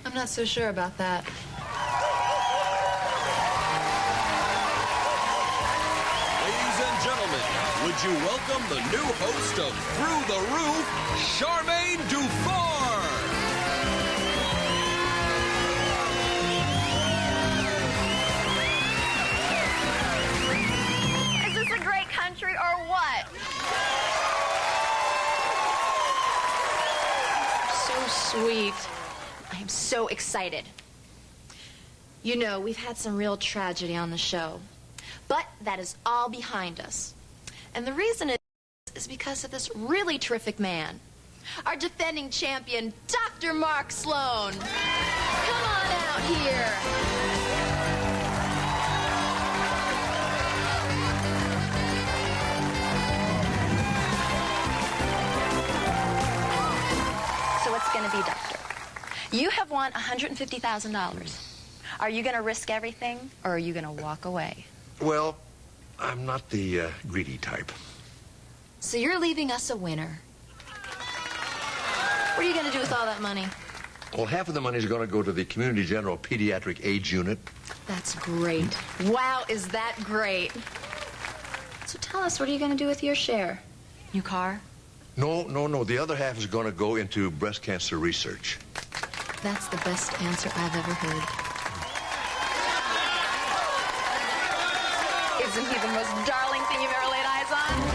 S16: I'm not so sure about that.
S11: Ladies and gentlemen, would you welcome the new host of Through the Roof, Charmaine Dufour?
S18: Is this a great country or what?
S16: So sweet. I am so excited. You know, we've had some real tragedy on the show. But that is all behind us. And the reason is because of this really terrific man. Our defending champion, Dr. Mark Sloan. Come on out here. So what's going to be, Doctor? You have won $150,000. Are you going to risk everything, or are you going to walk away?
S1: Well, I'm not the greedy type.
S16: So you're leaving us a winner. What are you going to do with all that money?
S1: Well, half of the money is going to go to the Community General Pediatric AIDS Unit.
S16: That's great. Wow, is that great. So tell us, what are you going to do with your share? New car?
S1: No. The other half is going to go into breast cancer research.
S16: That's the best answer I've ever heard. Isn't he the most darling thing you've ever laid eyes on?